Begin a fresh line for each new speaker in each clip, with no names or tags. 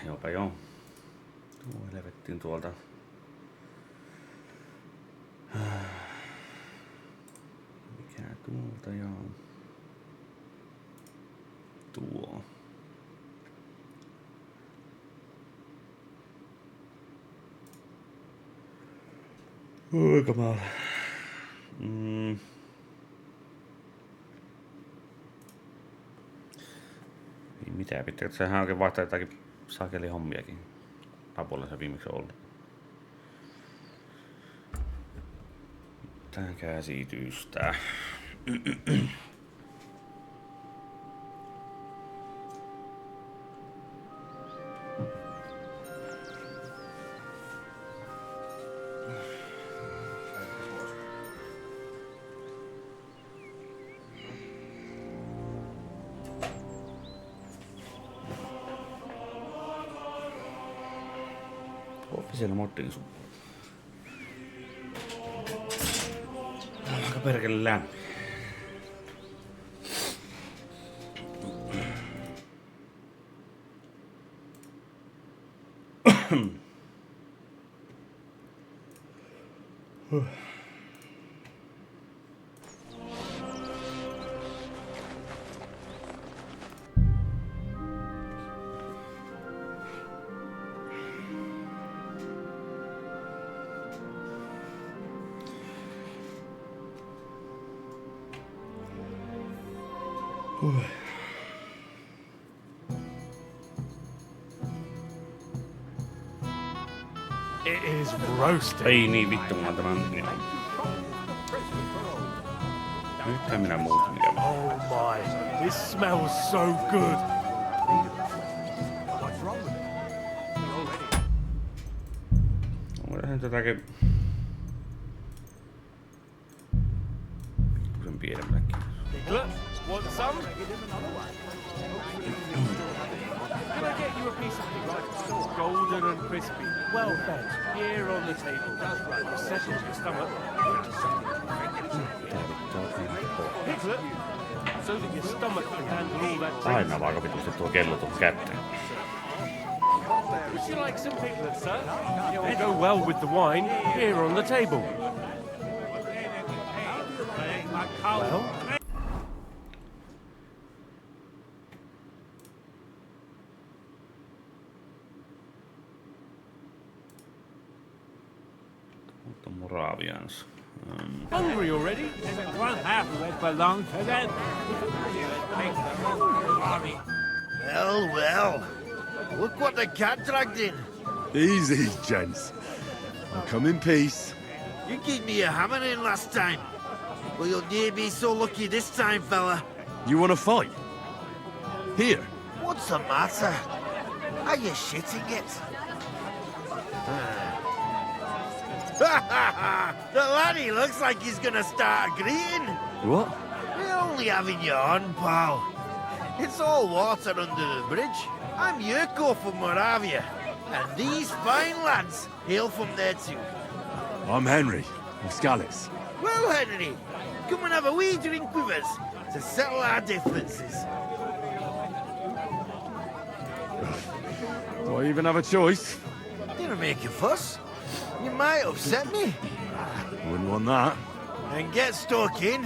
Jopa joo. Tuo helvettiin tuolta. Mikä tuolta joo? Tuo. Oi kamala. Ei mitään, pitääkö sehän oikein vaihtaa jotakin sakeli hommiakin. Apulla se viimeksi on ollut. Tän käsitystää. Siellä moddin sun. Aika perkele lämmin.
It is roasting.
Ei niin vittu, mä tämän. Nythän minä muutin mikä mä.
Oh my, this smells so good.
Onko tähän jotakin pikkusen pienemmälläkin?
Look, want some? Can I get you a piece of pizza? Golden and crispy, well fed, here on the table. Settle your stomach. Piglet, so that your stomach can handle all that.
Aina vaan vitusti tuo kello tuohon kätteen.
Would you like some piglet, sir? It will go well with the wine, here on the table. Well?
Moravians.
Hungry already?
One half of it belonged to them.
Well, well. Look what the cat dragged in.
Easy, gents. I'll come in peace.
You gave me a hammer in last time. Well, you'll near be so lucky this time, fella.
You want to fight? Here.
What's the matter? Are you shitting it? The laddie looks like he's gonna start agreeing.
What?
We're only having you on, pal. It's all water under the bridge. I'm Yurko from Moravia, and these fine lads hail from there too.
I'm Henry, of Scallis.
Well, Henry, come and have a wee drink with us to settle our differences.
Do I even have a choice?
Didn't make a fuss. You might upset me.
Wouldn't want that.
Then get stuck in.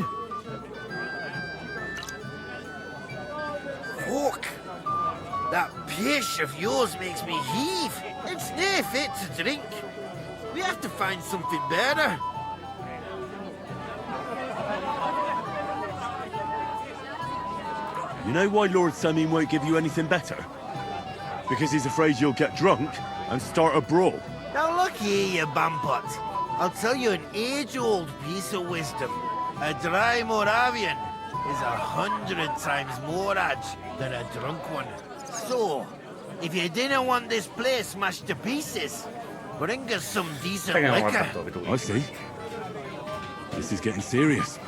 Fuck. That pish of yours makes me heave. It's near fit to drink. We have to find something better.
You know why Lord Samin won't give you anything better? Because he's afraid you'll get drunk and start a brawl.
Now look here, you bampot. I'll tell you an age-old piece of wisdom. A dry Moravian is 100 times more edge than a drunk one. So, if you didn't want this place smashed to pieces, bring us some decent liquor.
I see. This is getting serious.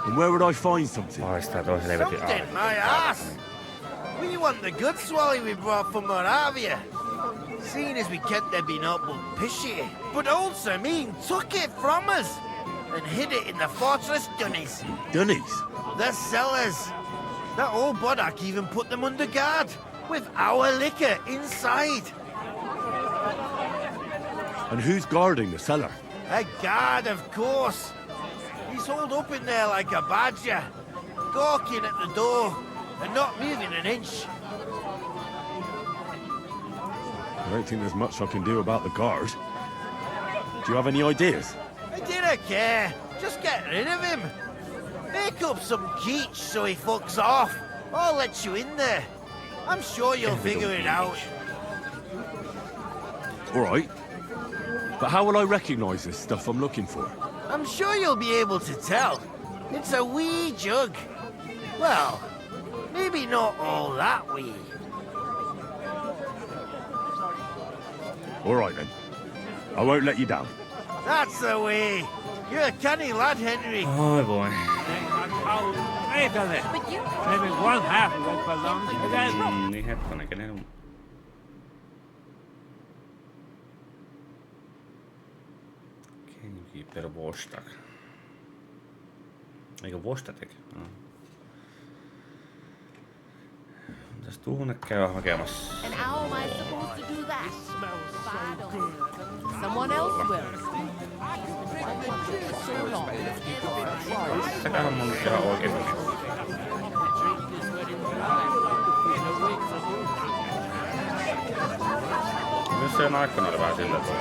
And where would I find something?
Something, my ass! We want the good swally we brought from Moravia. Seeing as we kept there being up but pishy. But old Samin took it from us and hid it in the fortress dunnies.
Dunnies?
The cellars. That old Bodak even put them under guard. with our liquor inside.
And who's guarding the cellar?
A guard, of course. He's holed up in there like a badger, gawking at the door and not moving an inch.
I don't think there's much I can do about the guard. Do you have any ideas?
I didn't care. Just get rid of him. Make up some geech so he fucks off. I'll let you in there. I'm sure you'll figure it out.
All right. But how will I recognize this stuff I'm looking for?
I'm sure you'll be able to tell. It's a wee jug. Well, maybe not all that wee.
All right, then. I won't let you down.
That's the way. You're a canny lad, Henry.
Oi voi.
Wait a minute. Maybe one half of it belongs to them.
Niin hetkonen, kenen on? Gamekeeper Vostak. Eikö Vostatek? No. Mitäs tuonne käy hakemassa?
And how am I supposed to do that?
This smells
If I
so
don't,
good.
someone else will. So long.
Mitäköhän mun ihan oikein meni? Myös se on aikana oli vähän sillä, että se ei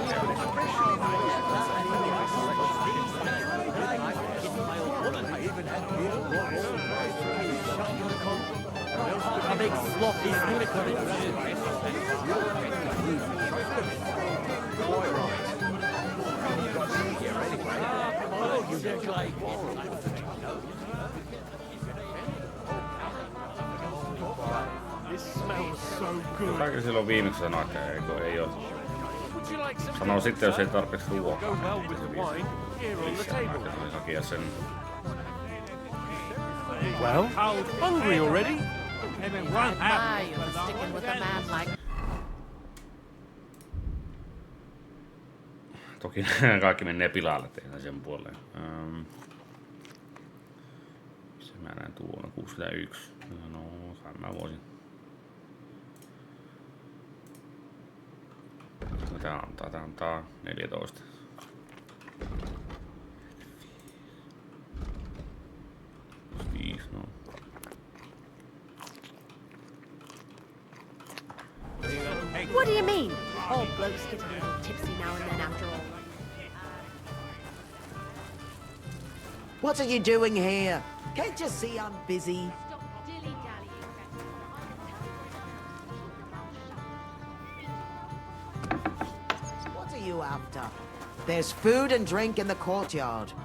käy.
A big sloppy unicorn.
This smells so good.
Kaikille silloin viimeksi sanoi, että ei oo.
Would you like some?
Sanoo sitten, jos ei tarpeeksi
Go
ruokaa.
well with the wine here on the table.
Hakea sen.
Well, hungry already?
Maybe one half
My,
of it
you're
belongs
sticking
to
with a
them.
man like
Toki kaikki menee pilalle, tehdään sen puoleen. Se mä näen tuolla 61. No, kai mä voisin. Tää antaa 14. No.
What do you mean? All blokes get a little tipsy now and then after all.
What are you doing here? Can't you see I'm busy?
Stop dilly-dallying.
What are you after? There's food and drink in the courtyard.
I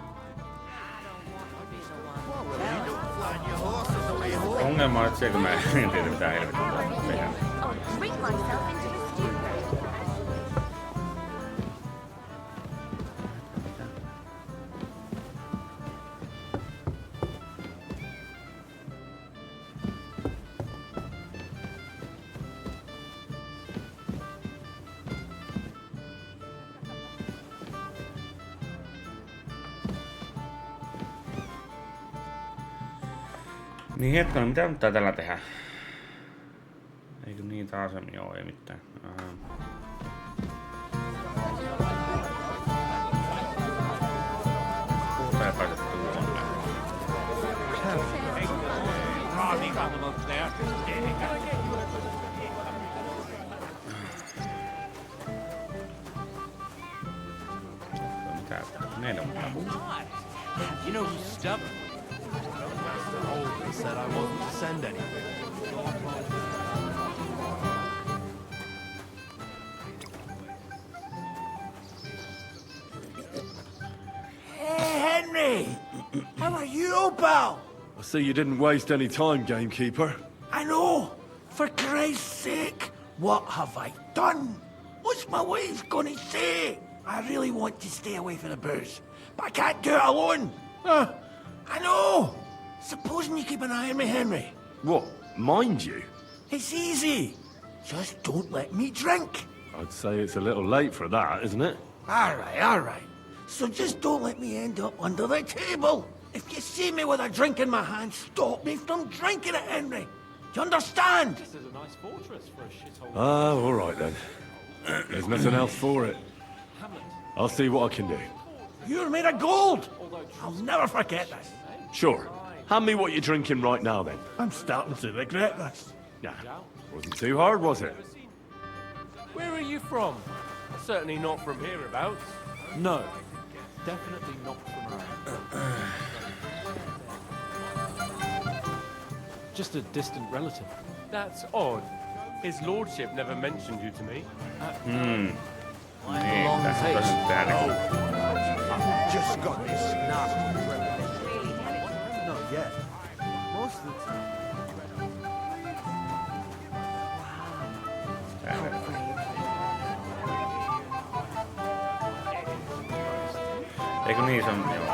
don't want to be the one.
Flying your horses away home.
Ongelma on nyt se, kun mä en tiedä mitä helvetin tehdään.
I'll drink myself into the stew.
Niin hetkonen, mitä nyt tällä tehdään? Eikö niin taas? Joo, ei mitään. Kuuta ei pääse tuonne.
Running on them up there.
Mitä? 4
You know who's stubborn?
He said I wasn't to send anything.
Hey, Henry! How are you, pal?
I see you didn't waste any time, gamekeeper.
I know. For Christ's sake, what have I done? What's my wife gonna say? I really want to stay away from the booze, but I can't do it alone. I know. Supposing you keep an eye on me, Henry.
What? Mind you?
It's easy. Just don't let me drink.
I'd say it's a little late for that, isn't it?
All right. So just don't let me end up under the table. If you see me with a drink in my hand, stop me from drinking it, Henry.
you understand?
This is a nice fortress for a shithole.
Ah, all right then. There's nothing else for it. I'll see what I can do.
You're made of gold! I'll never forget this.
Sure. Hand me what you're drinking right now, then.
I'm starting to regret this.
Nah, wasn't too hard, was it?
Where are you from? Certainly not from hereabouts.
No, definitely not from around. Just a distant relative.
That's odd. His lordship never mentioned you to me.
Niin, tästä tää niinku...
Just got this snap.
Not yet. Most of the time.
Eikö niin se on? Joo.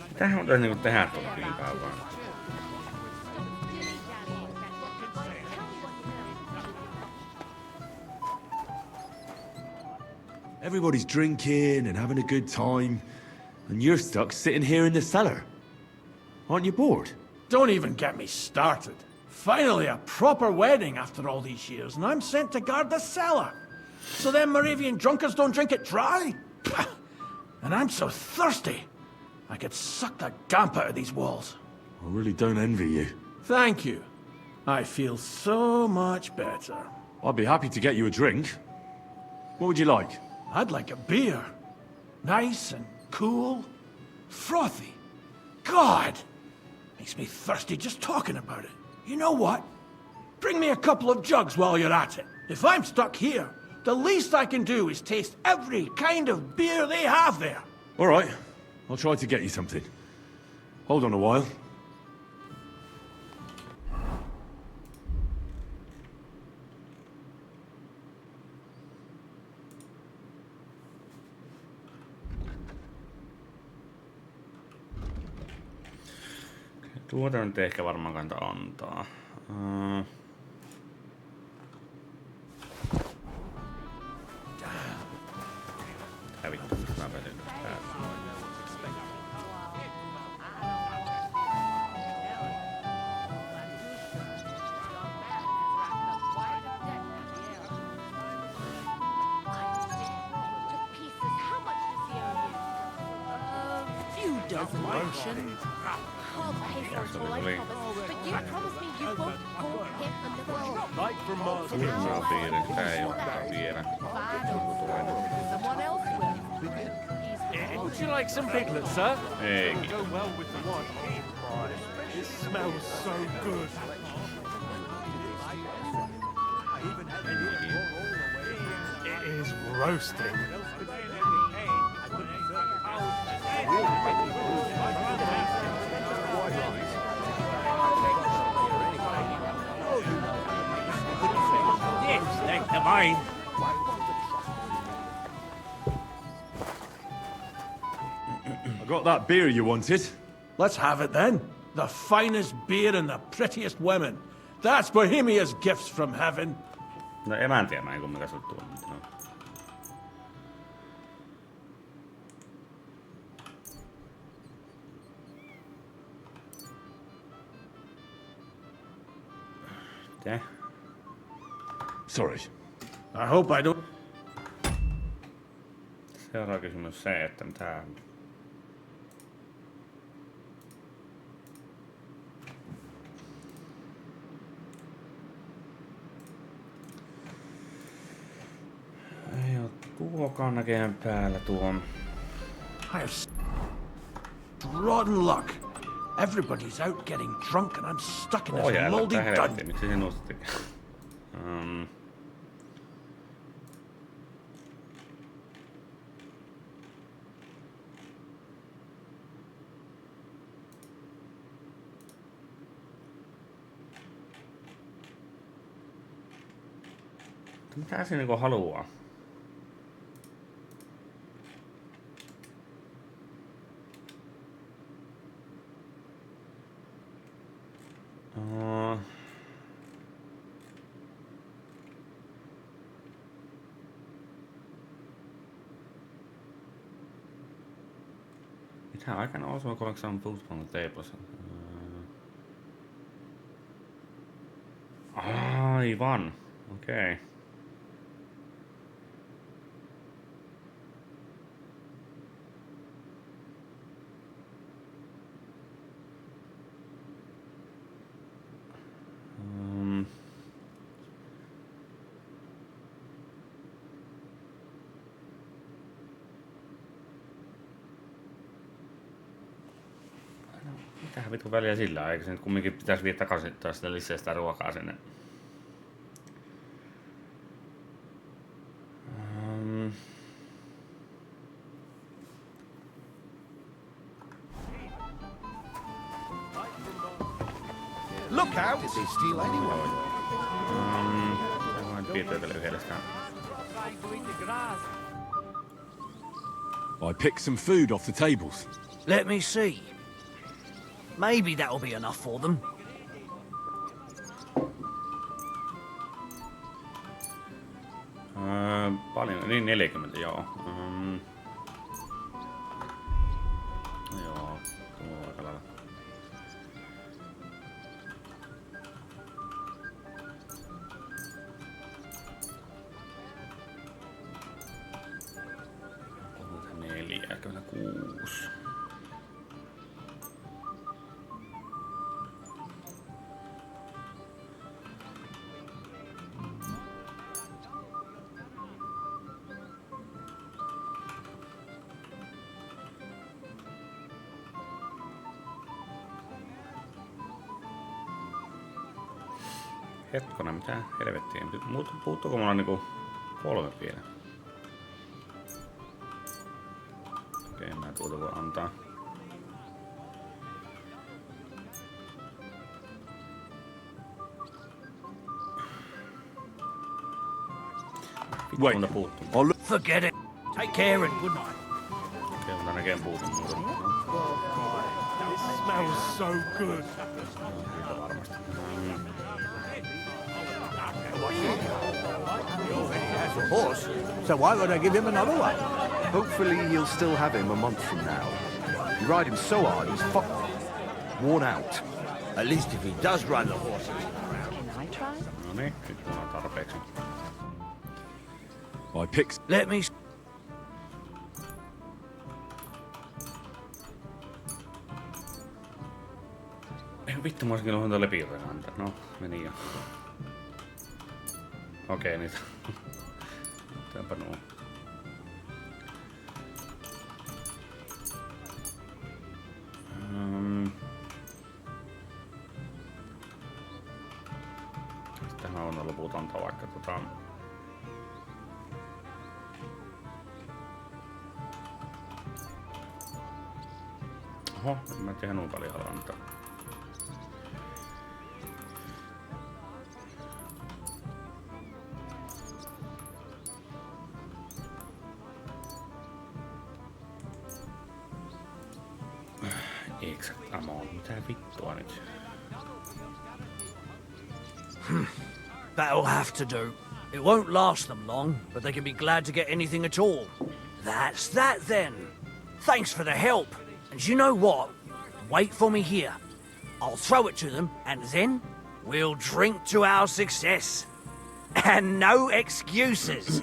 Mitähän voitaisiin niinku tehdä tuolla piipää vaan?
Everybody's drinking and having a good time, and you're stuck sitting here in the cellar. Aren't you bored?
Don't even get me started. Finally, a proper wedding after all these years, and I'm sent to guard the cellar. So them Moravian drunkards don't drink it dry? And I'm so thirsty, I could suck the gamp out of these walls.
I really don't envy you.
Thank you. I feel so much better.
I'd be happy to get you a drink. What would you like?
I'd like a beer. Nice and cool. Frothy. God! Makes me thirsty just talking about it. You know what? Bring me a couple of jugs while you're at it. If I'm stuck here, the least I can do is taste every kind of beer they have there.
All right, I'll try to get you something. Hold on a while.
Tuota nyt ehkä varmaan kannata antaa. Hävitty, mistä mä pelin nyt päässä.
Few dozen potions. I'll pay for it all, I promise. But you promise me you won't call him another drop.
Like from Mars.
Saa piirre, tää ei oo vielä.
Someone else will.
Would you like some piglet, sir?
Ei.
Go well with the wine. It smells so good. It is roasting.
Yes, like the wine.
I got that beer you wanted.
Let's have it then. The finest beer and the prettiest women. That's Bohemia's gifts from heaven.
No emäntiä mä en kumminkaan sut tuonut. No. Tää?
Sorry.
I hope I don't...
Seuraava kysymys se, että mitä... Ei oo tuokaan näkeen päällä tuon.
I have rotten luck. Everybody's out getting drunk and I'm stuck in this
Ojäällä,
moldy
tää helvetti,
dun.
miksi se nosti? Mitä se niinku haluaa? Mitä aikana also collect some food from the tables? Aivan. Okei. Okay. Mitähän vittu väliä sillä on? Eikö se nyt kumminkin pitäisi viedä takaisin taas sitä lisää sitä ruokaa sinne?
Look out! Did they steal anyone?
Voin piirtyytellä yhdellä.
I picked some food off the tables.
Let me see. Maybe that'll be enough for them.
Paljon, niin 40 joo. Joo, tuo aika lailla. Onko 46? Hetkona, mitä helvettiä. Puuttuuko mulla niinku 3 vielä? Okei, mä tuota voi antaa.
Wait,
puuttuu.
Forget it. Take care and good night.
Okei, mutta näkeen puutun muuta.
This smells so good.
Kyllä varmasti.
A horse? So why would I give him another one? Hopefully you'll still have him a month from now. You ride him so hard he's worn out.
At least if he does run the horses.
Can I try?
No niin, nyt mulla on tarpeeksi.
I picked...
Let me...
Vittu, mä olisin kyllä tuolle piirreen antaa. No, meni jo. Okei, niitä. Otetaanpa nuo. Sitten on loput antaa vaikka Oho, en mä tiedä noin paljon halua antaa. Exact amount. Mitä vittua nyt?
That'll have to do. It won't last them long, but they can be glad to get anything at all. That's that then. Thanks for the help. And you know what? Wait for me here. I'll throw it to them, and then we'll drink to our success. And no excuses.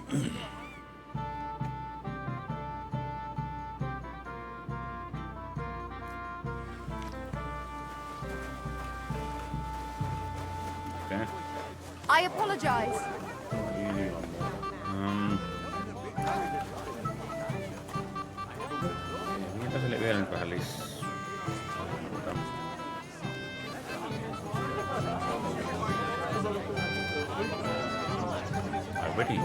Okay.
I apologize.
Mihinpä sille vielä nyt vähän lisää? Ai vedi.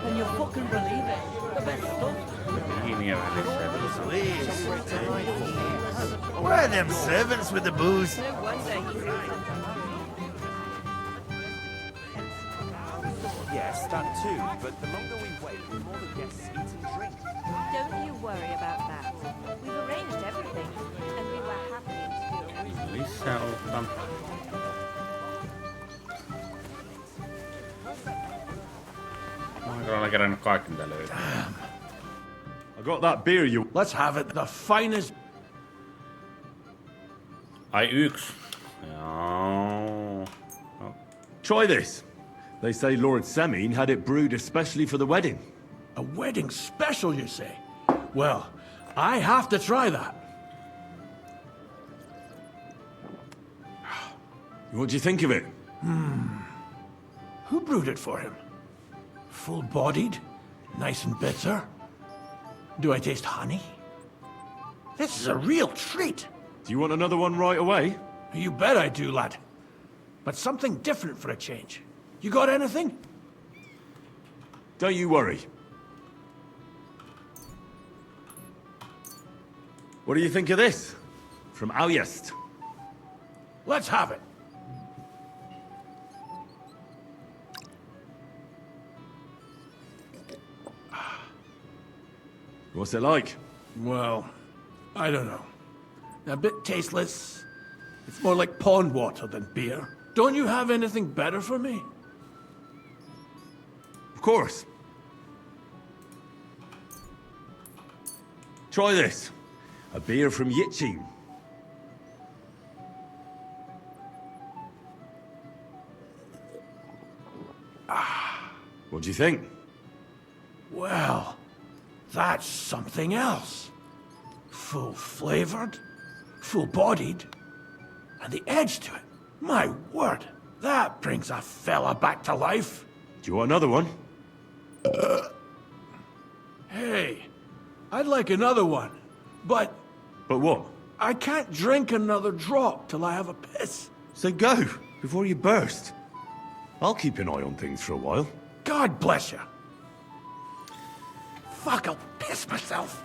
And you fucking believe it. The best
Where are them servants with the booze?
No wonder he's
Yes, that too. But the longer we wait, the more the guests eat and drink.
Don't you worry about that. We've arranged everything, and we were happy to do it.
Lisää olutta. Mä oon kyllä kerännyt kaikki mitä löytyy.
I got that beer you...
Let's have it. The finest.
Ai yksi. Joo. No,
Try this. They say Lord Semine had it brewed especially for the wedding.
A wedding special, you say? Well, I have to try that.
What do you think of it?
Who brewed it for him? Full-bodied? Nice and bitter? Do I taste honey? This is a real treat.
Do you want another one right away?
You bet I do, lad. But something different for a change. You got anything?
Don't you worry. What do you think of this? From Aljest.
Let's have it.
What's it like?
Well, I don't know. A bit tasteless. It's more like pond water than beer. Don't you have anything better for me?
Of course. Try this. A beer from Yitchin. What do you think?
Well, that's something else. Full-flavored, full-bodied, and the edge to it. My word, that brings a fella back to life.
Do you want another one?
Hey, I'd like another one, but
But what?
I can't drink another drop till I have a piss.
So go, before you burst. I'll keep an eye on things for a while.
God bless you. Fuck, I'll piss myself.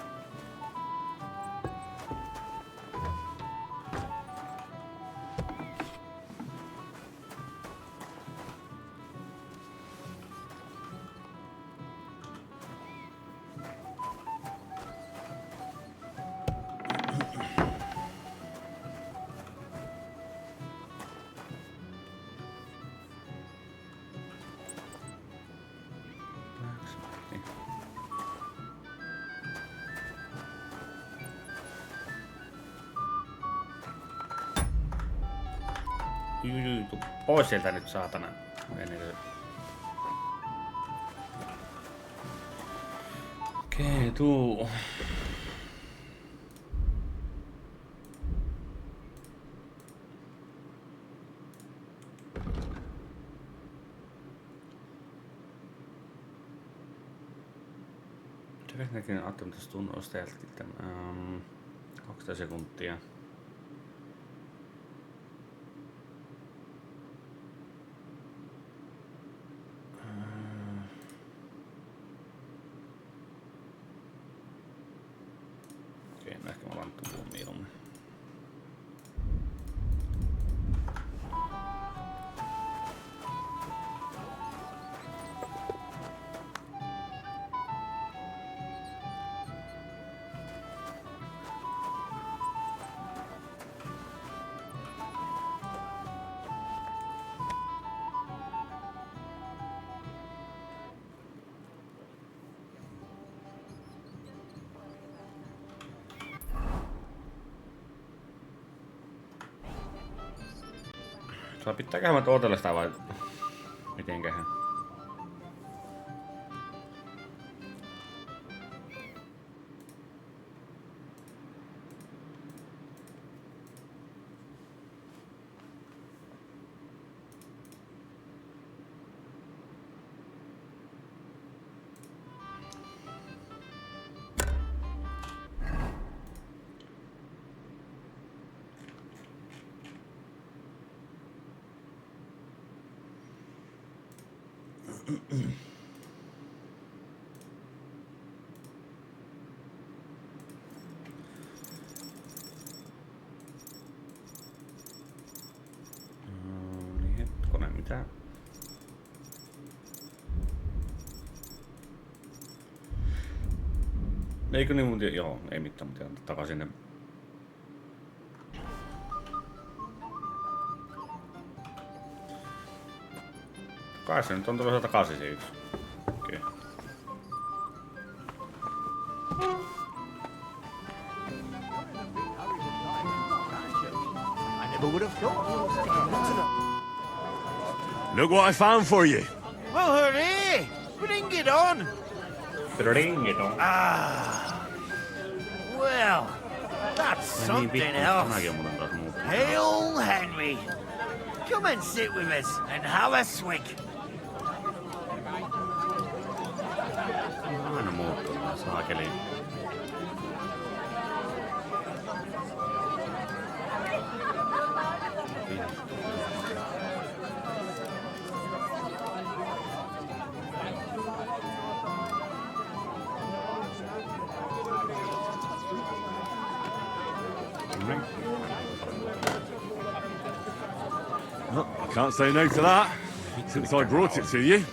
Tuu pois sieltä nyt, saatana. Okei, tuu. Tekniikin ajattelin tuosta tunnoista jälkeen tämän 12 sekuntia. Okei, no ehkä mä alan tuun mieluummin. Pitääköhän mä ootella sitä vai mitenköhän? Mitä? Eikö niin, mutta joo, ei mitään, mutta takaisin ne. Kai se nyt on tulossa takaisin se yksi. Okei.
I never would have thought.
Look what I found for you.
Well, hooray! Bring it on!
Bring it on.
Well, that's something else.
Tämäkin on muuten taas muuttunut.
Hail, Henry! Come and sit with us and have a swig.
Aina muuttunut, saakeli.
Well, I can't say no to that, since I brought it to you.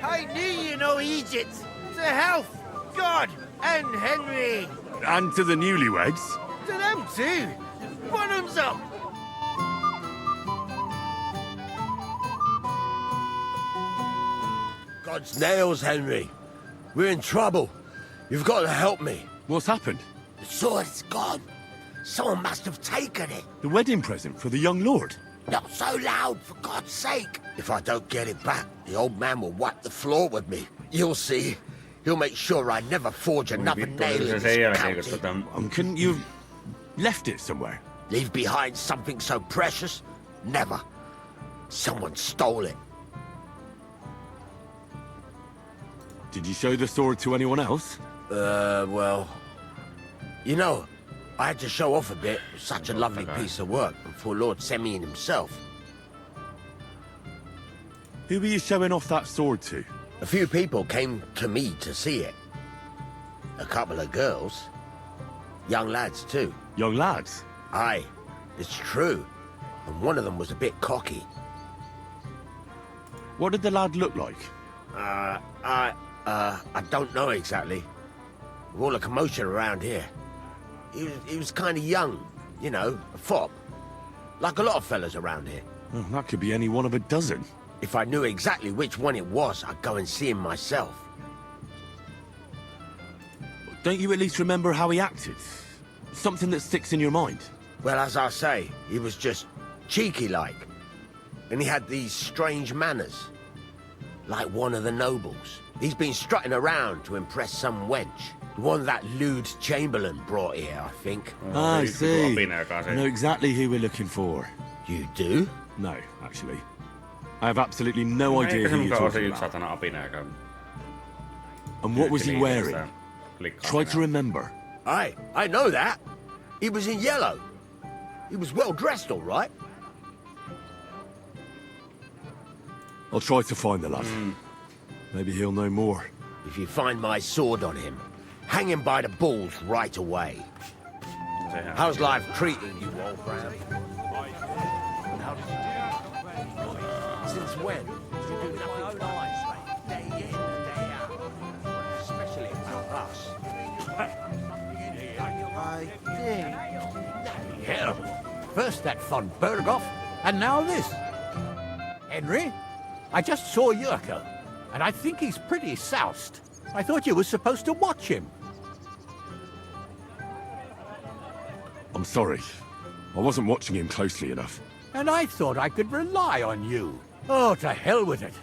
I knew you know Egypt. To health, God, and Henry.
And to the newlyweds.
To them too. Bottoms up.
God's nails, Henry. We're in trouble. You've got to help me.
What's happened?
The sword's gone. Someone must have taken it.
The wedding present for the young lord?
Not so loud, for God's sake. If I don't get it back, the old man will wipe the floor with me. You'll see. He'll make sure I never forge another nail in this county.
Couldn't you have left it somewhere?
Leave behind something so precious? Never. Someone stole it.
Did you show the sword to anyone else?
Well... You know, I had to show off a bit. It was such a lovely piece of work before Lord Semyon himself.
Who were you showing off that sword to?
A few people came to me to see it. A couple of girls. Young lads, too.
Young lads?
Aye, it's true. And one of them was a bit cocky.
What did the lad look like?
I don't know exactly. With all the commotion around here. He was kind of young, you know, a fop. Like a lot of fellas around here.
Well, that could be any one of a dozen.
If I knew exactly which one it was, I'd go and see him myself.
Don't you at least remember how he acted? Something that sticks in your mind?
Well, as I say, he was just cheeky-like. And he had these strange manners. Like one of the nobles. He's been strutting around to impress some wench. The one that lewd Chamberlain brought here, I think.
I see. I know exactly who we're looking for.
You do?
No, actually. I have absolutely no idea who you're talking about. And what was he wearing? Try to remember.
Aye, I know that. He was in yellow. He was well dressed, all right.
I'll try to find the lad. Maybe he'll know more.
If you find my sword on him, hang him by the balls right away. How's life treating you, old friend?
Since when? You do my own eyes, mate. Day in, day out. Especially about us. I think.
Hell, first that von Berghoff, and now this. Henry, I just saw Yurko, and I think he's pretty soused. I thought you were supposed to watch him.
I'm sorry. I wasn't watching him closely enough.
And I thought I could rely on you. Oh, to hell with it.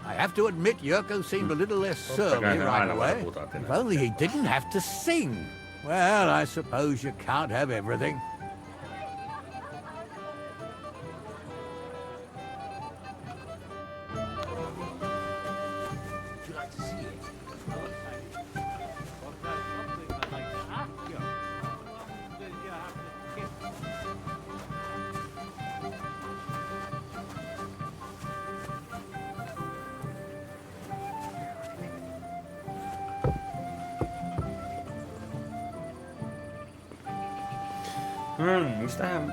I have to admit Yurko seemed a little less surly right away. If only he didn't have to sing. Well, I suppose you can't have everything.
Mistähän...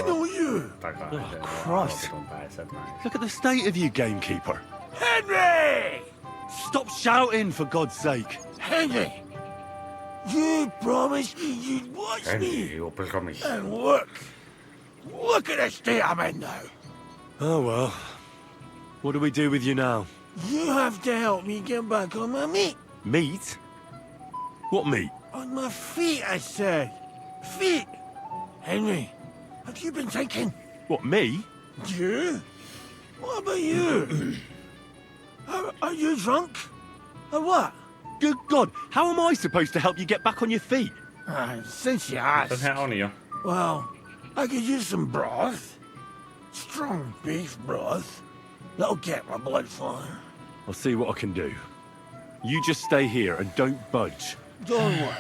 not you.
Christ. Look at the state of you, gamekeeper.
Henry!
Stop shouting, for God's sake.
Henry! You promised me you'd watch me. And look. Look at the state I'm in now.
Oh, well. What do we do with you now?
You have to help me get back on my meat.
Meat? What meat?
On my feet, I said. Feet. Henry, have you been thinking?
What, me?
You? What about you? Are you drunk? Or what?
Good God, how am I supposed to help you get back on your feet?
Since you asked.
Tähän on jo.
Well, I could use some broth. Strong beef broth. That'll get my blood flowing.
I'll see what I can do. You just stay here and don't budge.
Don't worry.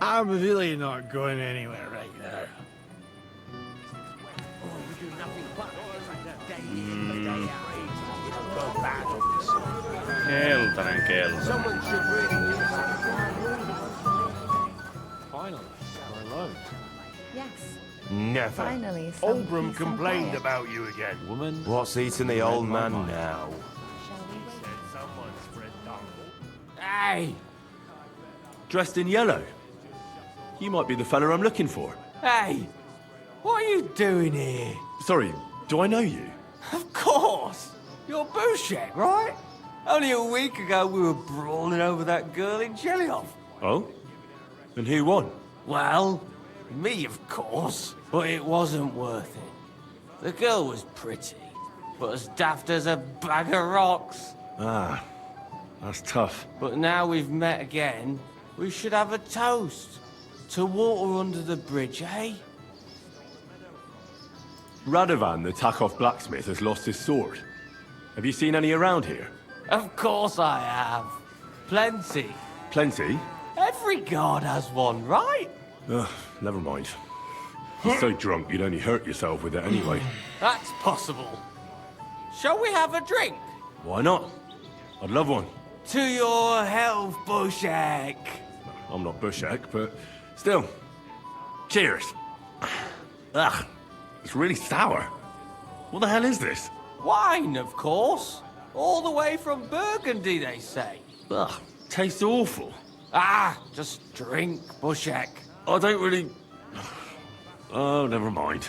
I'm really not going anywhere right now.
Keltainen kello.
Finally, we're alone.
Yes.
Never.
Finally, some
Oldram
peace and
complained
quiet.
about you again.
Woman.
What's eating the old man now?
Shall we wait?
Hey!
Dressed in yellow. You might be the fella I'm looking for.
Hey! What are you doing here?
Sorry, do I know you?
Of course! You're Bouchek, right? Only a week ago we were brawling over that girl in Jelioff.
Oh? And who won?
Well, me, of course. But it wasn't worth it. The girl was pretty, but as daft as a bag of rocks.
Ah, that's tough.
But now we've met again, we should have a toast. To water under the bridge, eh?
Radovan, the Takov blacksmith, has lost his sword. Have you seen any around here?
Of course I have. Plenty.
Plenty?
Every guard has one, right?
Ugh, never mind. You're so drunk you'd only hurt yourself with it anyway.
That's possible. Shall we have a drink?
Why not? I'd love one.
To your health, Bouchek.
I'm not Bushak, but still. Cheers. Ugh, it's really sour. What the hell is this?
Wine, of course. All the way from Burgundy, they say.
Ugh, tastes awful.
Ah, just drink, Bouchek.
I don't really... Oh, never mind.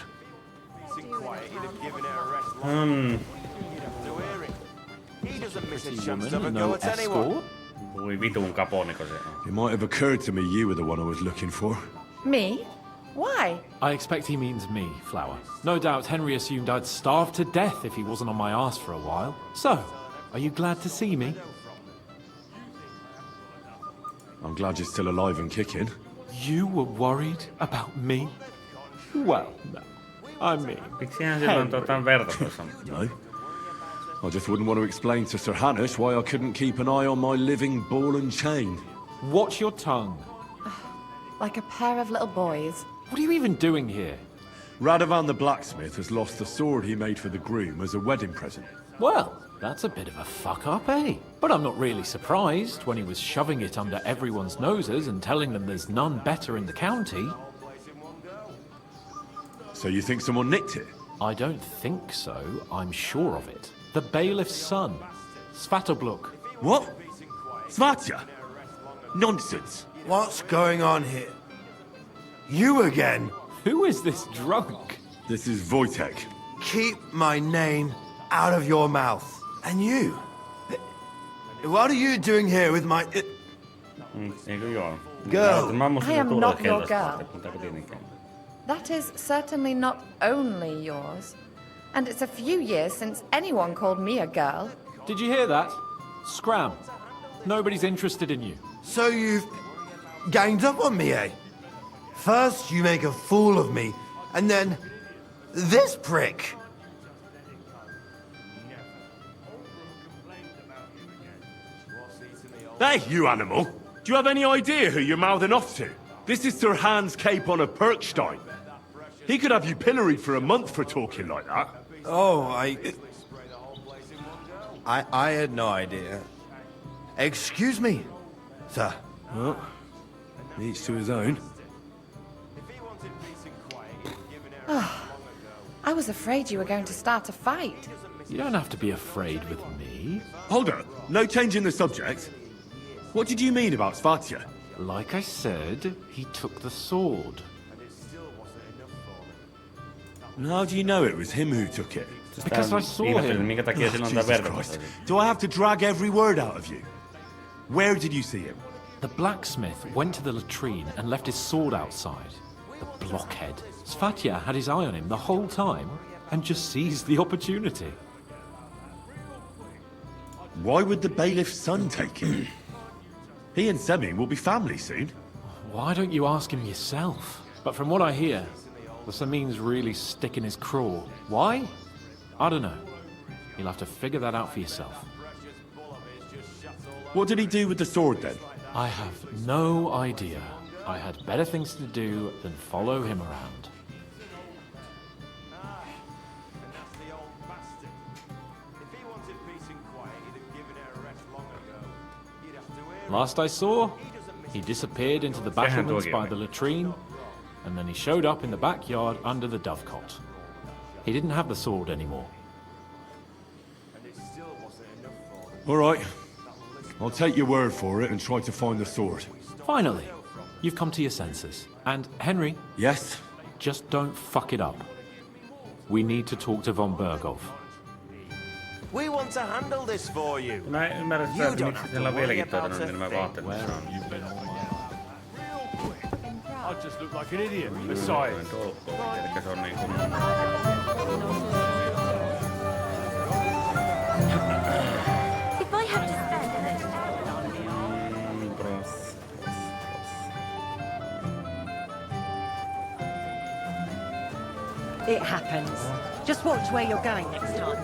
He doesn't miss a chance
Woman,
to have a
no
go at anyone.
escort.
Voi vitun kaponiko se on.
It might have occurred to me you were the one I was looking for.
Me? Why?
I expect he means me, Flower. No doubt Henry assumed I'd starve to death if he wasn't on my arse for a while. So, are you glad to see me?
I'm glad you're still alive and kicking.
You were worried about me? Well, no. I mean,
Miksihän sillä on verta tuossa?
No. I just wouldn't want to explain to Sir Hanush why I couldn't keep an eye on my living ball and chain.
watch your tongue.
Like a pair of little boys.
What are you even doing here?
Radovan the blacksmith has lost the sword he made for the groom as a wedding present.
Well, that's a bit of a fuck-up, eh? But I'm not really surprised when he was shoving it under everyone's noses and telling them there's none better in the county.
So you think someone nicked it?
I don't think so. I'm sure of it. The bailiff's son, Svatobluk.
What? Svatya? Nonsense.
What's going on here? You again?
Who is this drunk?
This is Wojtek.
Keep my name out of your mouth. And you? What are you doing here with my...
Eikö joo?
Girl.
I am not your girl. That is certainly not only yours. And it's a few years since anyone called me a girl.
Did you hear that? Scram. Nobody's interested in you.
So you've ganged up on me, eh? First you make a fool of me, and then this prick.
Hey, you animal! Do you have any idea who you're mouthing off to? This is Sir Hans Cape on a Perkstein. He could have you pilloried for a month for talking like that.
Oh, I had no idea. Excuse me, sir.
Well, each to his own.
was afraid you were going to start a fight.
You don't have to be afraid with me.
Hold up. No change in the subject. What did you mean about Svatya?
Like I said, he took the sword.
And how do you know it was him who took it?
Because I saw him.
Minkä takia sillä on tää
Jesus
verta?
Christ. Do I have to drag every word out of you? Where did you see him?
The blacksmith went to the latrine and left his sword outside. The blockhead. Svatya had his eye on him the whole time and just seized the opportunity.
Why would the bailiff's son take it? He and Semi will be family soon.
Why don't you ask him yourself? But from what I hear, the Samin's really sticking his craw. Why? I don't know. You'll have to figure that out for yourself.
What did he do with the sword then?
I have no idea. I had better things to do than follow him around. Last I saw, he disappeared into the battlements by the latrine, and then he showed up in the backyard under the dovecot. He didn't have the sword anymore.
All right. I'll take your word for it and try to find the sword.
Finally, you've come to your senses. And Henry?
Yes?
Just don't fuck it up. We need to talk to von Berghoff.
We want to handle this for you.
Mä ymmärrän sitä, että miksi sillä on vieläkin noin, niin mä vaattelin, että se on.
I just look like an idiot. Besides.
Elikkä se on niinku...
If I have to spend
It happens. Just watch where you're going next time.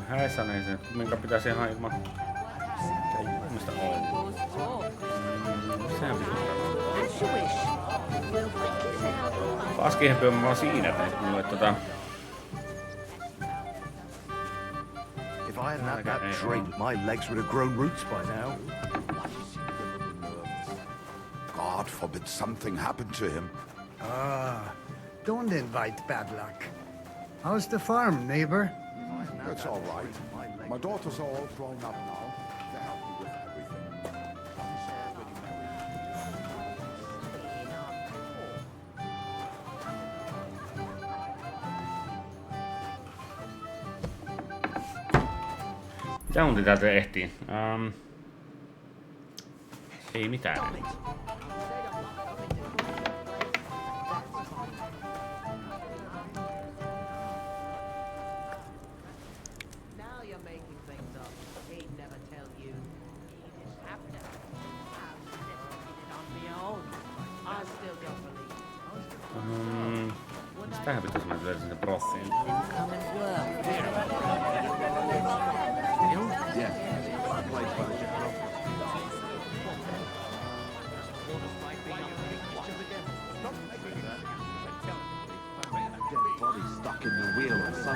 Häissänen se, minkä pitäisi ihan ilman... Mistä on? Sehän pitää Paskihempi on vaan siinä, että mulle
If I hadn't had that drink, my legs would have grown roots by now.
God forbid something happened to him.
Don't invite bad luck. How's the farm, neighbor?
It's all right. My daughters are all grown up now. They help me with everything.
Mitä mun täältä ehtii? Ei mitään. Mistähän pitäisi mennä sinne brossiin?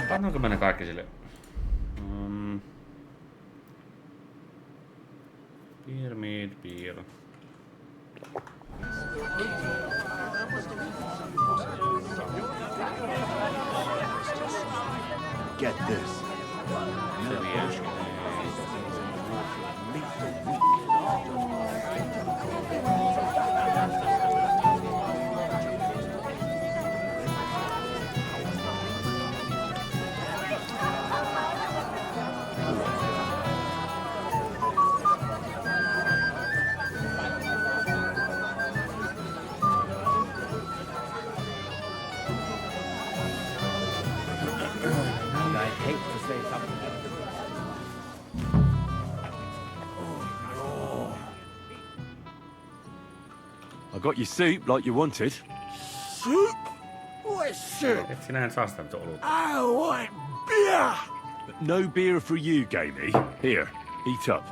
Pannaanko mennä kaikki sille? Beer, mead, beer.
Get this.
I got your soup like you wanted.
Soup? What soup?
Et sinähän saa sitä olutta.
I want beer!
But no beer for you, Gamey. Here, eat up.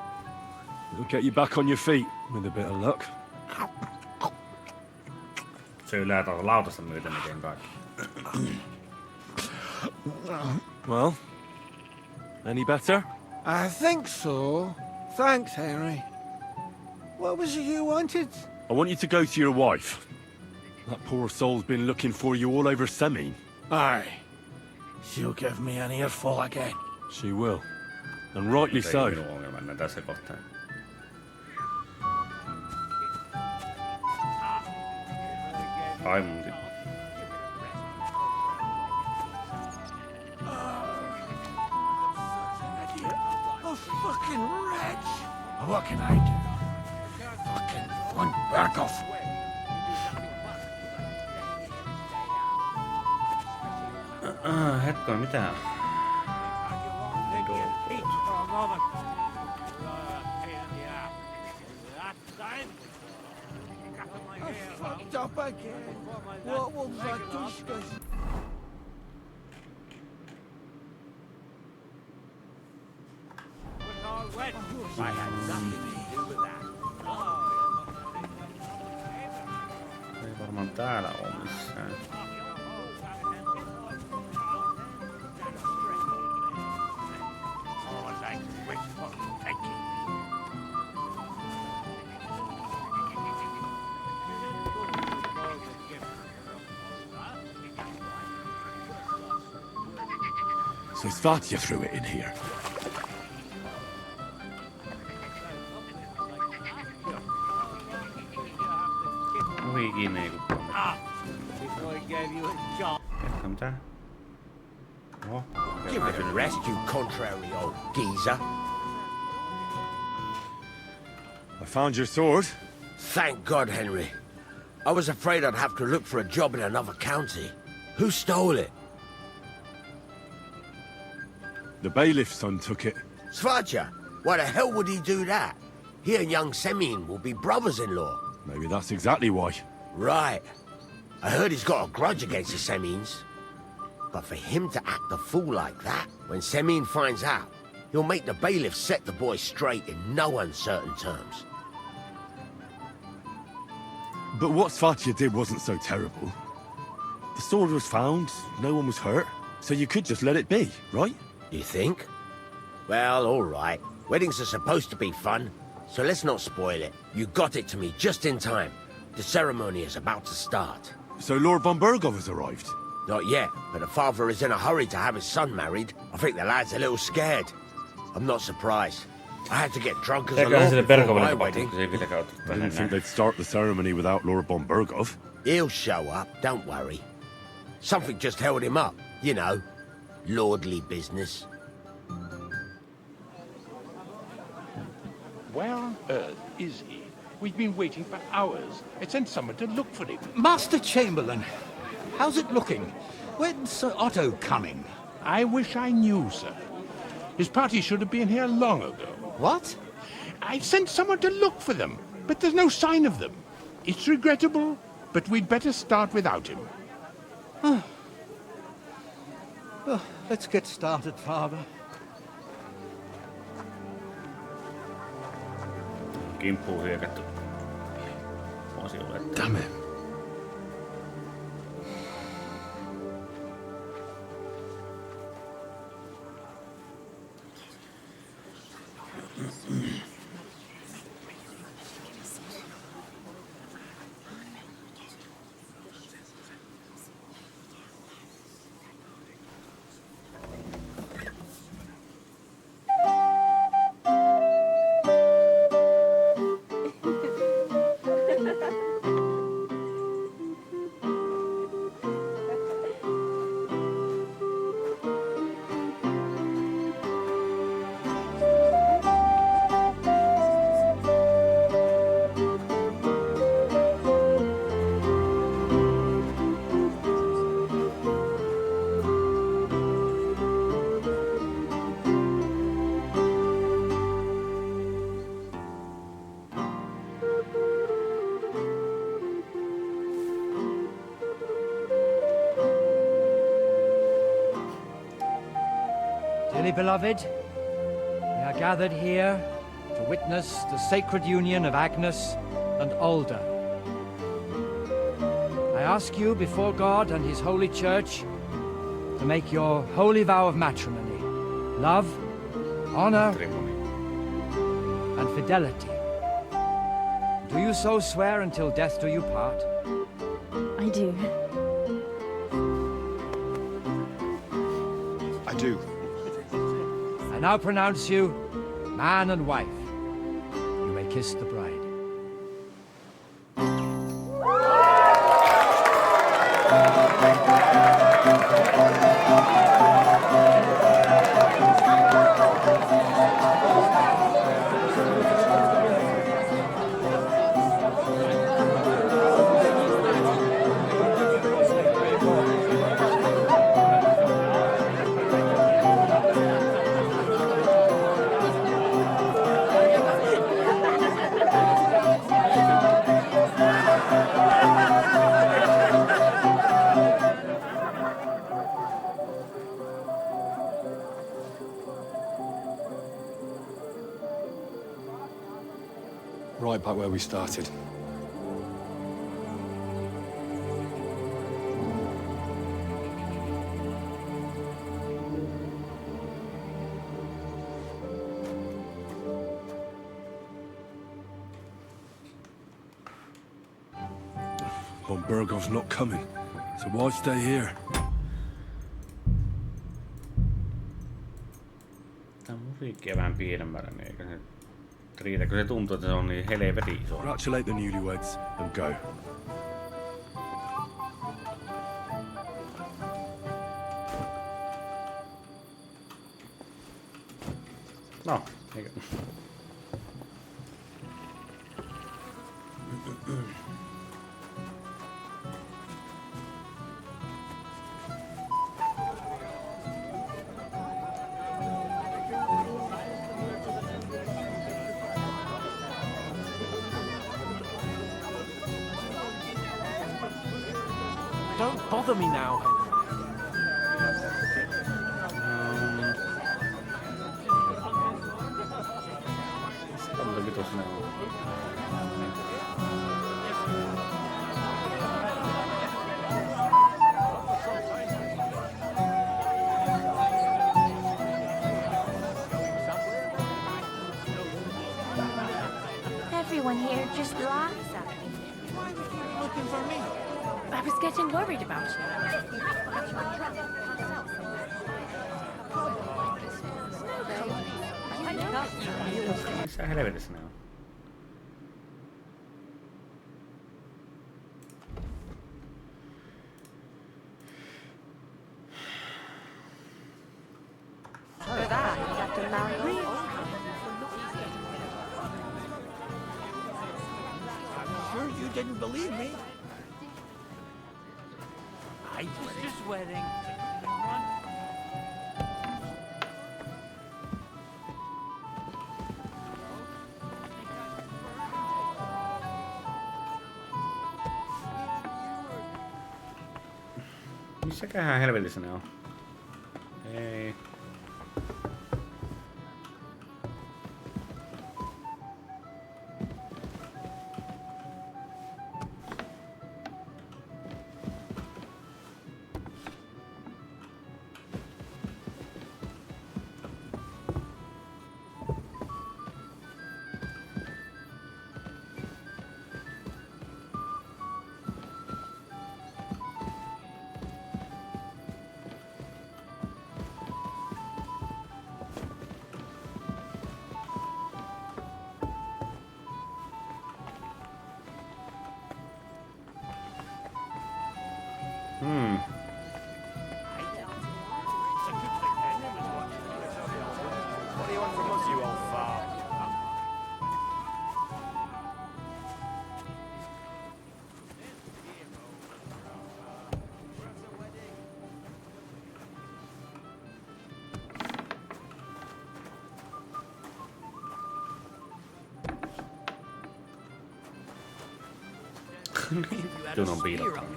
It'll get you back on your feet, with a bit of luck.
Se ylää tuolla lautasta myöten miten kaikki.
Well, any better?
I think so. Thanks, Henry. What was it you wanted?
I want you to go to your wife. That poor soul's been looking for you all over Semine.
Aye. She'll give me an earful again.
She will. And rightly so.
Ei minun ongelma tässä kohtaa. Ai munkin.
A fucking wretch. What can I do? Fucking one back off.
Hetkonen, mitä?
Fucked up again. What will that discuss?
I had nothing to do with that.
Ei varmaan täällä oo missään.
Oh, that's wishful thinking.
So Svatja threw it in here.
Ohi kiinni ei kukaan.
Before he gave you a job.
Hetko, mitä? Oho.
Give it a rest, you contrary old geezer.
I found your sword.
Thank God, Henry. I was afraid I'd have to look for a job in another county. Who stole it?
The bailiff's son took it.
Svatja? Why the hell would he do that? He and young Semine will be brothers-in-law.
Maybe that's exactly why.
Right. I heard he's got a grudge against the Semines. But for him to act a fool like that, when Semine finds out, he'll make the bailiff set the boy straight in no uncertain terms.
But what Svatja did wasn't so terrible. The sword was found, no one was hurt, so you could just let it be, right?
You think? Well, all right. Weddings are supposed to be fun, so let's not spoil it. You got it to me just in time. The ceremony is about to start.
So Lord von Burgov has arrived?
Not yet, but the father is in a hurry to have his son married. I think the lad's a little scared. I'm not surprised. I had to get drunk as a lord before my wedding.
I didn't think they'd start the ceremony without Lord von Burgov.
He'll show up, don't worry. Something just held him up, you know. Lordly business.
Where on earth is he? We've been waiting for hours. I sent someone to look for him.
Master Chamberlain, how's it looking? When's Sir Otto coming?
I wish I knew, sir. His party should have been here long ago.
What?
I sent someone to look for them, but there's no sign of them. It's regrettable, but we'd better start without him.
Well, let's get started, Father.
Kimppuun hyökätty.
Damn it.
Dearly beloved, we are gathered here to witness the sacred union of Agnes and Alda. I ask you before God and his holy church to make your holy vow of matrimony. Love, honor, and fidelity. Do you so swear until death do you part?
I do.
I do.
I now pronounce you man and wife. You may kiss the bride.
Right back where we started.
Von Bergov's not coming, so why stay here?
Tämä musiikkia vähän pienemmällä, niin eikä se riitä, kun se tuntuu, että se on niin helvetin iso.
Congratulate the newlyweds and go.
No, eikä.
Don't bother me now.
Everyone here just laughs at me.
Why were you looking for me?
I was getting worried about you.
Missä helvetissä ne on?
For that, you have to marry me.
I'm sure you didn't believe me. I
This wedding.
Missäköhän helvetissä ne on? Ei.
What do you want from us, you old fart?
Vitun on piilottanut.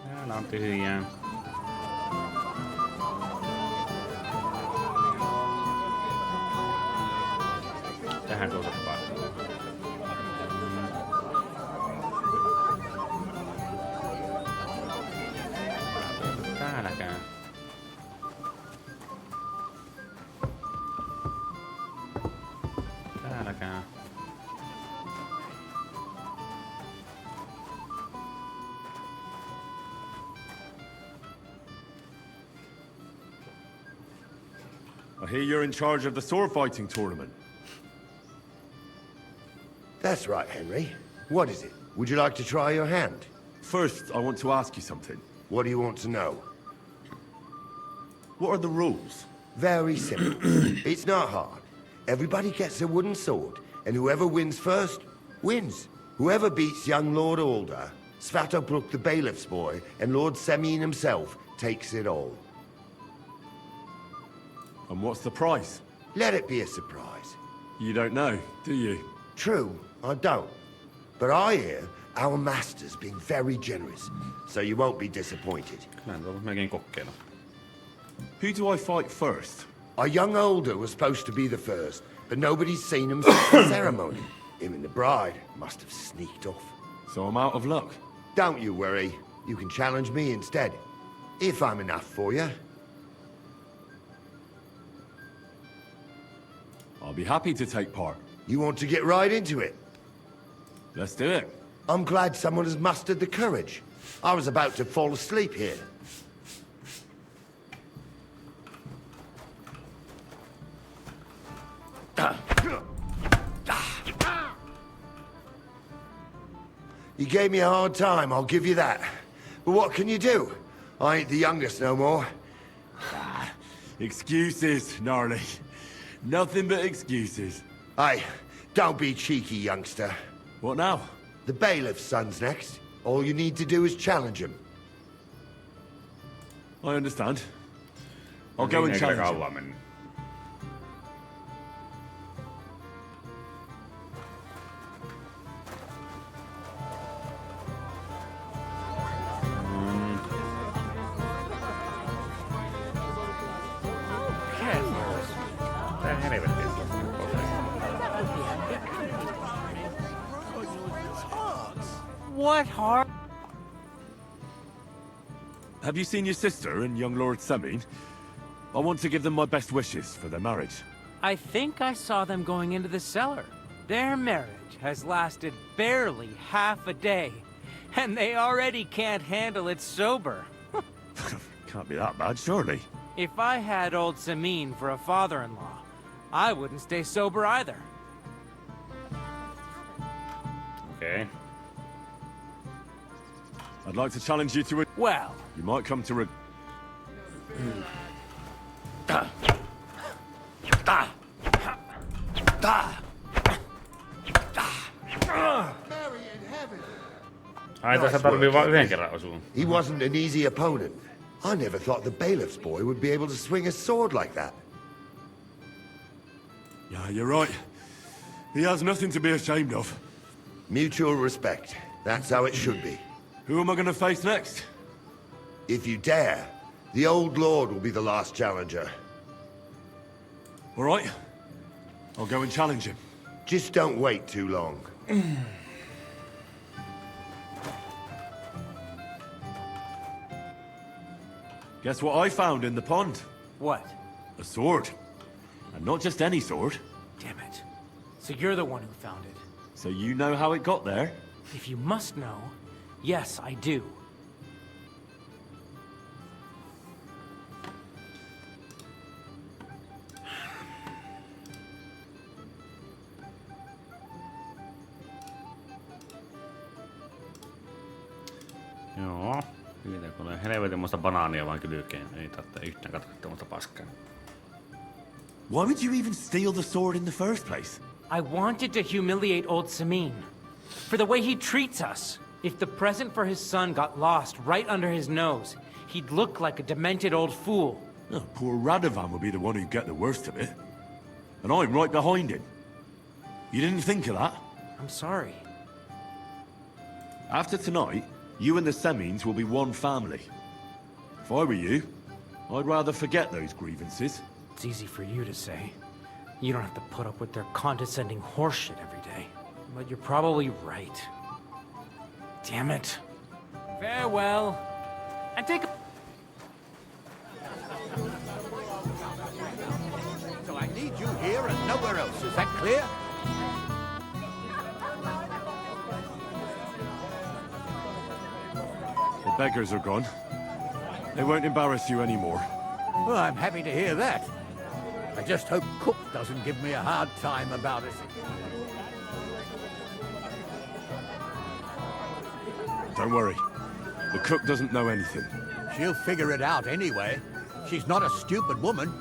Täällä on tyhjää. Tähän tuossa paikkaan.
I hear you're in charge of the sword fighting tournament.
That's right, Henry. What is it? Would you like to try your hand?
First, I want to ask you something.
What do you want to know?
What are the rules?
Very simple. It's not hard. Everybody gets a wooden sword, and whoever wins first, wins. Whoever beats young Lord Alder, Svatobrook the bailiff's boy, and Lord Semyon himself takes it all.
And what's the price?
Let it be a surprise.
You don't know, do you?
True, I don't. But I hear our master's being very generous, so you won't be disappointed.
Who do I fight first?
Our young Alder was supposed to be the first, but nobody's seen him since the ceremony. Him and the bride must have sneaked off.
So I'm out of luck?
Don't you worry. You can challenge me instead. If I'm enough for you.
I'll be happy to take part.
You want to get right into it?
Let's do it.
I'm glad someone has mustered the courage. I was about to fall asleep here. You gave me a hard time, I'll give you that. But what can you do? I ain't the youngest no more.
Excuses, gnarly. Nothing but excuses.
Hey, don't be cheeky, youngster.
What now?
The bailiff's son's next. All you need to do is challenge him.
I understand. I'll go and challenge him.
What hard?
Have you seen your sister and young Lord Semyon? I want to give them my best wishes for their marriage.
I think I saw them going into the cellar. Their marriage has lasted barely half a day, and they already can't handle it sober.
Can't be that bad, surely.
If I had old Semyon for a father-in-law, I wouldn't stay sober either.
Okay.
I'd like to challenge you to a...
Well...
You might come to a...
Ai, tässä tarvii vain yhden kerran osua.
He wasn't an easy opponent. I never thought the bailiff's boy would be able to swing a sword like that.
Yeah, you're right. He has nothing to be ashamed of.
Mutual respect. That's how it should be.
Who am I going to face next?
If you dare, the old lord will be the last challenger.
All right. I'll go and challenge him.
Just don't wait too long.
Guess what I found in the pond?
What?
A sword. And not just any sword.
Damn it. So you're the one who found it.
So you know how it got there?
If you must know, yes, I do.
Joo. Siitä tulee helvetinmoista banaania vaan kylkeen. Ei tarvitse yhtään katsottavasta paskaa.
Why would you even steal the sword in the first place?
I wanted to humiliate old Semyon. For the way he treats us. If the present for his son got lost right under his nose, he'd look like a demented old fool.
Oh, poor Radovan would be the one who'd get the worst of it. And I'm right behind him. You didn't think of that?
I'm sorry.
After tonight, you and the Semyons will be one family. If I were you, I'd rather forget those grievances.
It's easy for you to say. You don't have to put up with their condescending horseshit every day. But you're probably right. Damn it. Farewell. And take a...
So I need you here and nowhere else, is that clear?
The beggars are gone. They won't embarrass you anymore.
Well, I'm happy to hear that.
I just hope Cook doesn't give me a hard time about it.
Don't worry. The cook doesn't know anything.
She'll figure it out anyway. She's not a stupid woman.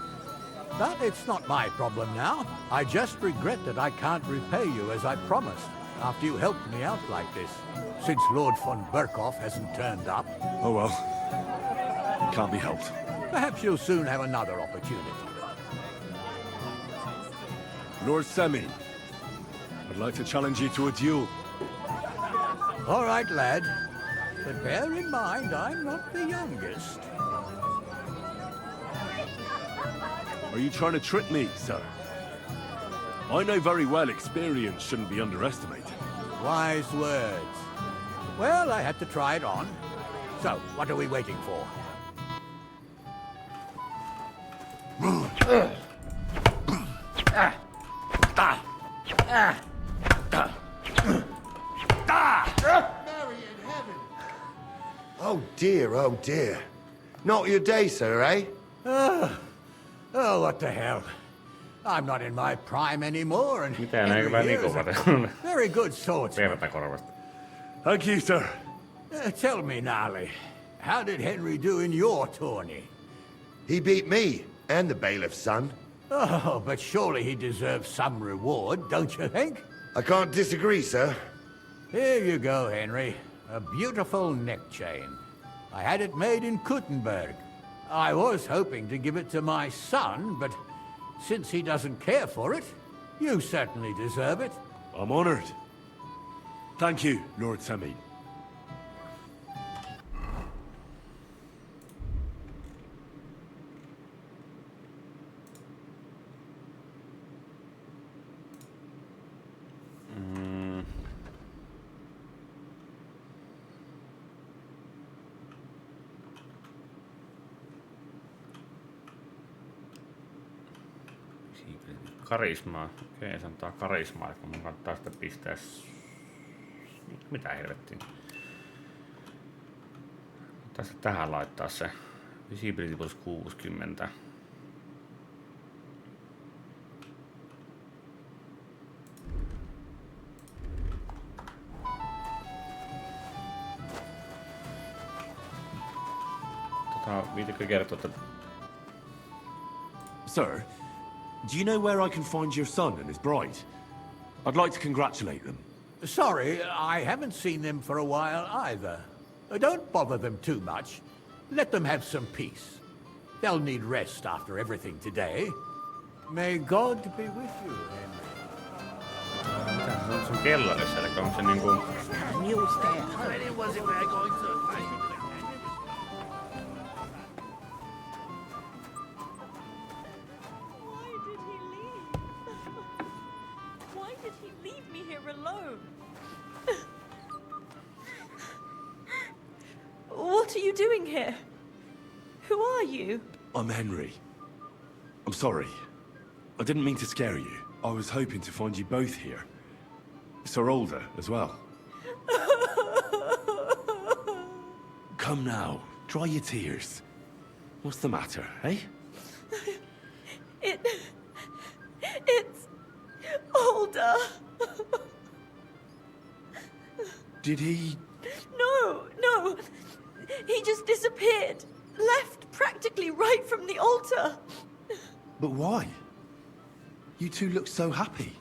But it's not my problem now. I just regret that I can't repay you as I promised, after you helped me out like this. Since Lord von Berkhoff hasn't turned up.
Oh well. Can't be helped.
Perhaps you'll soon have another opportunity.
Lord Semi, I'd like to challenge you to a duel.
All right, lad. But bear in mind, I'm not the youngest.
Are you trying to trick me, sir? I know very well experience shouldn't be underestimated.
Wise words. Well, I had to try it on. So, what are we waiting for?
Mary in heaven! Oh dear, oh dear. Not your day, sir, eh?
Oh, what the hell. I'm not in my prime anymore, and
Mitä näinkö vähän
Henry
Niko
here is a very good swordsman.
Vertakorvasta.
Thank you, sir.
Tell me, Nali, how did Henry do in your tourney?
He beat me, and the bailiff's son.
Oh, but surely he deserves some reward, don't you think?
I can't disagree, sir.
Here you go, Henry. A beautiful neck chain. I had it made in Kuttenberg. I was hoping to give it to my son, but since he doesn't care for it, you certainly deserve it.
I'm honored. Thank you, Lord Semi.
Karismaa. Okei, se antaa karismaa, että mun kannattaa sitten pistää... Mitä helvettiin? Tässä tähän laittaa se. Visibility plus 60. Viitikö kertoa, että...
Sir, do you know where I can find your son and his bride? I'd like to congratulate them.
Sorry, I haven't seen them for a while either. Don't bother them too much. Let them have some peace. They'll need rest after everything today. May God be with you, Henry.
Mitä se on sun kellarissa, eli onko se niinku...
Mules there. When was it we're going to...
What are you doing here? Who are you?
I'm Henry. I'm sorry. I didn't mean to scare you. I was hoping to find you both here. Sir Older as well. Come now, dry your tears. What's the matter, eh?
It's Older.
Did he...
No. He just disappeared. Left practically right from the altar.
But why? You two look so happy.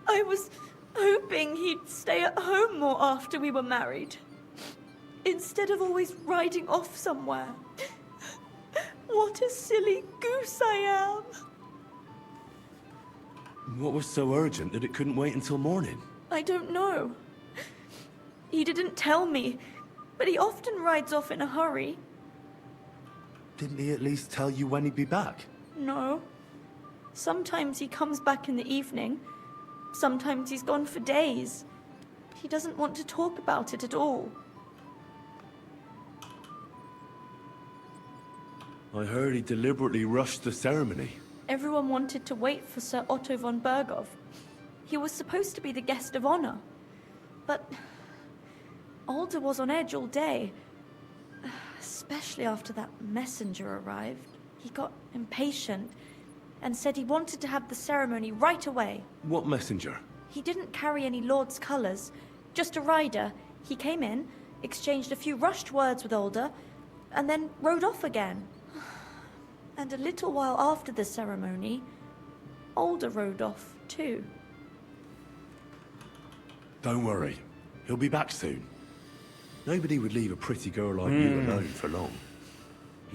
I was hoping he'd stay at home more after we were married. Instead of always riding off somewhere. What a silly goose I am.
What was so urgent that it couldn't wait until morning?
I don't know. He didn't tell me, but he often rides off in a hurry.
Didn't he at least tell you when he'd be back?
No. Sometimes he comes back in the evening. Sometimes he's gone for days. He doesn't want to talk about it at all.
I heard he deliberately rushed the ceremony.
Everyone wanted to wait for Sir Otto von Berghoff. He was supposed to be the guest of honor. But Alder was on edge all day. Especially after that messenger arrived. He got impatient, and said he wanted to have the ceremony right away.
What messenger?
He didn't carry any lord's colours, just a rider. He came in, exchanged a few rushed words with Alder, and then rode off again. And a little while after the ceremony, Alder rode off too.
Don't worry. He'll be back soon. Nobody would leave a pretty girl like you alone for long.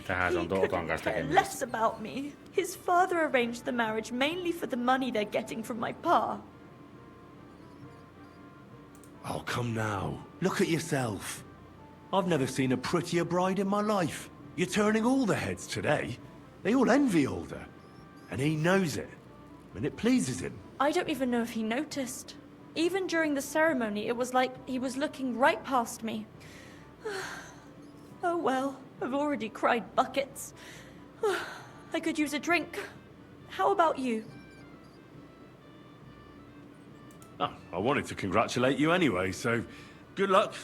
Tähän se on Toton kanssa
Care
tekemistä.
less about me. His father arranged the marriage mainly for the money they're getting from my pa.
Oh, come now. Look at yourself. I've never seen a prettier bride in my life. You're turning all the heads today. They all envy Alder. And he knows it. And it pleases him.
I don't even know if he noticed. Even during the ceremony, it was like he was looking right past me. Oh well, I've already cried buckets. I could use a drink. How about you?
Oh, I wanted to congratulate you anyway, so good luck,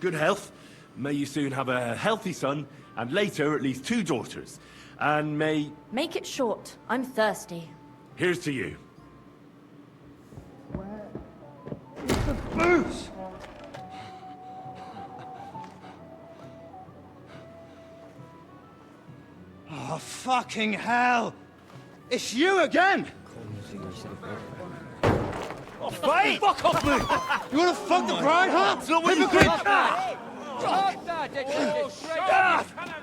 good health. May you soon have a healthy son, and later at least 2 daughters. And may...
Make it short. I'm thirsty.
Here's to you.
The boots!
Oh, fucking hell! It's you again! Oh,
Hey, fuck off me!
You wanna fuck the bride, huh?
It's not what you
Hypocrite!
think!
What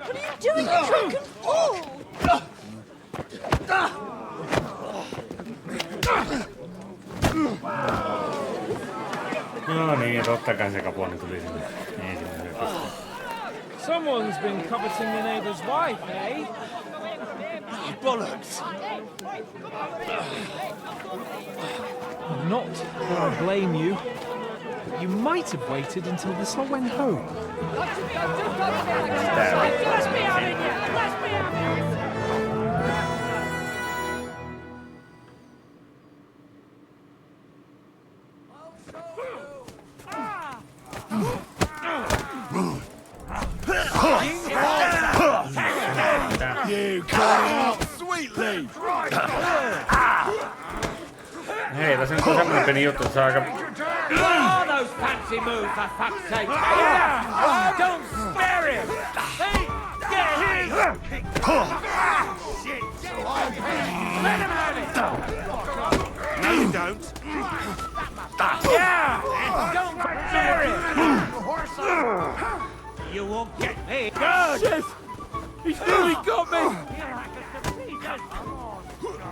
are you doing, you drunken fool?
No niin, totta kai se kaponi tuli sinne ensimmäisen pisteen.
Someone's been coveting your neighbour's wife, eh?
Bollocks!
Not that I blame you. But you might have waited until this lot went home.
You cut him up sweetly!
Hei, tässä nyt on semmonen pieni juttu, että se on aika...
Oh, those fancy moves, for fuck's sake! Yeah! Don't spare him! Hey, get him! Shit! Let him have it!
No, you don't.
Yeah! Don't spare him! You won't get me! Good!
Shit! He's nearly got me!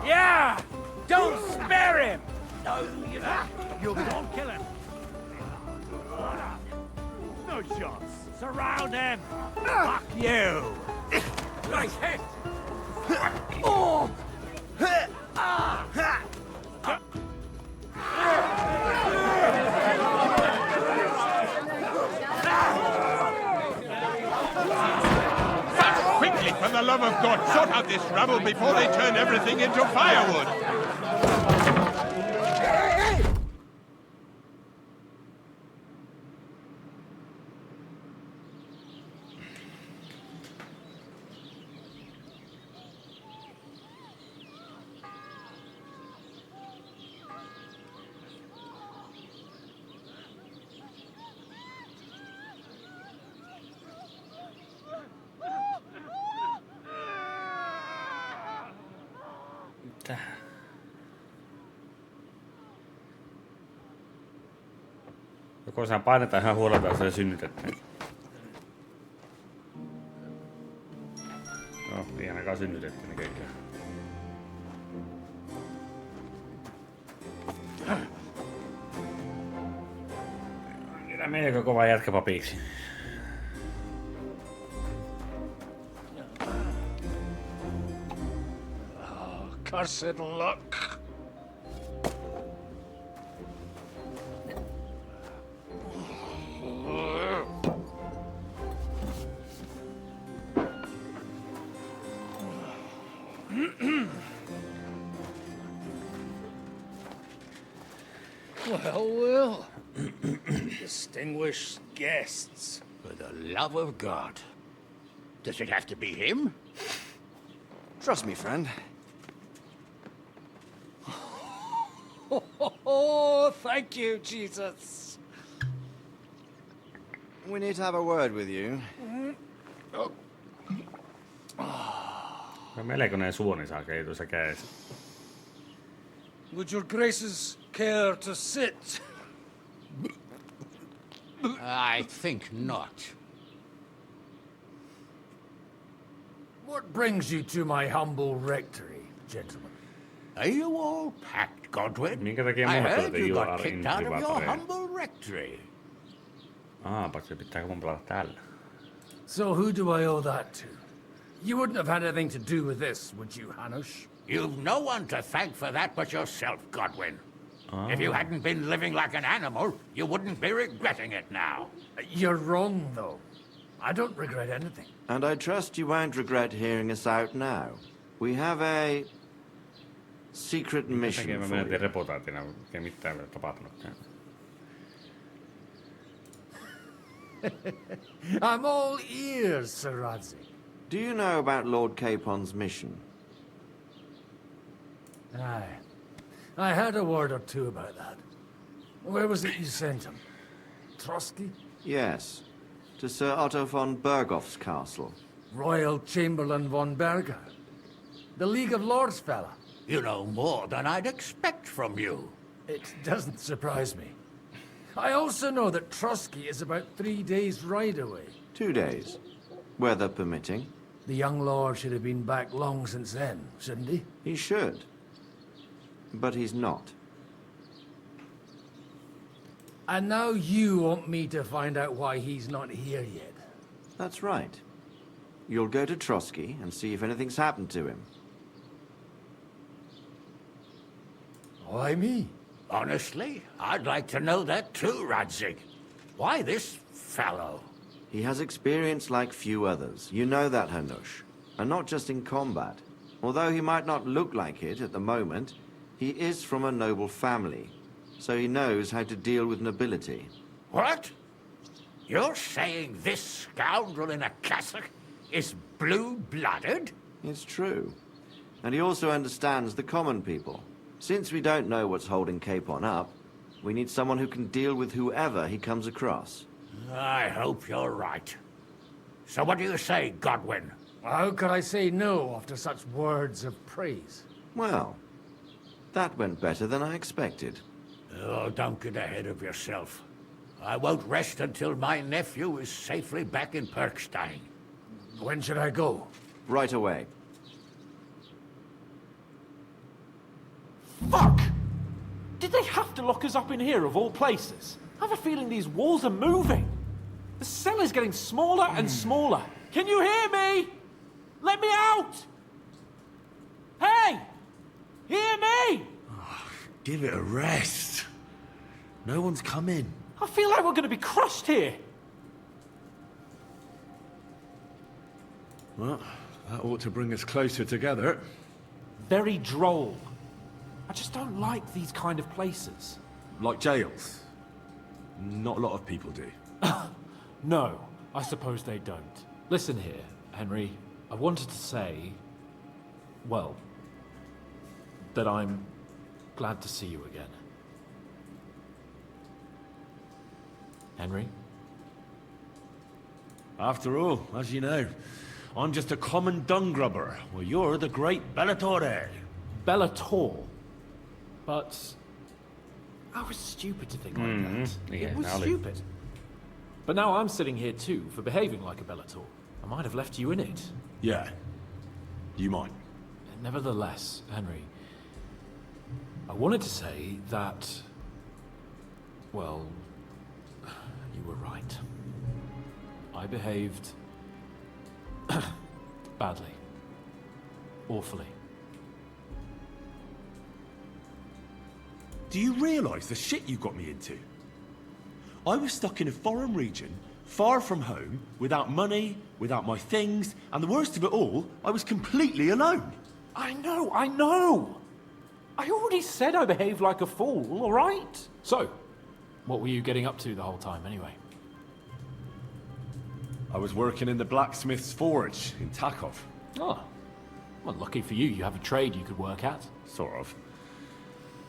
Yeah! Don't spare him! No, you won't kill him. No shots. Surround him. Fuck you. Nice hit. Oh.
Quickly, for the love of God, sort out this rabble before they turn everything into firewood!
Joko sehän painetaan ihan huolella, että se synnytetään. No, ei ainakaan synnytetty näköjään. Kyllä meneekö kova jätkä papiksi?
Cursed luck.
Well. Distinguished guests.
For the love of God. Does it have to be him?
Trust me, friend.
Oh, thank you, Jesus.
We need to have a word with you.
Melkoinen suoni saa keitussa kädessä.
Would your graces care to sit?
I think not.
What brings you to my humble rectory, gentlemen?
Are you all packed, Godwin?
Minkä takia
I
mun
heard
tuota
you got
juoda
kicked out of your
intrivaattoreja?
humble rectory.
Paitsi pitääkö mun pelata tällä?
So who do I owe that to? You wouldn't have had anything to do with this, would you, Hanush?
You've no one to thank for that but yourself, Godwin. If you hadn't been living like an animal, you wouldn't be regretting it now.
You're wrong, though. I don't regret anything.
And I trust you won't regret hearing us out now. We have a secret mission
Mä
for
menetin
you.
reputaatina, eikä mitään vielä tapahtunutkaan.
I'm all ears, Sir Radzik.
Do you know about Lord Capon's mission?
Aye. I heard a word or two about that. Where was it you sent him? Trotsky?
Yes, to Sir Otto von Bergoff's castle.
Royal Chamberlain von Berger? The League of Lords fella?
You know more than I'd expect from you.
It doesn't surprise me. I also know that Trotsky is about 3 days' ride away.
2 days, weather permitting.
The young lord should have been back long since then, shouldn't he?
He should. But he's not.
And now you want me to find out why he's not here yet.
That's right. You'll go to Trotsky and see if anything's happened to him.
Why me?
Honestly, I'd like to know that too, Radzik. Why this fellow?
He has experience like few others. You know that, Hanush. And not just in combat. Although he might not look like it at the moment, he is from a noble family. So he knows how to deal with nobility.
What? You're saying this scoundrel in a cassock is blue-blooded?
It's true. And he also understands the common people. Since we don't know what's holding Capon up, we need someone who can deal with whoever he comes across.
I hope you're right. So what do you say, Godwin?
How could I say no after such words of praise?
Well, that went better than I expected.
Oh, don't get ahead of yourself. I won't rest until my nephew is safely back in Perkstein.
When should I go?
Right away.
Fuck! Did they have to lock us up in here, of all places? I have a feeling these walls are moving. The cell is getting smaller and smaller. Can you hear me? Let me out! Hey! Hear me!
Give it a rest. No one's coming.
I feel like we're going to be crushed here.
Well, that ought to bring us closer together.
Very droll. I just don't like these kind of places.
Like jails. Not a lot of people do.
No, I suppose they don't. Listen here, Henry. I wanted to say, well, that I'm glad to see you again. Henry?
After all, as you know, I'm just a common dung grubber, while you're the great Bellatore.
Bellator? But I was stupid to think like that.
Yeah,
it was stupid. But now I'm sitting here too for behaving like a Bellator. I might have left you in it.
Yeah, you might.
Nevertheless, Henry, I wanted to say that, well, you were right. I behaved badly. Awfully.
Do you realise the shit you got me into? I was stuck in a foreign region, far from home, without money, without my things, and the worst of it all, I was completely alone.
I know! I already said I behaved like a fool, all right? So, what were you getting up to the whole time, anyway?
I was working in the blacksmith's forge in Takov.
Oh, well, lucky for you, you have a trade you could work at.
Sort of.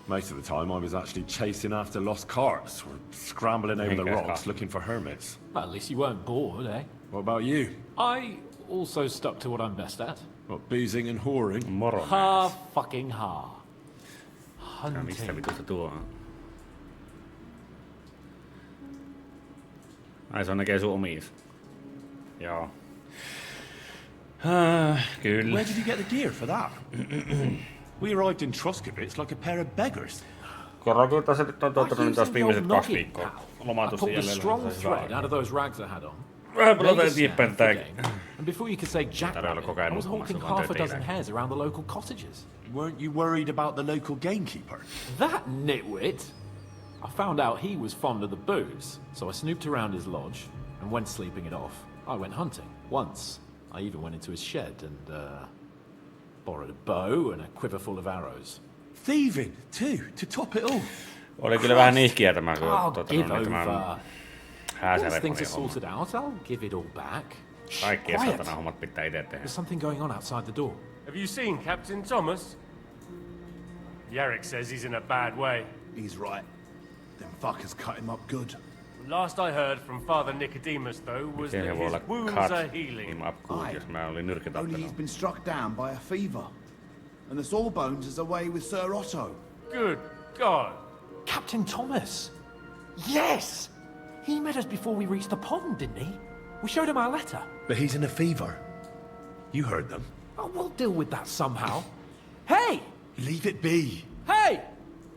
Most of the time I was actually chasing after lost carts or scrambling over the rocks looking for hermits.
Well, at least you weren't bored, eh?
What about you?
I also stuck to what I'm best at.
What, boozing and whoring?
Ha fucking ha.
No, mistä vitusta tuo on? Ai se on näkee sun omiis. Joo. Kyllä.
Where did you get the gear for that? We arrived in Truscovitz like a pair of beggars.
Korrokuutta se nyt on tuottanut taas viimeiset 2 viikkoa. Lomautusin
jälleen. I pulled a strong thread out of those rags I had on. And before you could say jack rabbit, I was hawking half a dozen hares around the local cottages.
Weren't you worried about the local gamekeeper?
That nitwit! I found out he was fond of the booze, so I snooped around his lodge, and when sleeping it off, I went hunting. Once, I even went into his shed and, borrowed a bow and a quiver full of arrows.
Thieving, too, to top it all.
Oli kyllä vähän nihkiä tämä,
I'll give over. Once
hääsevä
things are sorted out, I'll give it all back.
Kaikki satana hommat pitää itse tehdä.
There's something going on outside the door.
Have you seen Captain Thomas? Yarrick says he's in a bad way.
He's right. Them fuckers cut him up good.
Last I heard from Father Nicodemus, though, was that his wounds are healing.
Only he's been struck down by a fever. And the Sawbones is away with Sir Otto.
Good God.
Captain Thomas! Yes! He met us before we reached the pond, didn't he? We showed him our letter.
But he's in a fever. You heard them.
Oh, we'll deal with that somehow. Hey!
Leave it be.
Hey!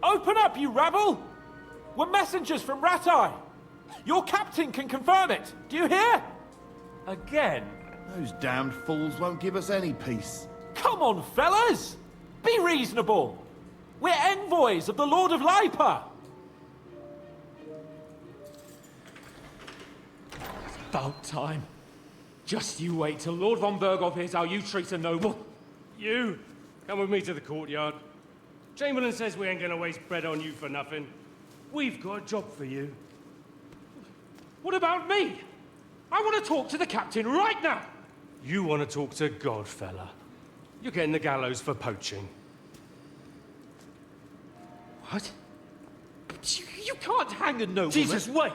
Open up, you rabble! We're messengers from Ratai. Your captain can confirm it. Do you hear?
Again?
Those damned fools won't give us any peace.
Come on, fellas! Be reasonable. We're envoys of the Lord of Lipa.
About time. Just you wait till Lord von Berghoff hears how you treat a noble.
You, come with me to the courtyard. Chamberlain says we ain't gonna waste bread on you for nothing. We've got a job for you.
What about me? I want to talk to the captain right now.
You want to talk to God, fella. You're getting the gallows for poaching.
What? You can't hang a nobleman.
Jesus, wait!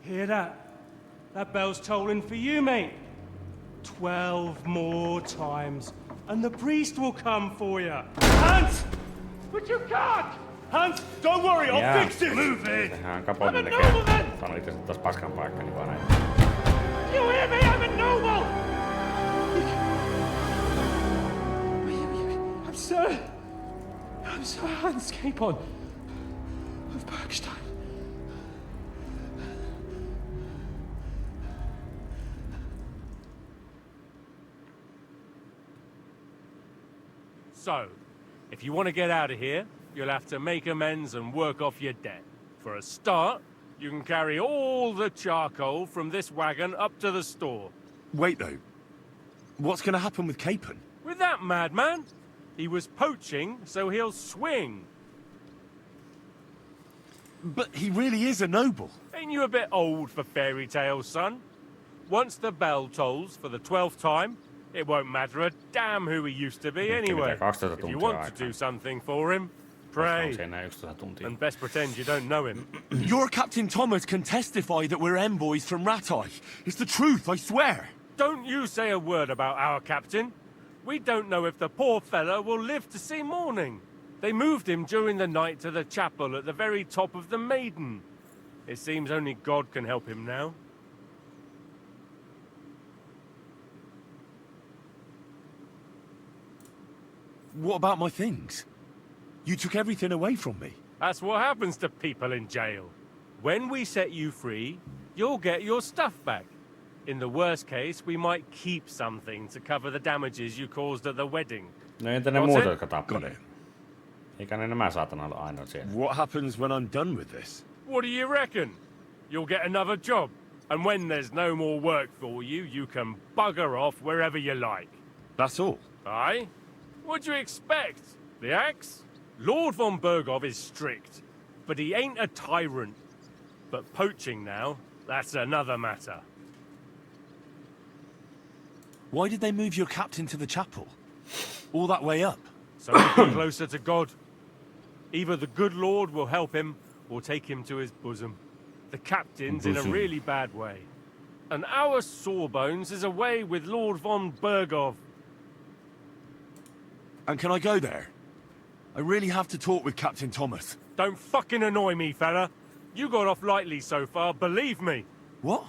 Hear that? That bell's tolling for you, mate. 12 more times, and the priest will come for you. Hans! But you can't! Hans, don't worry, I'll fix it! Move it!
Tehdään kapoinen tekee. Tää on itse taas paskan paikka, niin vaan näin.
You hear me? I'm a noble! I'm Sir Hans Capon of Bergstein.
So, if you want to get out of here, you'll have to make amends and work off your debt. For a start, you can carry all the charcoal from this wagon up to the store.
Wait, though. What's going to happen with Capon?
With that madman? He was poaching, so he'll swing.
But he really is a noble.
Ain't you a bit old for fairy tales, son? Once the bell tolls for the 12th time, it won't matter a damn who he used to be anyway. If you want to do something for him, pray. And best pretend you don't know him.
Your Captain Thomas can testify that we're envoys from Ratai. It's the truth, I swear.
Don't you say a word about our captain. We don't know if the poor fella will live to see morning. They moved him during the night to the chapel at the very top of the Maiden. It seems only God can help him now.
What about my things? You took everything away from me.
That's what happens to people in jail. When we set you free, you'll get your stuff back. In the worst case, we might keep something to cover the damages you caused at the wedding.
No entä ne muut, jotka tappeli? Eikä ne nämä saatana ole ainoa siellä.
What happens when I'm done with this?
What do you reckon? You'll get another job. And when there's no more work for you, you can bugger off wherever you like.
That's all?
Aye? What do you expect? The axe? Lord von Berghoff is strict, but he ain't a tyrant. But poaching now, that's another matter.
Why did they move your captain to the chapel? All that way up?
So we get closer to God. Either the good Lord will help him, or take him to his bosom. The captain's in a
Bosom.
really bad way. And our Sawbones is away with Lord von Bergov.
And can I go there? I really have to talk with Captain Thomas.
Don't fucking annoy me, fella. You got off lightly so far, believe me.
What?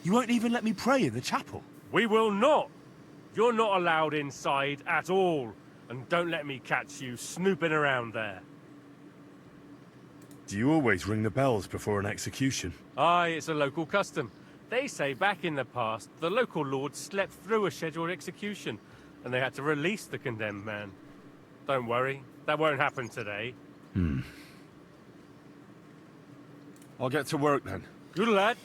You won't even let me pray in the chapel?
We will not. You're not allowed inside at all. And don't let me catch you snooping around there.
Do you always ring the bells before an execution?
Aye, it's a local custom. They say back in the past, the local lord slept through a scheduled execution, and they had to release the condemned man. Don't worry, that won't happen today.
I'll get to work then.
Good lad.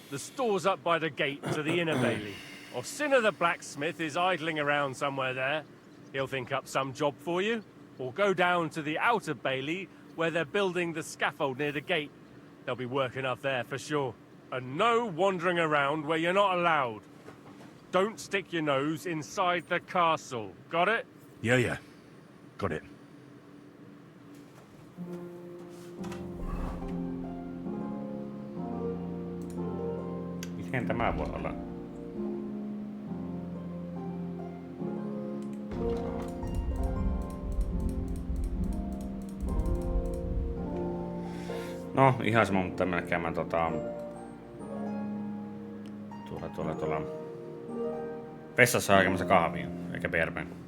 The store's up by the gate to the inner bailey. Sinner the blacksmith is idling around somewhere there. He'll think up some job for you. Or go down to the outer bailey where they're building the scaffold near the gate. They'll be working up there for sure. And no wandering around where you're not allowed. Don't stick your nose inside the castle. Got it?
Yeah. Got it.
Miten tämä voi olla? No, ihan sama, mutta mennä käymään tuolla vessassa hakemassa kahvia, eikä permeen.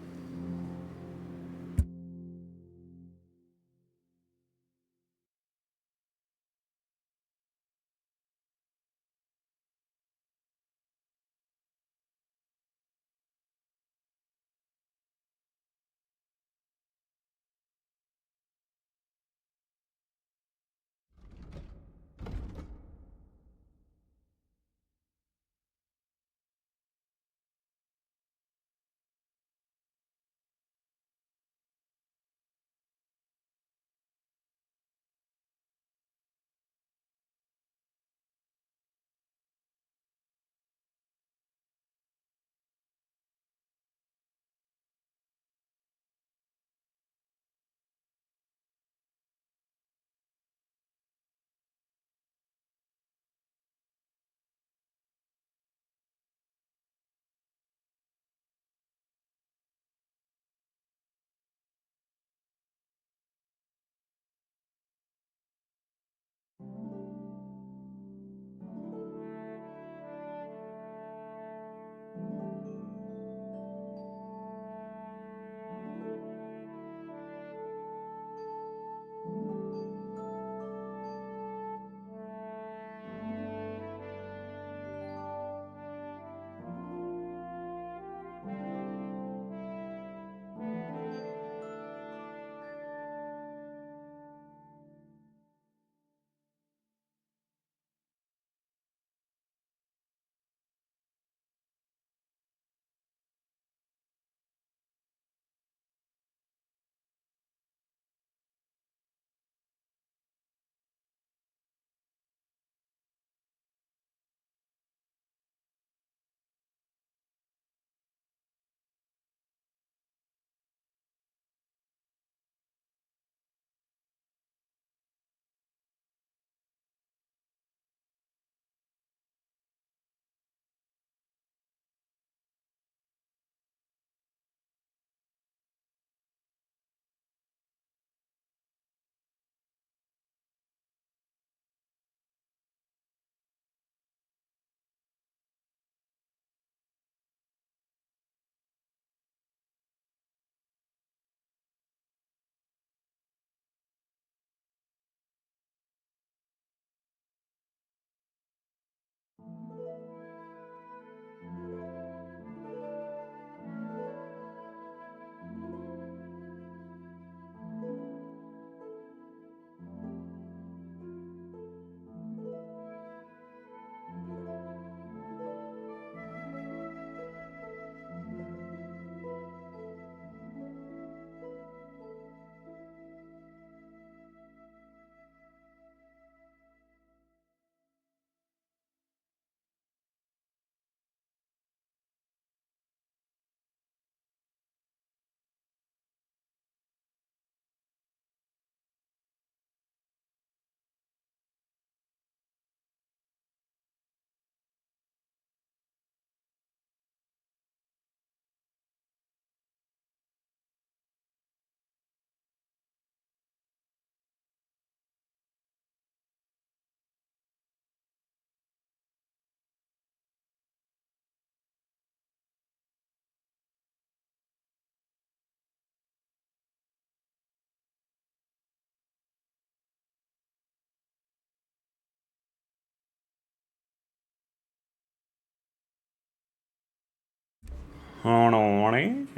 No niin.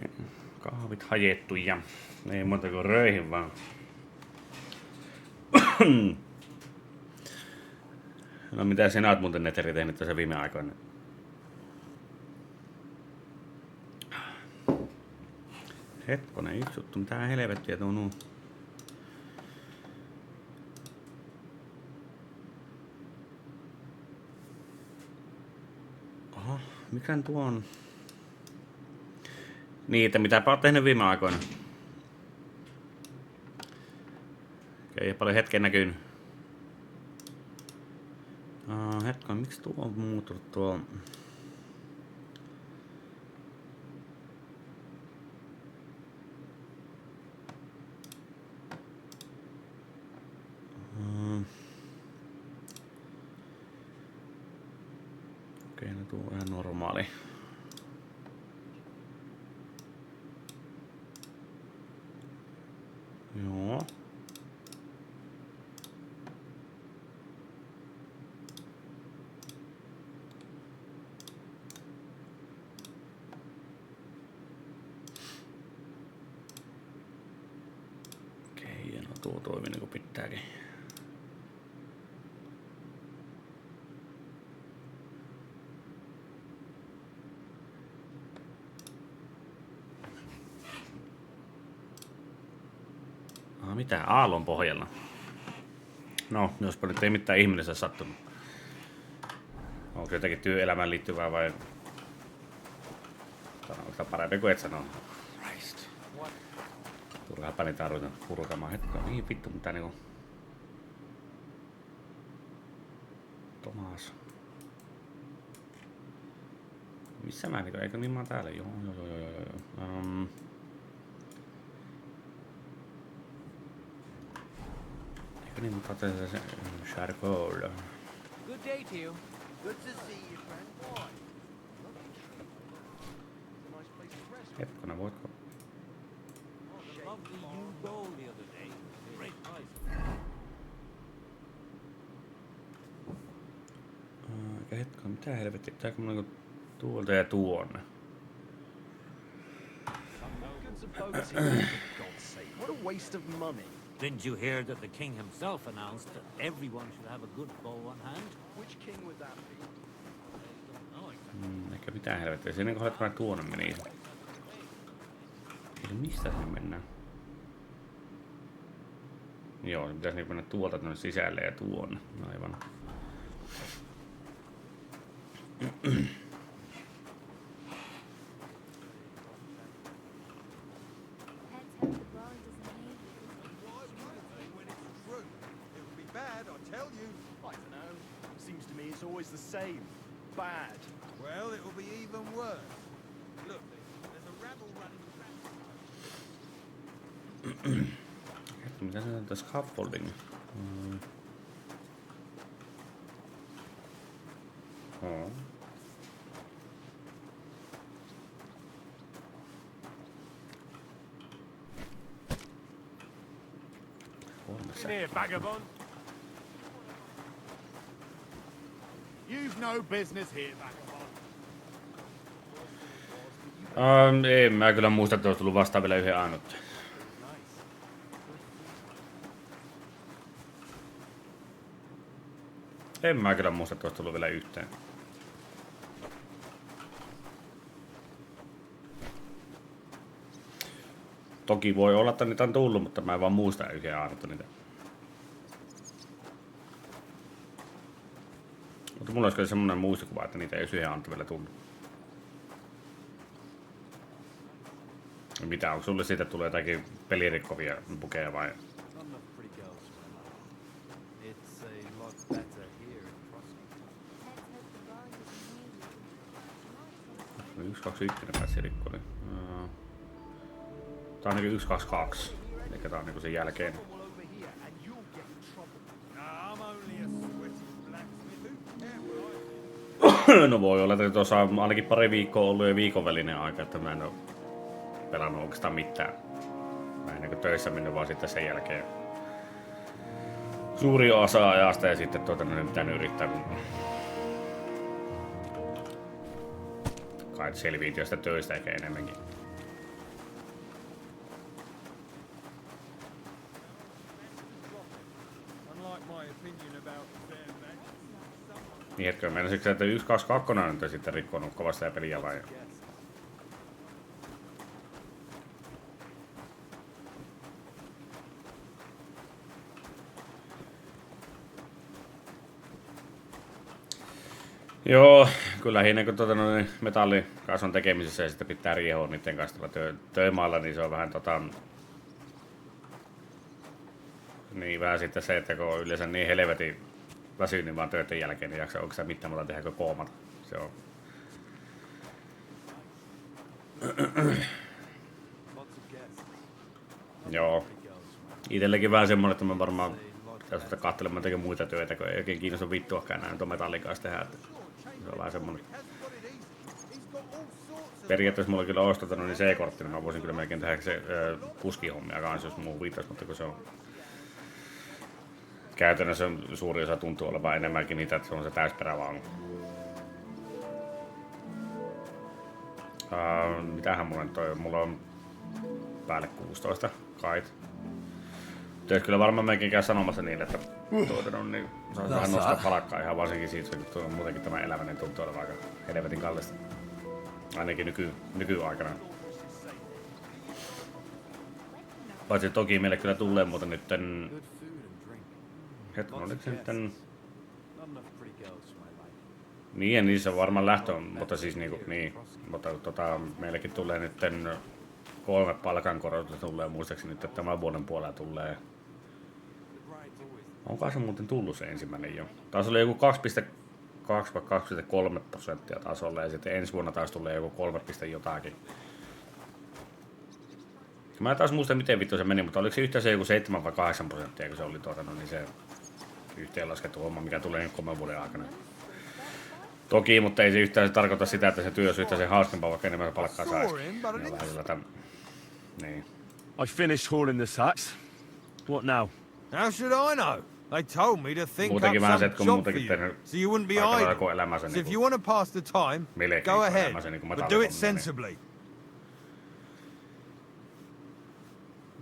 Kahvit hajettu ja ei muuta kuin röihin vaan. No mitä sinä oot muuten Neteri tehnyt tässä viime aikoina? Hetkonen, yksi juttu. Mitä helvettiä tuo nuu? Aha, mikä tuo on? Niitä, mitäpä oot tehnyt viime aikoina? Ei paljon hetken näkynyt. Hetken, miksi tuo on muuttunut tuo? Okei, no tuo on ihan normaali. Joo. Okei, no tuo toimii niin kuin pitääkin. Mitä? Aallon pohjalla. No, jospa nyt ei mitään ihmeellistä sattunut. Onko jotenkin työelämään liittyvää vai... Onko sitä parempi kuin et sano? Christ. Turhaapa niitä ruveta purkamaan hetkoa. Niin vittu, mitä niinku... Tomas. Missä mä niinku? Eikö niin mä oon täällä? Joo. Niin, mutta otetaan se charcoal.
Good day to you. Good to see you, friend. Why?
Hetkonen, voitko? Hetkonen, mitä helvettiä? Pitääkö mulla niinku tuolta ja tuonne?
What a waste of money.
Didn't you hear that the king himself announced that everyone should have a good bow on hand?
Which king would that be?
Eikä mitään helvettiä. Siinä kohdalla, että mä tuonne meni. Mistä sinne mennään? Joo, pitäisi niin mennä tuolta tuonne sisälle ja tuonne. Aivan.
It's always the same. Bad.
Well, it will be even worse. Look, there's a rabble running.
Mitä se on tässä scaffolding?
Come here, vagabond.
You've no business here, vagabond.
Ei, mä kyllä muista, että olisi tullut vastaan vielä yhden ainut. En mä kyllä muista, että olisi tullut vielä yhteen. Toki voi olla, että niitä on tullut, mutta mä en vaan muista yhden ainutta niitä. Mutta mulla olisi kyllä semmonen muistikuva, että niitä ei olisi yhden ainutta vielä tullut. Mitä, onko sulle siitä tulee jotakin pelirikkovia pukeja vai? 1, 2, 1 pääsi rikkoon. Tää on niinku 1, 2, 2. Eli tää on niinku sen jälkeen. No voi olla, että tuossa on ainakin pari viikkoa ollut jo viikon välinen aika, että mä en oo pelannut oikeastaan mitään. Mä en niinku töissä mennyt vaan sitten sen jälkeen suuri osa ajasta ja sitten pitänyt yrittää Kai selviit josta töistä ehkä enemmänkin. Niin hetkellä mennä että 1, 2, 2 on sitten rikkonut kovasti ja peliä vai? Joo, kyllä lähinnä kun metallin kanssa on tekemisissä ja sitten pitää riehoa niiden kanssa töömaalla, niin se on vähän niin vähän sitten se, että kun on yleensä niin helvetin väsynyt niin vaan töiden jälkeen, niin jaksaa oikeastaan mitään muuta tehdä kuin koomata. Se on. Joo. Itelläkin vähän semmonen, että mä varmaan pitäisi katselemaan tekemään muita töitä, kun ei oikein kiinnosta vittuakaan enää tuon metallin kanssa tehdä. Se on vähän semmonen. Periaatteessa mulla kyllä olisi niin C-kortti, niin mä voisin kyllä melkein tehdä se kuskihommia kanssa, jos muu viittaisi, mutta kun se on käytännössä suuri osa tuntuu olevan enemmänkin niitä, että se on se täysperävaunu. Mitähän mulla nyt on? Mulla on päälle 16 kait. Pitäis kyllä varmaan mekin käy sanomassa niille, että niin saisi vähän nostaa palkkaa ihan varsinkin siitä, kun on muutenkin tämä eläminen tuntuu olevan aika helvetin kallista. Ainakin nykyaikana. Paitsi toki meille kyllä tulee, mutta nytten. Hetken on nyt sitten. Niin ja niissä on varmaan lähtö, mutta siis niin. Mutta meillekin tulee nytten 3 palkankorotusta tulee muistaakseni nyt tämän vuoden puolella tulee. Onko se muuten tullut se ensimmäinen jo? Taas oli joku 2,3% tasolla ja sitten ensi vuonna taas tulee joku 3, jotakin. Mä en taas muista miten vittu se meni, mutta oliko se yhteensä joku 7 vai 8%, kun se oli niin se yhteenlaskettu homma, mikä tulee 3 vuoden aikana. Toki, mutta ei se yhtään tarkoita sitä, että se työ olisi yhtään sen hauskempaa, vaikka enemmän palkkaa saisi. Niin.
I finished hauling the sacks. What now?
How should I know? They told me to think up
muutenkin vähän se,
some
että kun
job for
muutenkin
you,
tehnyt
so you wouldn't be
aika
idle.
elämänsä
So if you want to pass the time, go ahead, but do it sensibly.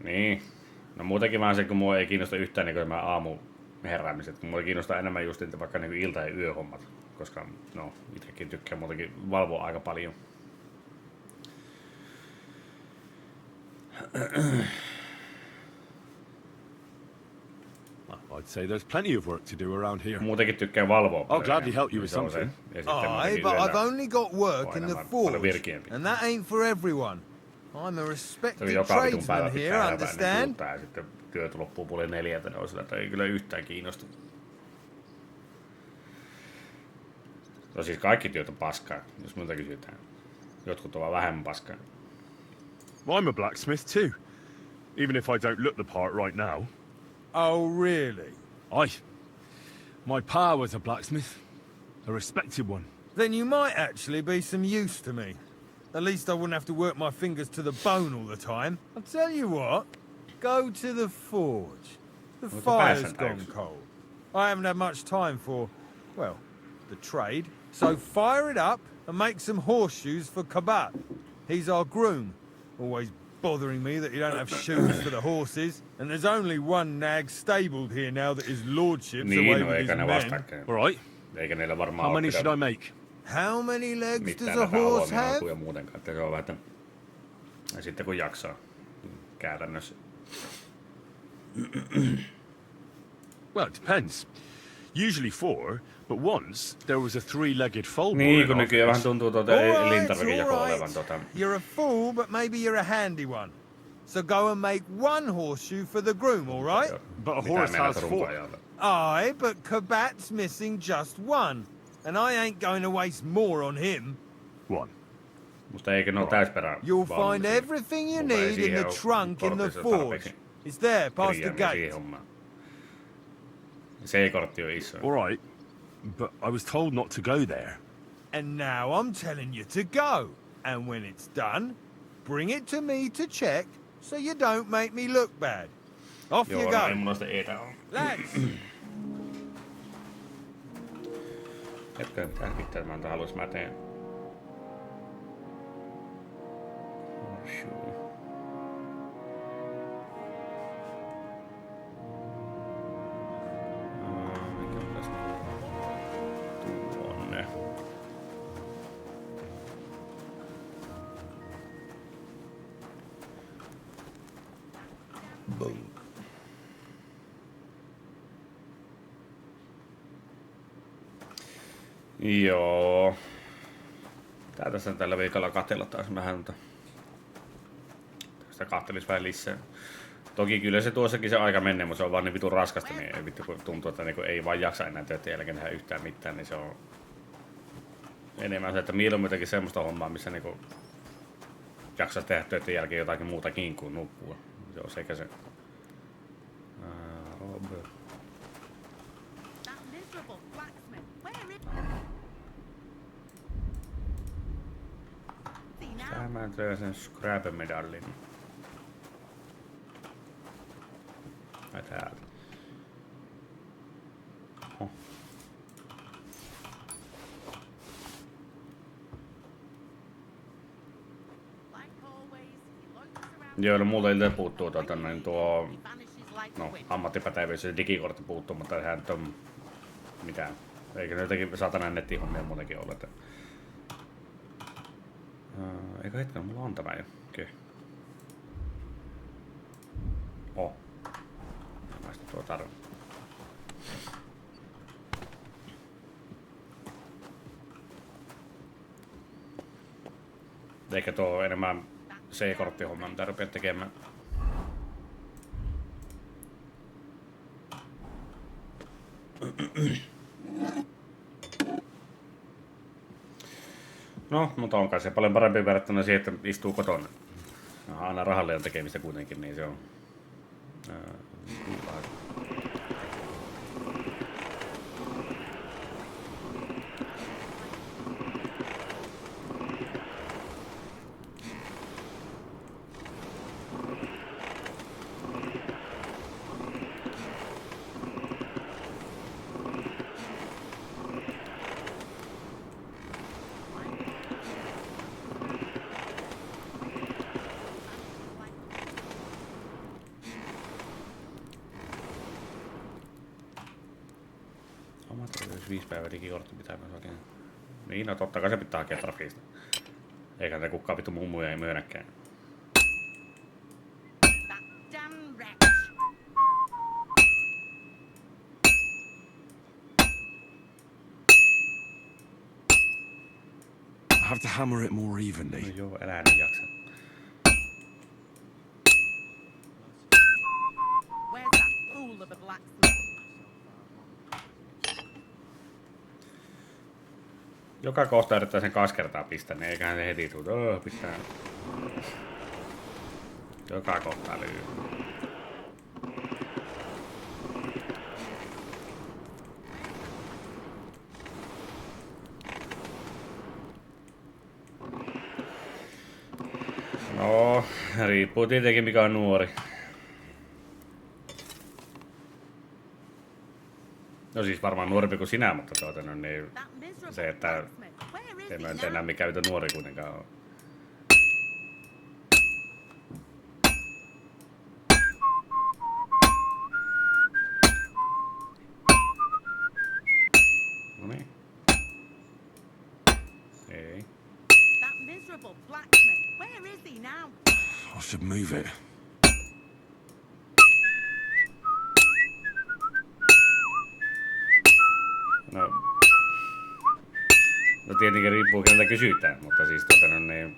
Niin. No muutenkin vähän se, kun mua ei kiinnosta yhtään niin kuin mä aamu heräämiset, kun mua kiinnostaa enemmän just vaikka niin ilta- ja yöhommat, koska no itsekin tykkään muutenkin valvoa aika paljon.
I'd say there's plenty of work to do around here.
Muutenkin tykkään valvoa.
I'll gladly help you with something.
Aye, but I've only got work in the forge, and that ain't for everyone. I'm a respected tradesman here, understand?
Ja sitten työt loppuu 3:30, niin on sillä, että ei kyllä yhtään kiinnosta. No siis kaikki työt on paskaa, jos minulta kysytään. Jotkut ovat vähemmän paskaa.
I'm a blacksmith too, even if I don't look the part right now.
Oh, really?
Aye. My pa was a blacksmith, a respected one.
Then you might actually be some use to me. At least I wouldn't have to work my fingers to the bone all the time. I'll tell you what, go to the forge. The fire's gone cold. I haven't had much time for, well, the trade. So fire it up and make some horseshoes for Kabat. He's our groom. Always bothering me that you don't have shoes for the horses. And there's only one nag stabled here now that his lordship's away with his men.
All right. How many should I make?
How many legs does a horse have?
Se on vähän, ja sitten kun jaksaa käytännössä.
Well, it depends. Usually 4, but once there was a 3-legged foal.
Niin, kun nykyään vähän tuntuu elintarvikejako olevan
You're a fool, but maybe you're a handy one. So go and make one horseshoe for the groom, all right?
But a horse has 4.
Aye, but Kabat's missing just one. And I ain't going to waste more on him.
1.
Musta eikö ne ole täysperää?
You'll find everything you need in the trunk in the forge. It's there, past the gate.
C-kortti on iso.
All right, but I was told not to go there.
And now I'm telling you to go. And when it's done, bring it to me to check, so you don't make me look bad. Off you go. Lads!
Hetkinen, mitä hittoa mä haluais mä teen? Tuonne. Boom. Joo. Tää tässä tällä viikolla katsella taas vähän, mutta sitä kattelis vähän lisää. Toki kyllä se tuossakin se aika menee, mutta se on vaan niin vitun raskasta, niin vittu kun tuntuu, että niinku ei vaan jaksa enää töiden jälkeen tehdä yhtään mitään, niin se on enemmän se, että mieluummin jotenkin semmoista hommaa, missä niinku jaksaa tehdä töiden jälkeen jotakin muutakin kuin nukkua. Se on sekä se. Mä tein sen scrap-medallin. Ai täältä. Oh. Joo, no multa ilta puuttuu niin tuo ammattipätevyys ja digikortti puuttuu, mutta eihän nyt on mitään. Eikä ne jotenkin saatana nettihommia muutenkin ole. Eikö hetken, mulla on tämä jo. Okei. Mä sitä tuo tarvitsen. Eikä tuo enemmän C-korttihomma, mitä rupeat tekemään. No, mutta onkaan se paljon parempi verrattuna siihen, että istuu kotona. Aina rahalle on tekemistä kuitenkin, niin se on. Jos 5 päivää digikortti pitää myös hakea. Niin, no totta kai se pitää hakea trafiista. Eikä ne kukaan vittu mummuja ei myönnäkään.
I have to hammer it more evenly.
No joo, älä niin jaksa.
Where's that fool of a blacksmith?
Joka kohta yrittää sen 2 kertaa pistää, niin eiköhän se heti tule. Pistää. Joka kohta lyy. No, riippuu tietenkin mikä on nuori. No siis varmaan nuorempi kuin sinä, mutta no niin se, että en mä nyt enää mikään mitä nuori kuitenkaan ole. Noniin. Ei.
That miserable blacksmith. Where is he now?
I should move it.
No tietenkin riippuu keneltä kysytään, mutta siis niin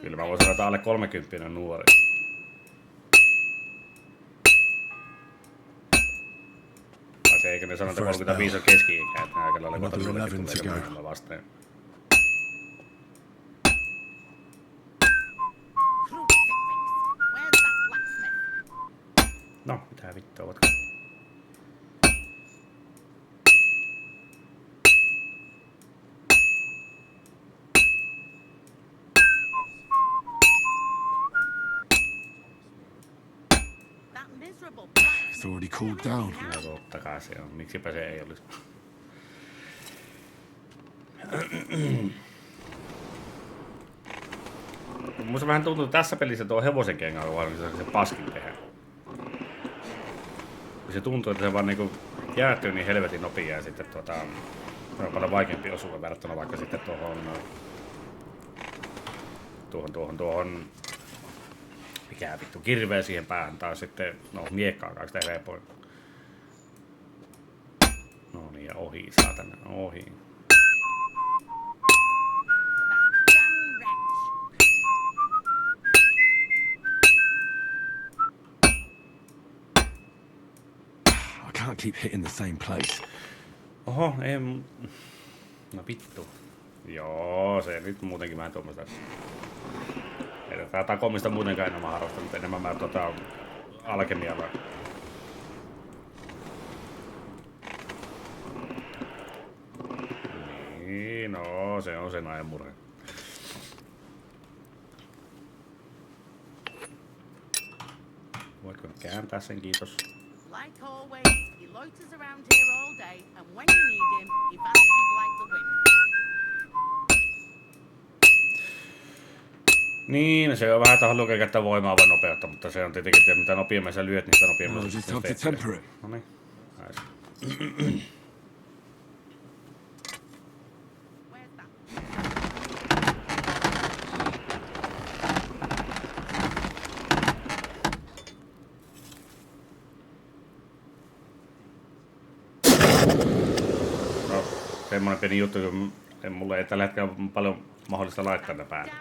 kyllä mä voin sanoa, että alle 30 on nuori. Vai se eikö ne sano, että 35 on keski-ikä, että aika lailla kohta minullekin tulee enemmän vastaan. No, mitä vittua ovatko?
It's already cooled down.
No tottakai se on. Miksipä se ei olisi? Musta vähän tuntuu, että tässä pelissä tuo hevosen kengan on se paskin tehdä. Se tuntuu, että se vaan niinku jäätyy niin helvetin nopeaa ja sitten se on paljon vaikeampi osuus verrattuna vaikka sitten tuohon mikä vittu kirveä siihen päähän taas sitten miekkaa kaikista helpoin. No niin ja ohi saatana, ohi.
I can't keep hitting the same place.
Oho, ei... No vittu. Joo, se nyt muutenkin vähän tuommoista. Ei tää takomista muutenkaan enemmän harrastanut. Enemmän mä alkemialla. Niin, no se on sen ajan murhe. Voitko kääntää sen, kiitos.
Like always, he loiters around here all day, and when you need him, he vanishes like the wind.
Niin, se on vähän haluaa käyttää voimaa vai nopeutta, mutta se on tietenkin, että mitä nopeammin sä lyöt, niin sitä nopeammin sä teet. No niin, no, semmonen pieni juttu, kun mulla ei tällä hetkellä ole paljon mahdollista laittaa ne päälle.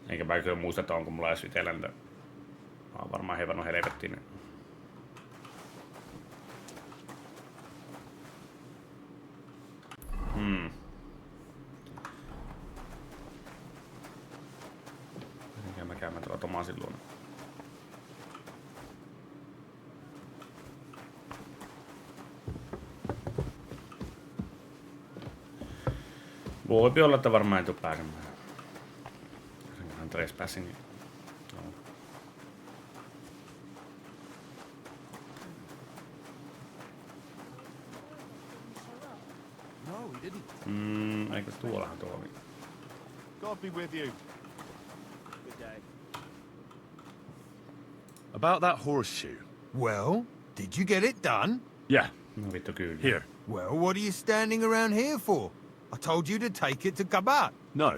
Eikä mä kyllä muista, että onko mulla edes itsellä niitä. Mä oon varmaan hevannut helvettiin. Mitenkä mä käymään tuolla Tomasin luona. Voipi olla, että varmaan ei tuu pääsemään. Trespassing. No.
No, he didn't.
Eikö tuollahan tuo oli?
God be with you. Good day.
About that horseshoe.
Well, did you get it done?
Yeah.
No vittu kyllä.
Here.
Well, what are you standing around here for? I told you to take it to Kabat.
No.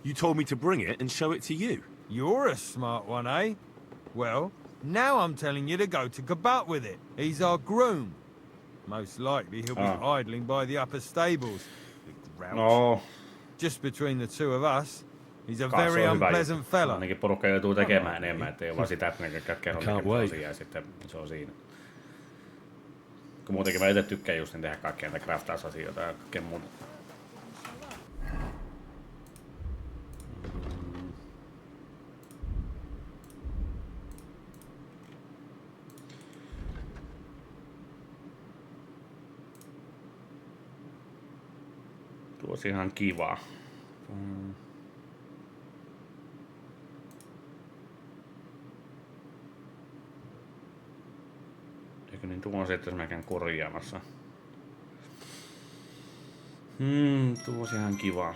You told me to bring it and show it to you.
You're a smart one, eh? Well, now I'm telling you to go to Kabat with it. He's our groom. Most likely he'll be idling by the upper stables. Big grouch.
No.
Just between the two of us, he's a very unpleasant fella.
Ainakin porukka joutuu tekemään enemmän, ettei vaan sitä, että ne kerron tekemään ja sitten se on siinä. Kun muutenkin mä itse tykkään just niin tehdä kaikkea näitä craftaus-asioita ja kaikkea muuta. Tuossa ihan kivaa. Eikö niin tuo on se, että jos mä käyn korjaamassa. Tuossa ihan kivaa.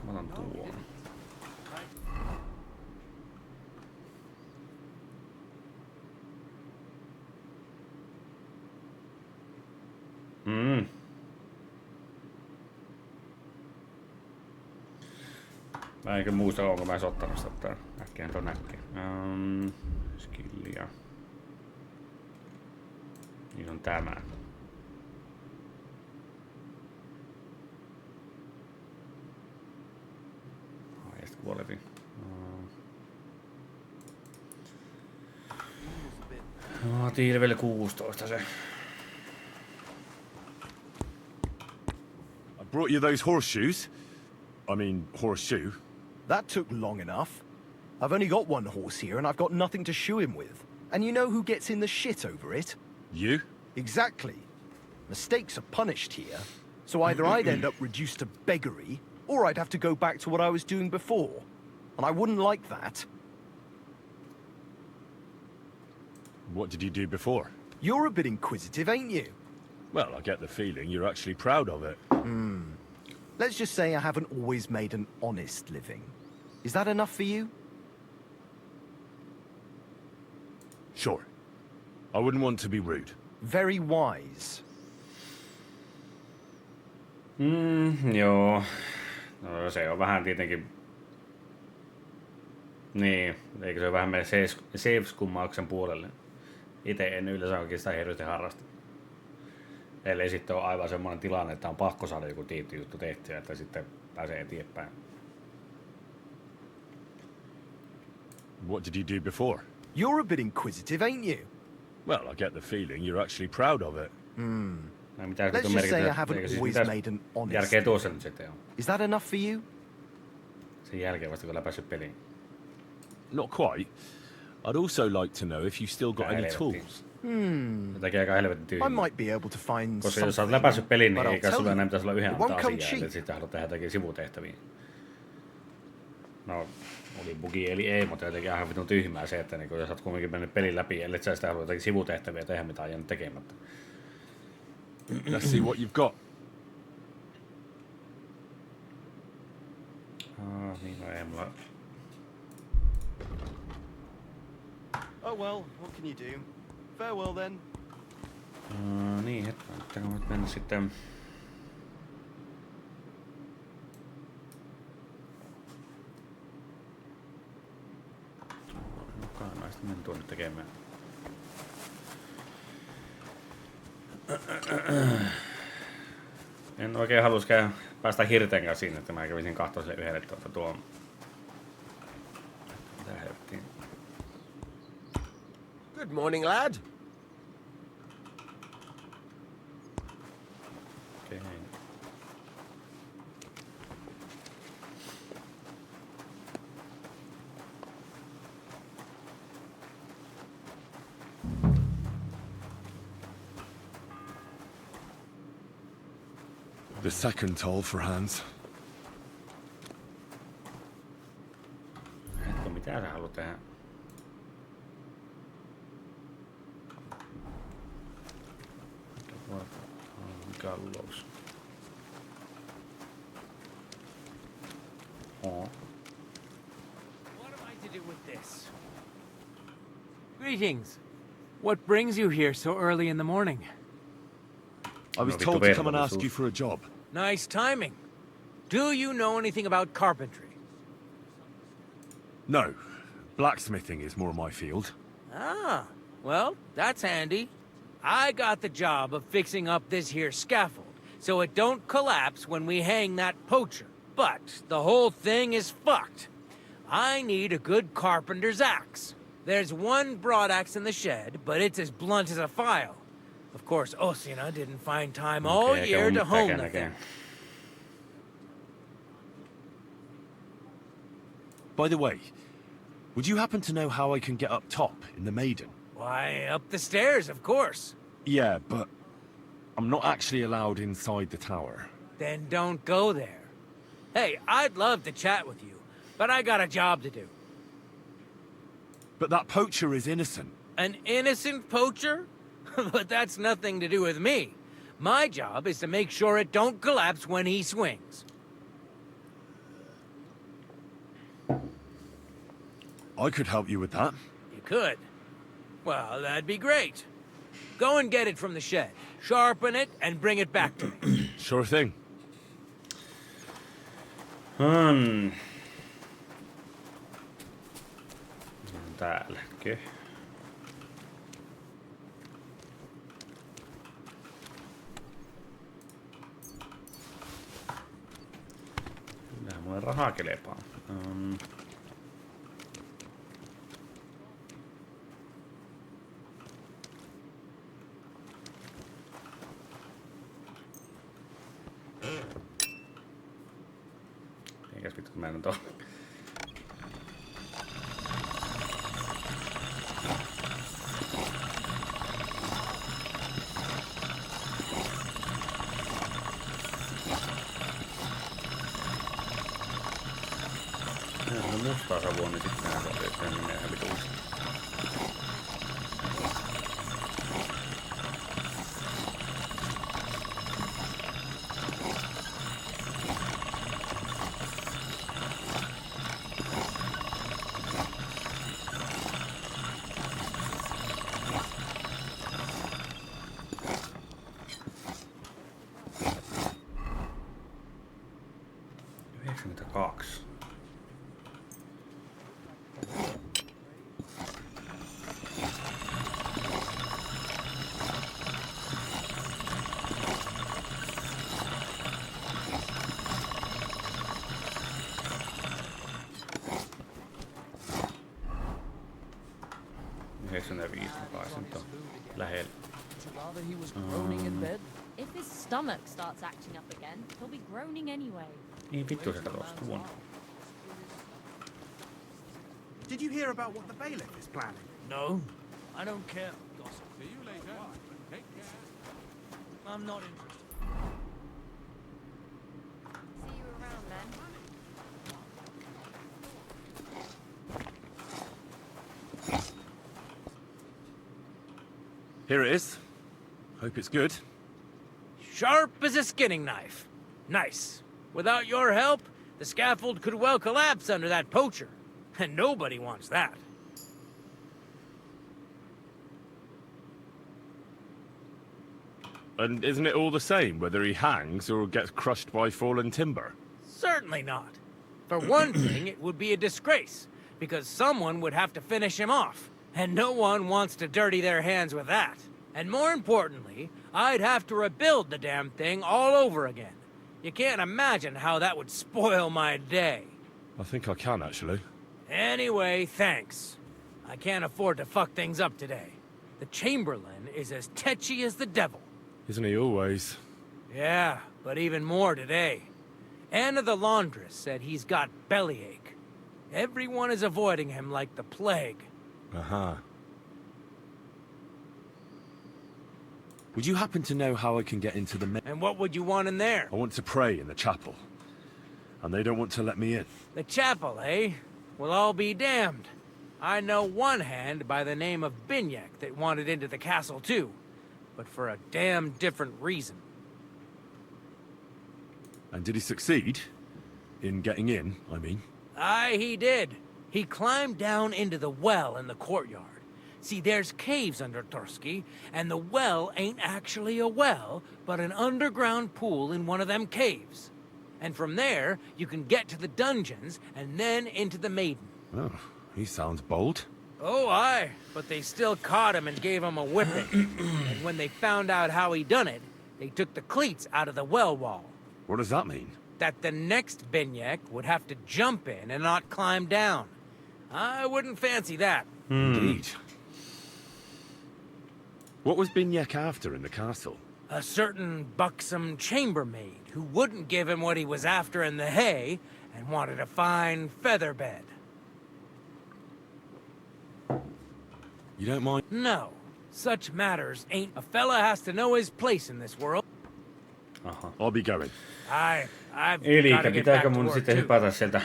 Mä otan tuon. Mä enkä muista, onko mä edes ottanut sitä, mutta äkkiä tuon näkee. Skillia. Niin on tämä. Highest quality. Vaatii level 16 se.
I brought you those horseshoes. I mean, horseshoe.
That took long enough. I've only got one horse here and I've got nothing to shoe him with. And you know who gets in the shit over it?
You?
Exactly. Mistakes are punished here. So either I'd end up reduced to beggary, Or I'd have to go back to what I was doing before. And I wouldn't like that.
What did you do before?
You're a bit inquisitive, ain't you?
Well, I get the feeling you're actually proud of it.
Let's just say I haven't always made an honest living. Is that enough for you?
Sure. I wouldn't want to be rude.
Very wise.
Joo. No se on vähän tietenkin... Niin, eikö se vähän mene safe-skummauksen puolelle? Itse en yleensä oikeastaan hirveästi harrasta. Ellei sitten ole aivan semmoinen tilanne, että on pakko saada joku tietty juttu tehtyä, että sitten pääsee eteenpäin.
What did you do before?
You're a bit inquisitive, ain't you?
Well, I get the feeling you're actually proud of it.
No, mitä
Let's just say I haven't always made an honest
järkeä tuossa nyt sitten on?
Is that enough for you?
Sen jälkeen vasta kun läpäissyt peliin.
Not quite. I'd also like to know if you still got any tools.
Jotakin aika helvetin tyhjää.
I might be able to find
Koska jos sä oot
something,
läpäissyt pelin, niin
but
eikä
I'll
sulla
tell
enää
you,
pitäisi olla yhden
it won't
antaa
come
asiaa,
cheap.
että sitten haluat tehdä jotakin sivutehtäviä. No, oli bugi eli ei, mutta jotenkin ihan vitun tyhmää se, että niin jos oot kuitenkin mennyt pelin läpi, ellei sä sitä halua jotakin sivutehtäviä tehdä, mitä on jäänyt tekemättä.
Let's see what you've got.
Niin, no ei mulla...
Oh well, what can you do? Farewell then.
Niin, hetken, pitääkö nyt mennä sitten... Kukaan naista mennä tuonne tekemään. En oikein haluskään päästä hirteen kanssa siinä, että mä kävisin katsoa sille yhdelle tuon... Mitä helvettiin?
Good morning, lad.
Okei.
The second toll for Hans.
Hetko, mitä sä haluat tehdä? Mikä on luoks?
What am I to do with this? Greetings. What brings you here so early in the morning?
I was told to come and ask you for a job.
Nice timing. Do you know anything about carpentry?
No. Blacksmithing is more my field.
Ah, well, that's handy. I got the job of fixing up this here scaffold, so it don't collapse when we hang that poacher. But the whole thing is fucked. I need a good carpenter's axe. There's one broadaxe in the shed, but it's as blunt as a file. Of course, Osina didn't find time all year to hone the thing.
By the way, would you happen to know how I can get up top in the Maiden?
Why, up the stairs, of course.
Yeah, but I'm not actually allowed inside the tower.
Then don't go there. Hey, I'd love to chat with you, but I got a job to do.
But that poacher is innocent.
An innocent poacher? But that's nothing to do with me. My job is to make sure it don't collapse when he swings.
I could help you with that.
You could? Well, that'd be great. Go and get it from the shed. Sharpen it and bring it back to me.
Sure thing.
Täälläkö? Kyllähän mulle rahaa kelepaa. Eikäs vittu, mä en nyt oo. mustaa savua, niin sittenhän se oli, että menee ihan vituiksi. Lähellä.
If his stomach starts acting up again, he'll be groaning anyway.
Niin vittu se katosi tuon.
Did you hear about what the bailiff is planning?
No, I don't care. Gossip.
See you later. Take care.
I'm not interested.
See you around then.
Here it is. Hope it's good.
Sharp as a skinning knife. Nice. Without your help, the scaffold could well collapse under that poacher. And nobody wants that.
And isn't it all the same whether he hangs or gets crushed by fallen timber?
Certainly not. For one thing, it would be a disgrace, because someone would have to finish him off. And no one wants to dirty their hands with that. And more importantly, I'd have to rebuild the damn thing all over again. You can't imagine how that would spoil my day.
I think I can, actually.
Anyway, thanks. I can't afford to fuck things up today. The Chamberlain is as tetchy as the devil.
Isn't he always?
Yeah, but even more today. Anna the laundress said he's got bellyache. Everyone is avoiding him like the plague.
Uh-huh. Would you happen to know how I can get into the...
And what would you want in there?
I want to pray in the chapel. And they don't want to let me in.
The chapel, eh? Well, I'll be damned. I know one hand by the name of Binyak that wanted into the castle too. But for a damn different reason.
And did he succeed? In getting in, I mean?
Aye, he did. He climbed down into the well in the courtyard. See, there's caves under Tursky, and the well ain't actually a well, but an underground pool in one of them caves. And from there, you can get to the dungeons, and then into the Maiden.
Oh, he sounds bold.
Oh, aye, but they still caught him and gave him a whipping. And when they found out how he done it, they took the cleats out of the well wall.
What does that mean?
That the next Binyak would have to jump in and not climb down. I wouldn't fancy that.
Indeed. What was Binyak after in the castle?
A certain buxom chambermaid who wouldn't give him what he was after in the hay and wanted a fine feather bed.
You don't mind?
No. Such matters ain't... A fella has to know his place in this world.
Uh-huh. I'll be going.
I've
Eli
gotta get
pitääkö
back to
mun
work
sitten
too.
hypätä sieltä?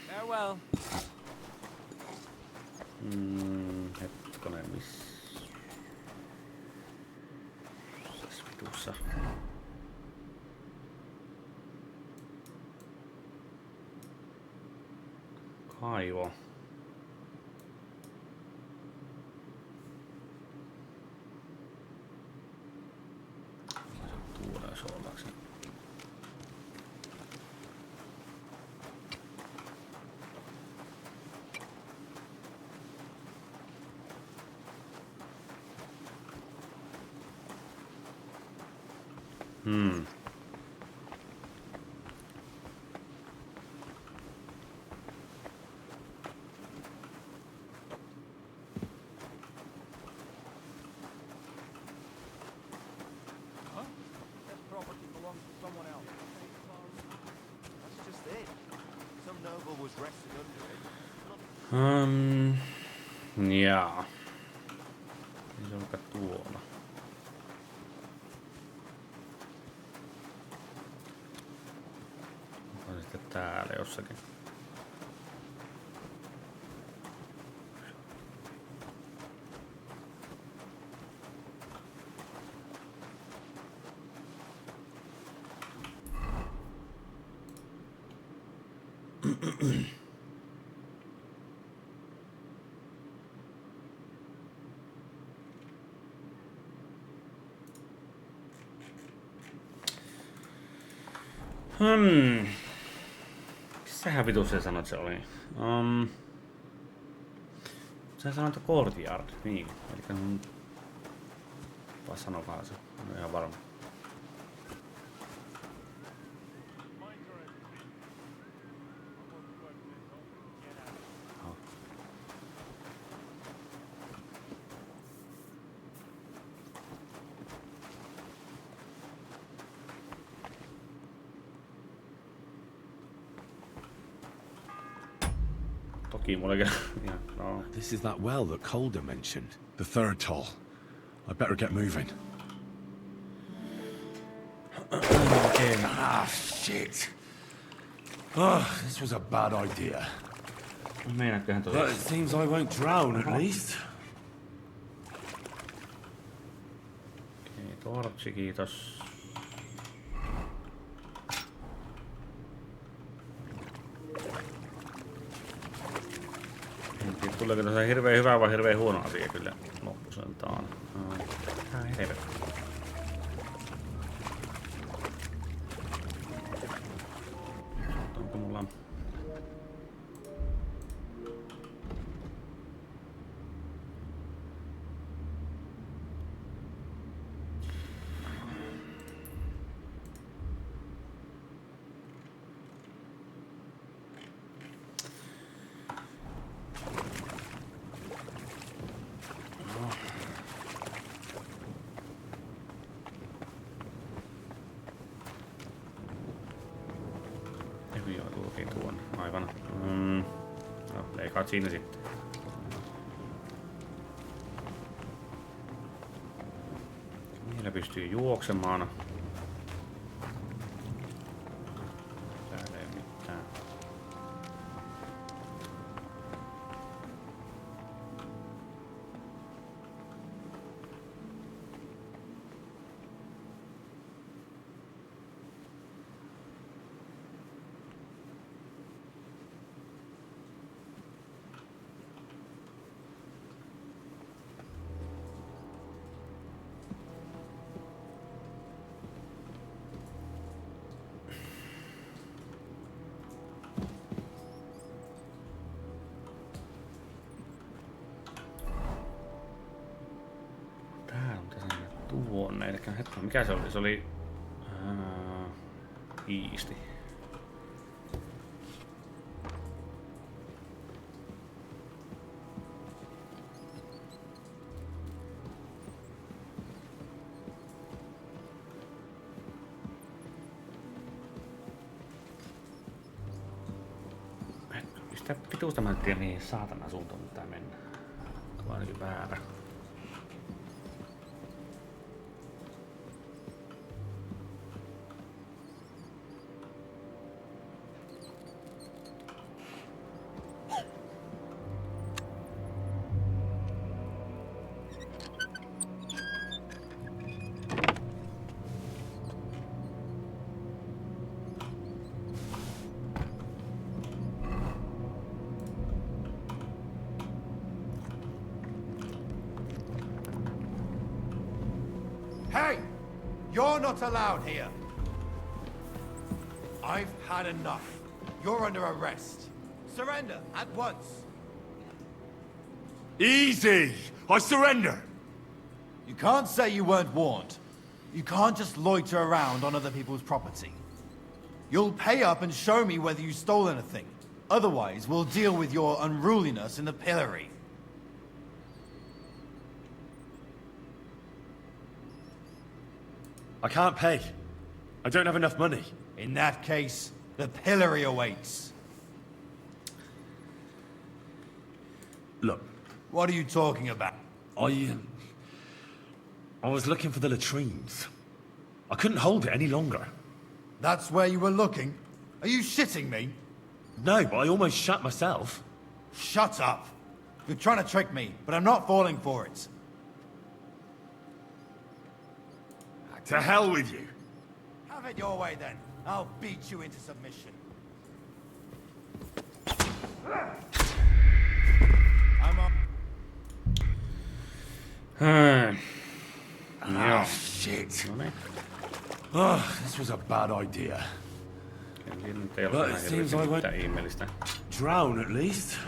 Farewell.
Hetkonen, missä vitussa? Kaivo. Tuoda se ollakseni.
That property belongs to someone else. That's just it. Some noble was resting under it.
Jaa. Niin se on vaikka tuolla. Onko sitten täällä jossakin? Missähän vitus se sanoi, että se oli? Sä sanoit, että courtyard. Niin. Elikkä vai sanokaa se. En ihan varma. No.
This is that well that Calder mentioned. The third toll. I better get moving. Shit. Oh, this was a bad idea. But it seems I won't drown at least.
Okei, tortsi, kiitos. Tuleeko tässä hirveän hyvä vai hirveän huono asia kyllä loppuseltaan? Tää helvetti. Onko mulla... Aivan. No, leikaat siinä sitten. Niillä pystyy juoksemaan. Täällä ei mitään. Tuonne, eli hetki, mikä se oli? Se oli... Iisti. Mistä pituusta mä en tiedä mihin saatana suuntaan pitää mennä. Tuo on ainakin väärä.
Hey! You're not allowed here. I've had enough. You're under arrest. Surrender at once.
Easy! I surrender!
You can't say you weren't warned. You can't just loiter around on other people's property. You'll pay up and show me whether you stole anything. Otherwise, we'll deal with your unruliness in the pillory.
I can't pay. I don't have enough money.
In that case, the pillory awaits.
Look.
What are you talking about?
I was looking for the latrines. I couldn't hold it any longer.
That's where you were looking? Are you shitting me?
No, but I almost shat myself.
Shut up. You're trying to trick me, but I'm not falling for it.
To hell with you.
Have it your way then. I'll beat you into submission.
Ah, shit. Oh, this was a bad idea. But it seems I won't drown at least.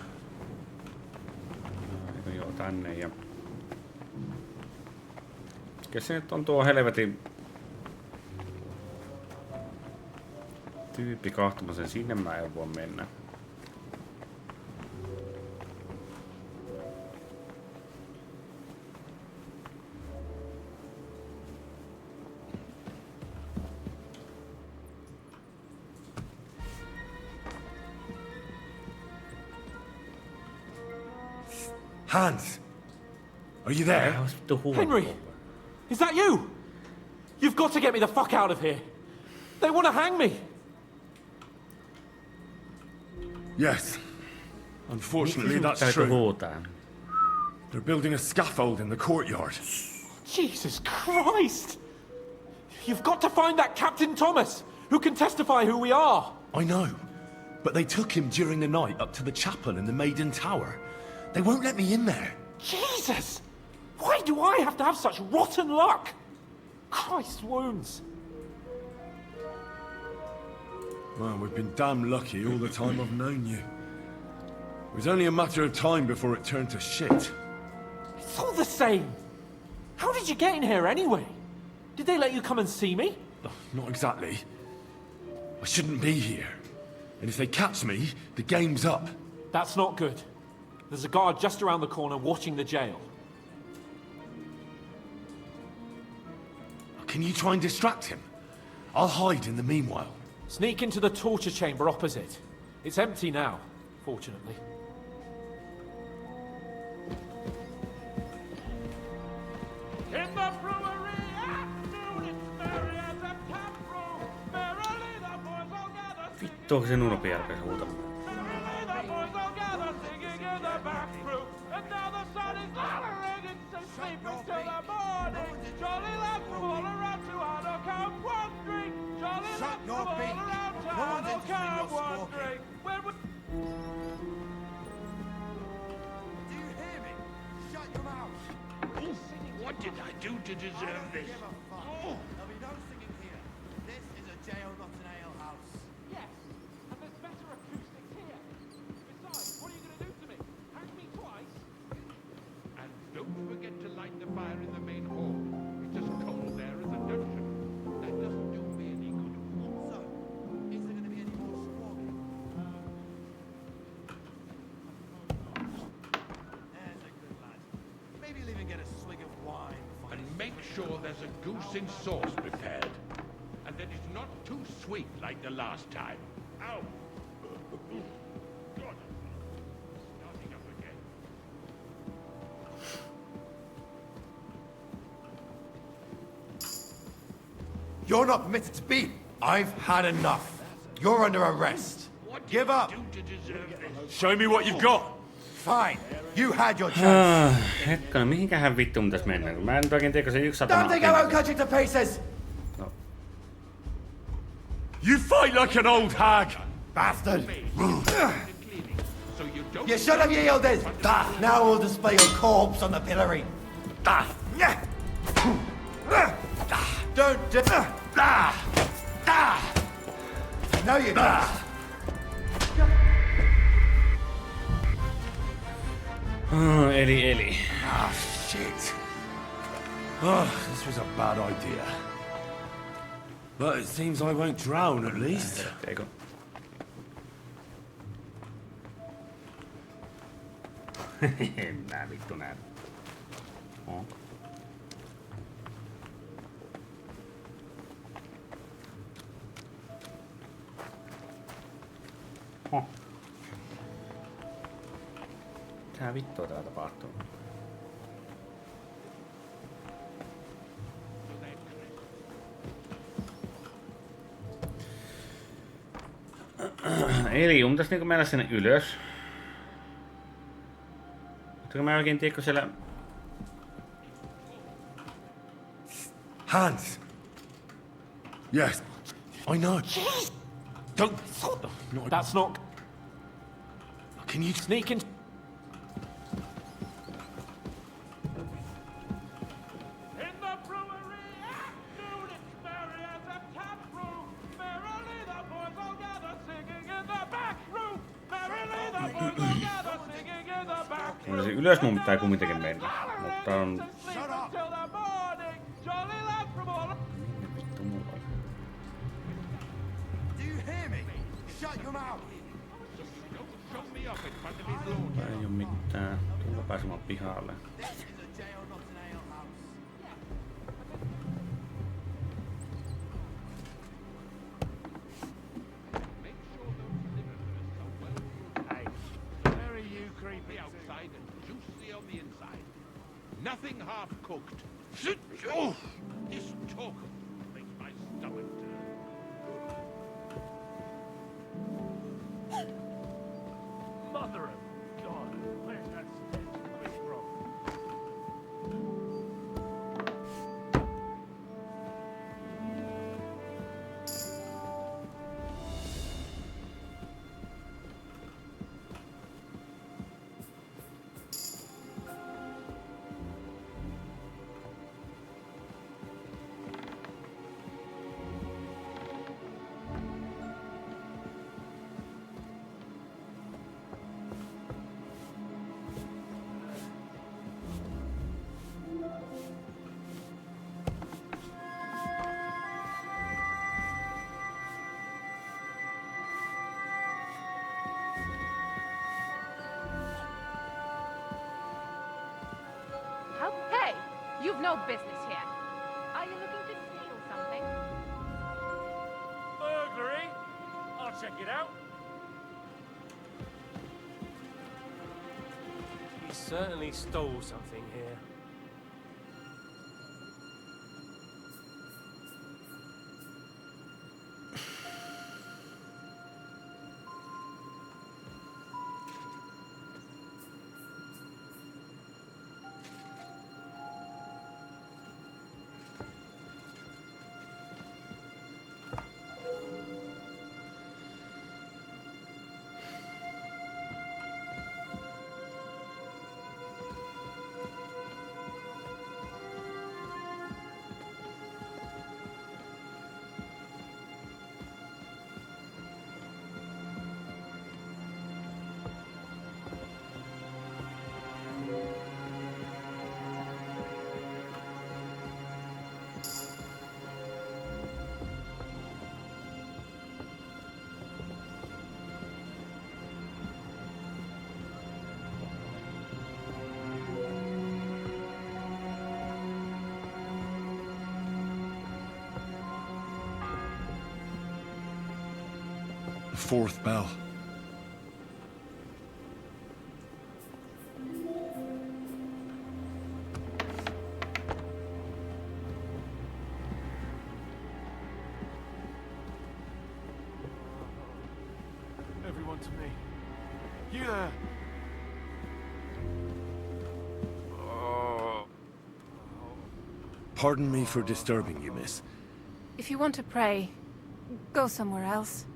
Joo, tänne ja... Mikä se nyt on tuo helvetin... Tyyppi kahtomasen, sinne mä en voi mennä.
Hans! Are you there?
Henry! Is that you? You've got to get me the fuck out of here. They want to hang me.
Yes. Unfortunately, that's true. They're building a scaffold in the courtyard.
Jesus Christ! You've got to find that Captain Thomas, who can testify who we are.
I know. But they took him during the night up to the chapel in the Maiden Tower. They won't let me in there.
Jesus! Why do I have to have such rotten luck? Christ wounds.
Well, we've been damn lucky all the time I've known you. It was only a matter of time before it turned to shit.
It's all the same. How did you get in here anyway? Did they let you come and see me?
Oh, not exactly. I shouldn't be here. And if they catch me, the game's up.
That's not good. There's a guard just around the corner watching the jail.
Can you try and distract him? I'll hide in the meanwhile.
Sneak into the torture chamber opposite. It's empty now, fortunately. In the brewery, afternoon, it's merry as a tap room. Merrily the boys all gather.
Vittu, onko se nurpi järkeä huutamaan?
Merrily the boys all gather, singing in the back room. And now the sun is lowering, it's a sleep until the morning. Jolly lads from all around to Arnold Camp wandering. Jolly lads from all around to Arnold Camp wandering. Where would...
Do you hear me? Shut your mouth.
What did I do to deserve this?
There'll be no singing here. This is a jail, not an ale house.
Yes, and there's better acoustics here. Besides, what are you going to do to me? Hang me twice?
And don't forget to light the fire in the main hall. It's as cold there as a dungeon. That doesn't do me any good.
So, is there going to be any more squawking? There's a good lad. Maybe you'll even get a swig of wine.
And make sure there's a goose in sauce prepared. And that it's not too sweet like the last time. Ow! God. Starting up again.
You're not permitted to be. I've had enough. You're under arrest. Give up.
Show me what you've got.
Fine. You had your chance.
Hetkinen, mihinkähän vittu pitäis mennä? Mä en oikein tiedä, se yksi satana...
Don't think I won't cut you to pieces.
No.
You fight like an old hag.
Bastard. You should have yielded. Now we'll display your corpse on the pillory. Don't do... No, you don't.
Eli.
Ah, shit. Oh, this was a bad idea. But it seems I won't drown, at least.
Eikö? Nää vittu nää. On. Mitä vittua täällä tapahtuu? Eli mun pitäis niinku mennä sinne ylös. Mutta mä en oikein tiedä, kun siellä...
Hans! Yes, I know. Don't...
That's not...
Can you
sneak in?
Ylös mun pitää kumminkin mennä, mutta on... Ei oo mitään. Tulla pääsemään pihalle.
Nothing half cooked. Oh, this talk makes my stomach turn.
Mother of God, where's that stench coming from?
Hey, you've no business here. Are you looking to steal something?
Burglary? I'll check it out. He certainly stole something here.
The fourth bell.
Everyone to me. You there?
Pardon me for disturbing you, miss.
If you want to pray, go somewhere else.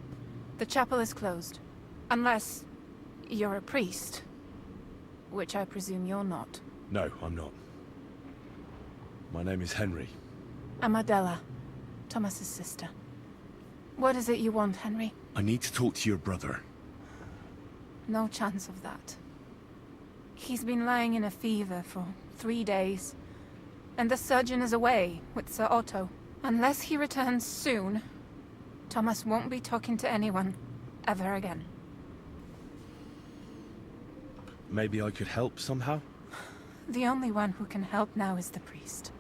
The chapel is closed. Unless you're a priest. Which I presume you're not.
No, I'm not. My name is Henry.
I'm Adela, Thomas's sister. What is it you want, Henry?
I need to talk to your brother.
No chance of that. He's been lying in a fever for 3 days. And the surgeon is away with Sir Otto. Unless he returns soon, Thomas won't be talking to anyone ever again.
Maybe I could help somehow?
The only one who can help now is the priest.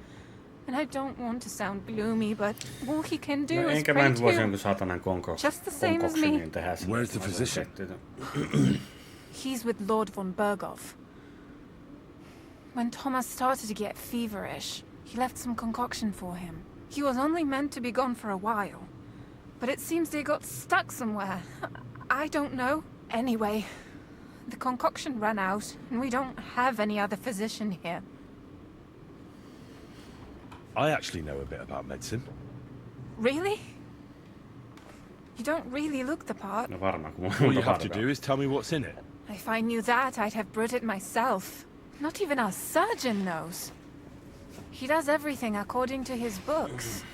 And I don't want to sound gloomy, but all he can do is
enkä
pray
mä nyt voisi
too.
jonkun saatanan
Just the same as me.
tehdä sen.
Where's the physician?
He's with Lord von Bergov. When Thomas started to get feverish, he left some concoction for him. He was only meant to be gone for a while. But it seems they got stuck somewhere. I don't know. Anyway, the concoction ran out, and we don't have any other physician here.
I actually know a bit about medicine.
Really? You don't really look the part.
No varmaan, kun
All you have to do is tell me what's in it.
If I knew that, I'd have brewed it myself. Not even our surgeon knows. He does everything according to his books.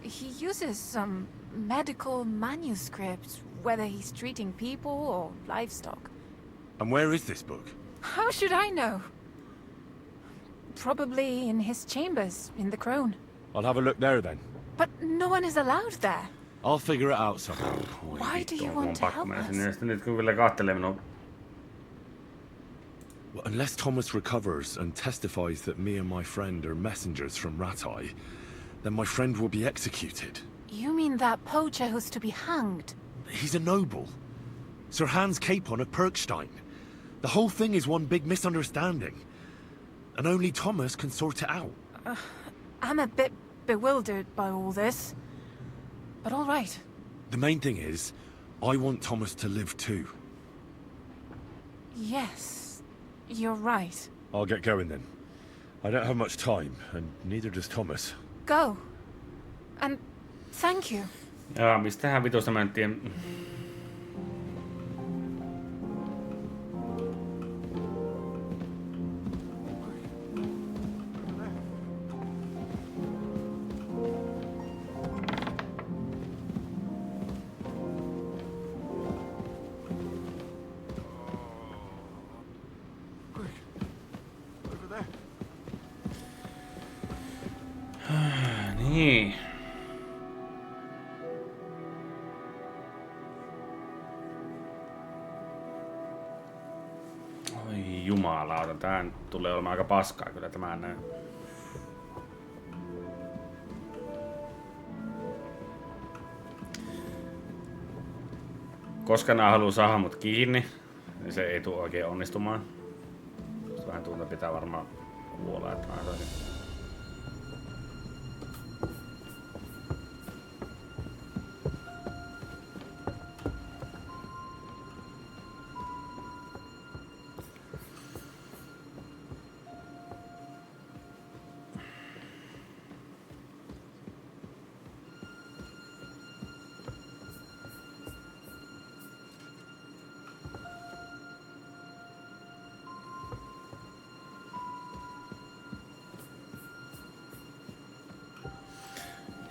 He uses some medical manuscripts, whether he's treating people or livestock.
And where is this book?
How should I know? Probably in his chambers, in the Crone.
I'll have a look there then.
But no one is allowed there.
I'll figure it out somehow.
Why do you want to help us?
Nyt kun kyllä kattelee minua.
Well, unless Thomas recovers and testifies that me and my friend are messengers from Ratai, then my friend will be executed.
You mean that poacher who's to be hanged?
He's a noble. Sir Hans Capon of Perkstein. The whole thing is one big misunderstanding. And only Thomas can sort it out.
I'm a bit bewildered by all this. But all right.
The main thing is, I want Thomas to live too.
Yes, you're right.
I'll get going then. I don't have much time, and neither does Thomas.
Go. And thank you.
Jaa, mistähän vitusta mä en tiedä. Niin. Oi jumalauta, tää tulee olemaan aika paskaa kyllä tämä näin. Koska nää haluu saada mut kiinni, niin se ei tule oikein onnistumaan. Vähän tuntuu pitää varmaan kuolla, että mä saisin.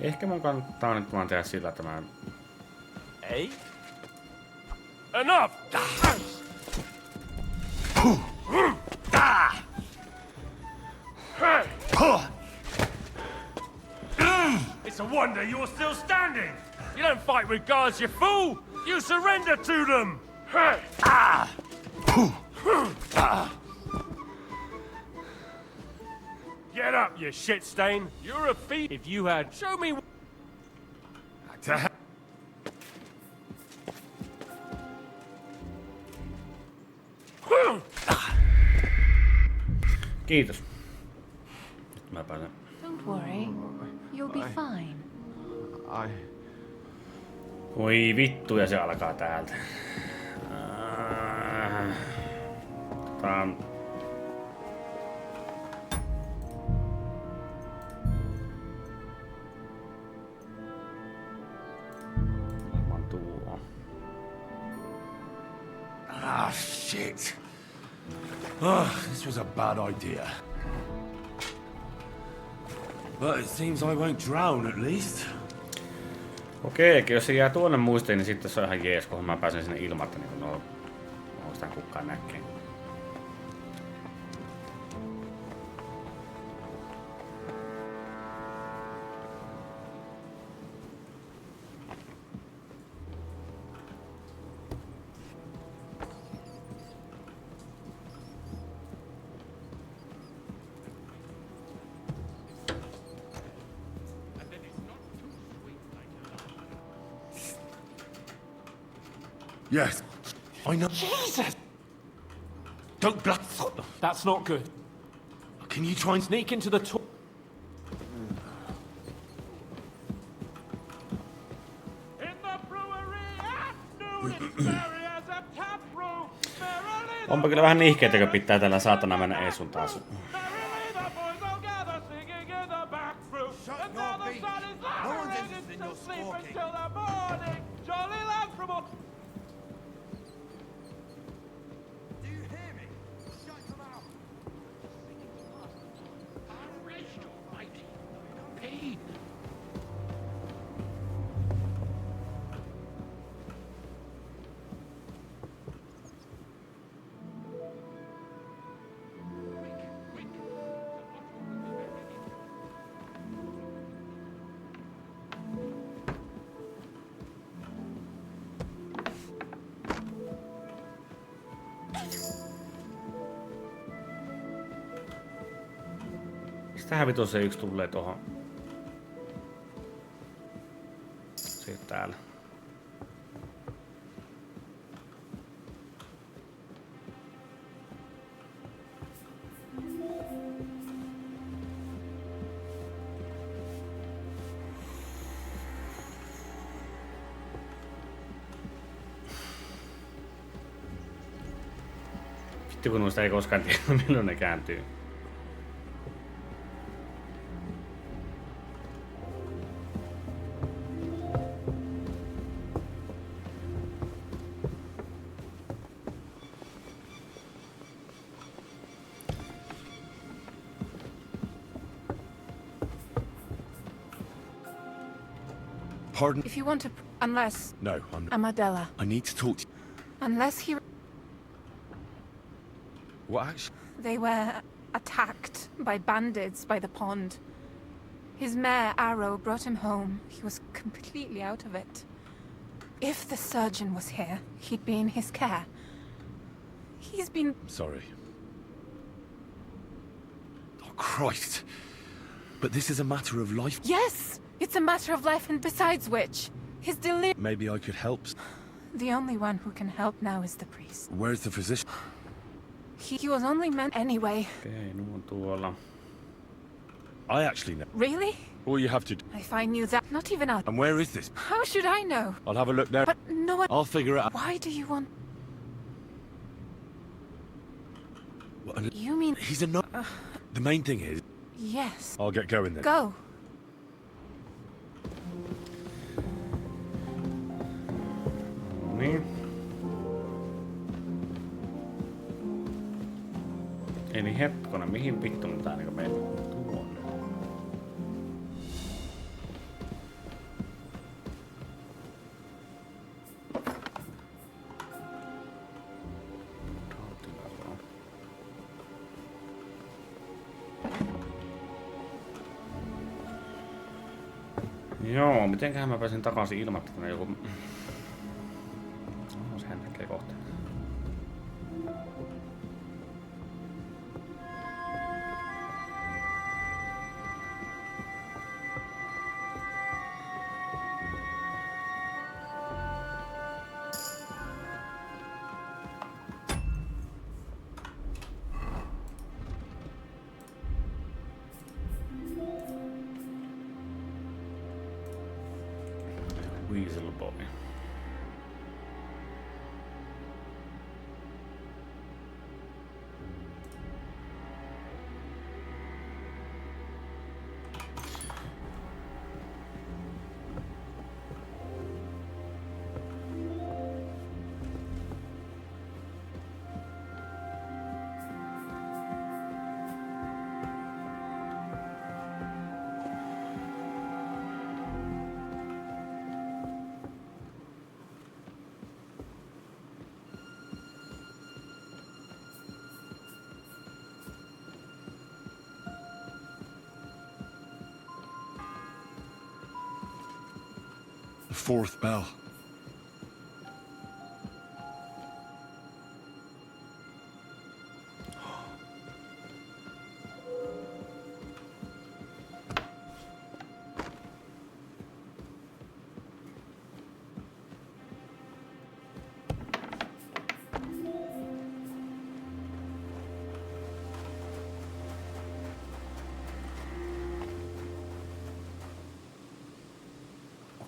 Ehkä mun kannattaa nyt vaan tehdä sillä, että mä...
Ei? Enough! It's a wonder you're still standing! You don't fight with guards, you fool! You surrender to them! Get up, you shit stain! You're a thief! If you had... Show me...
Kiitos. Nyt mä pääsen.
Don't worry. You'll be fine.
Oi vittu, ja se alkaa täältä. Tää on... Varmaan tuo.
Ah, shit. Oh, this was a bad idea. But it seems I won't drown at least.
Okei, jos se jää tuonne muistiin, niin sitten se on ihan jees, kun mä pääsen sinne ilmatta, niin kun sitä kukaan näkee.
Yes, I know.
Jesus!
Don't bluff.
That's not good.
Can you try and
sneak into the
Onpa kyllä vähän nihkeetä, kun pitää tällä saatana mennä Eesun taas. Mistähän vitu se yksi tulee tohon? Siitä täällä. Vittu kun noista ei koskaan tiedä milloin ne kääntyy.
Pardon?
If you want to... Unless...
No, I'm...
Amadella.
I need to talk to you.
Unless he...
What actually?
They were attacked by bandits by the pond. His mare, Arrow, brought him home. He was completely out of it. If the surgeon was here, he'd be in his care. He's been...
Sorry. Oh, Christ. But this is a matter of life.
Yes! It's a matter of life, and besides which, his
Maybe I could help.
The only one who can help now is the priest.
Where's the physician?
He was only meant anyway.
Okei, nuo on tuolla.
I actually know.
Really?
All you have to do.
If I knew that, not even out.
And where is this?
How should I know?
I'll have a look now.
But no one...
I'll figure it out.
Why do you want...
What,
You mean...
He's a no... The main thing is...
Yes.
I'll get going then.
Go.
Niin. Eli hetkona, mihin vittu mun tää niinku meni tuonne? Joo, mitenköhän mä pääsin takaisin ilmatta tänne joku... No, sehän näkee kohta. Weasel boy.
The fourth bell.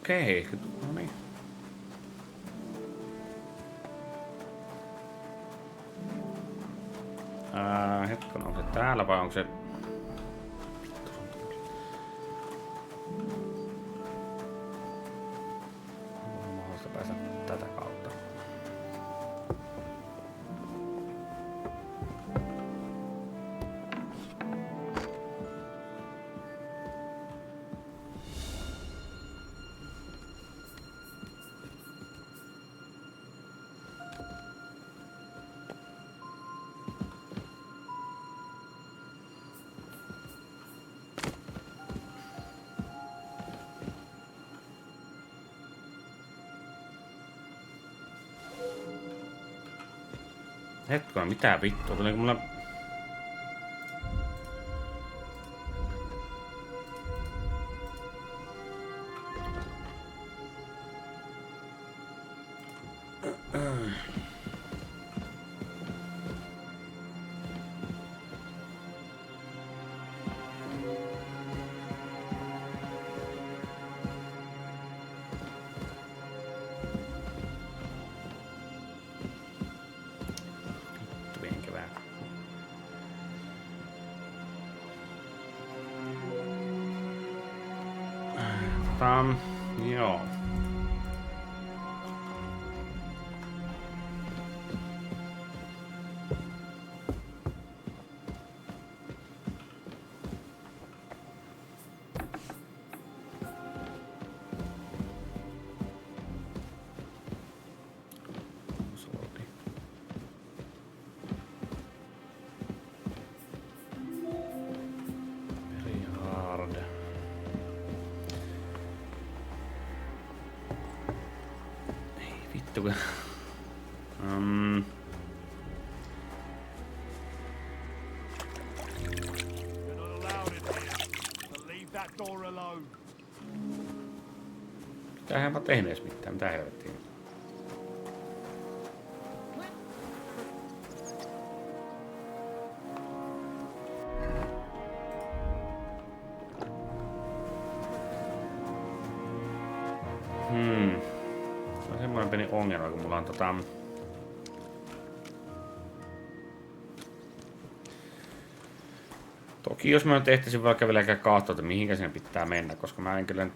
Okei, no niin. Hetkinen, onko se täällä vai onko se... On mahdollista päästä tätä kautta. Hetkinen, mitä vittua? Tuleeko mulla... Joo. Tämähän mä tehnyt edes mitään, mitä helvettiä. Se on semmoinen pieni ongelma, kun mulla on Toki jos mä nyt ehtisin vaikka vielä katsoa, että mihinkä sinne pitää mennä, koska mä en kyllä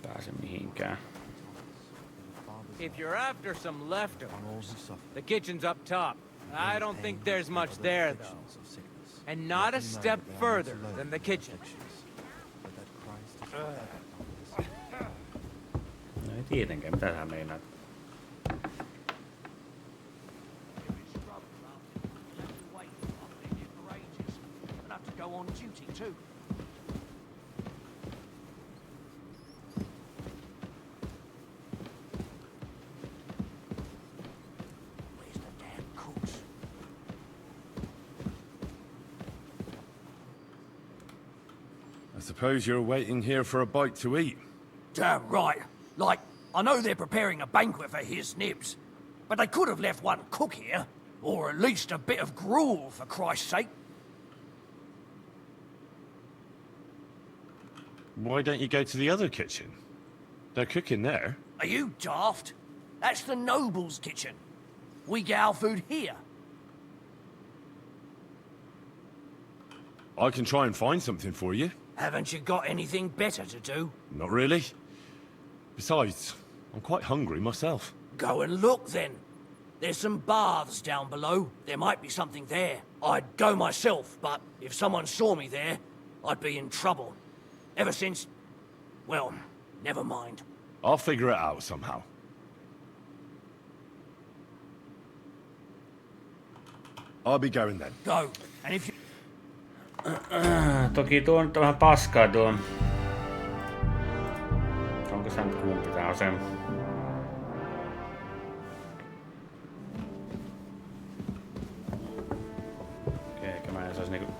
pääse mihinkään.
If you're after some leftovers, the kitchen's up top. I don't think there's much there, though. And not a step further than the kitchen.
No ei tietenkään, mitä sä meinaat?
On duty too. Where's the damn cooks?
I suppose you're waiting here for a bite to eat.
Damn right. Like, I know they're preparing a banquet for his nibs, but they could have left one cook here, or at least a bit of gruel, for Christ's sake.
Why don't you go to the other kitchen? They're cooking there.
Are you daft? That's the noble's kitchen. We get our food here.
I can try and find something for you.
Haven't you got anything better to do?
Not really. Besides, I'm quite hungry myself.
Go and look then. There's some baths down below. There might be something there. I'd go myself, but if someone saw me there, I'd be in trouble. Ever since... well, never mind.
I'll figure it out somehow. I'll be going then.
Go, and if you...
Toki tuo on nyt vähän paskaa tuo. Onko se nyt kumpi? Tää on se... Okei, eikä mä en sais niinku...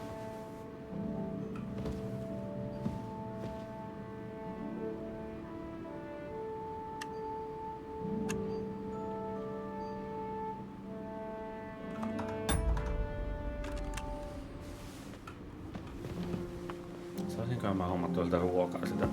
Saisinkohan mä hommattua sitä ruokaa sitä?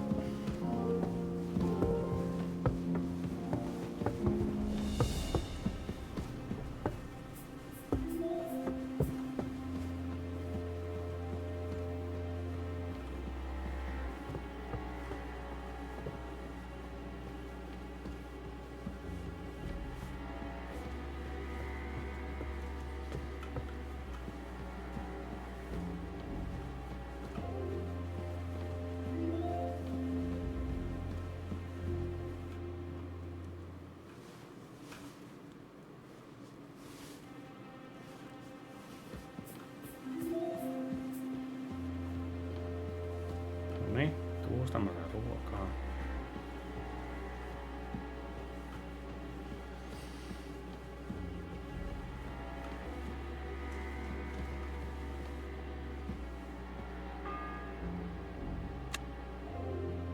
Niin, tuosta mä saan ruokaa.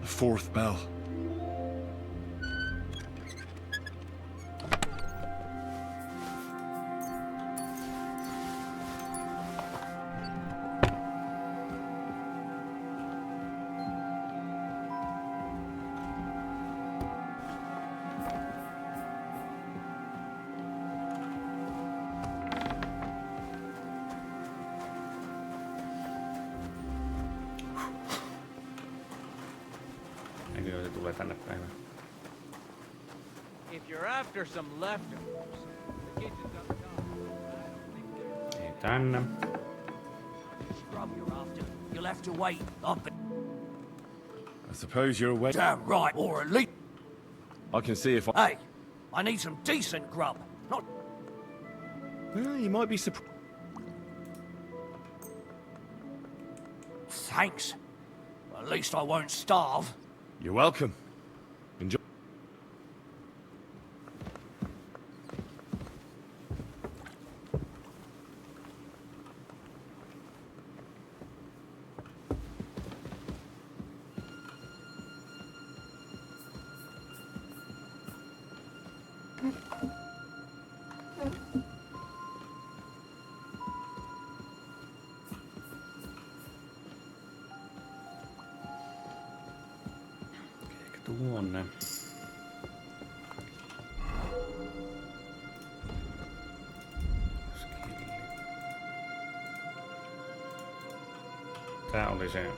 The fourth bell.
Näkyy, se tulee tänne päin.
If you're after some leftovers, the kitchen's up top.
Ei tänne.
Scrub you're after. You'll have to wait up.
I suppose you're away.
Damn right, or at least.
I can see if I.
Hey, I need some decent grub. Not.
Well, you might be surprised.
Thanks. At least I won't starve.
You're welcome. Enjoy.
Tuonne. Tää oli se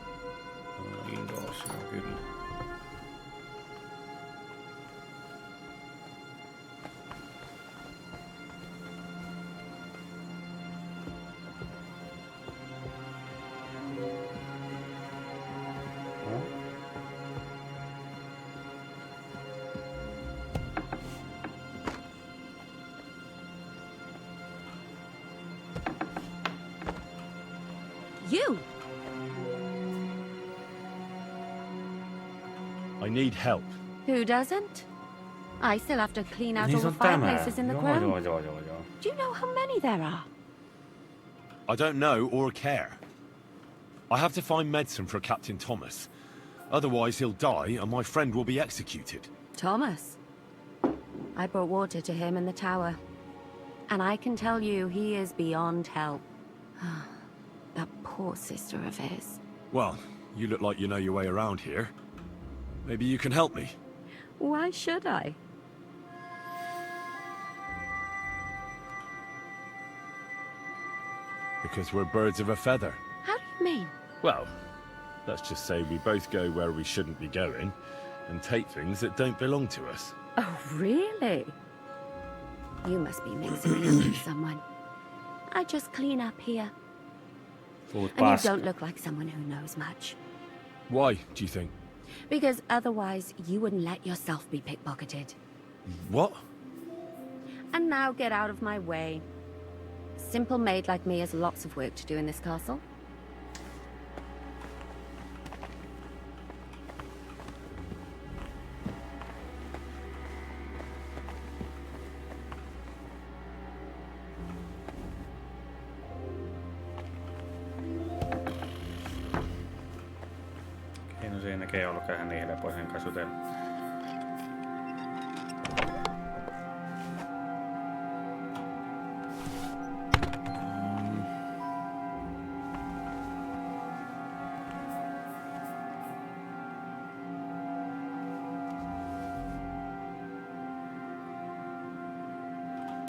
Windows, kyllä.
You!
I need help.
Who doesn't? I still have to clean out
Niin
all
se
the
on tämä.
fireplaces in the
Joo,
crown.
joo.
Do you know how many there are?
I don't know or care. I have to find medicine for Captain Thomas. Otherwise he'll die and my friend will be executed.
Thomas. I brought water to him in the tower. And I can tell you he is beyond help. That poor sister of his.
Well, you look like you know your way around here. Maybe you can help me.
Why should I?
Because we're birds of a feather.
How do you mean?
Well, let's just say we both go where we shouldn't be going and take things that don't belong to us.
Oh, really? You must be mixing me up with someone. I just clean up here. And you don't look like someone who knows much.
Why, do you think?
Because otherwise you wouldn't let yourself be pickpocketed.
What?
And now get out of my way. Simple maid like me has lots of work to do in this castle.
Ei no siinä ei ollutkaan ihan niin helppoa sen kanssa jutella.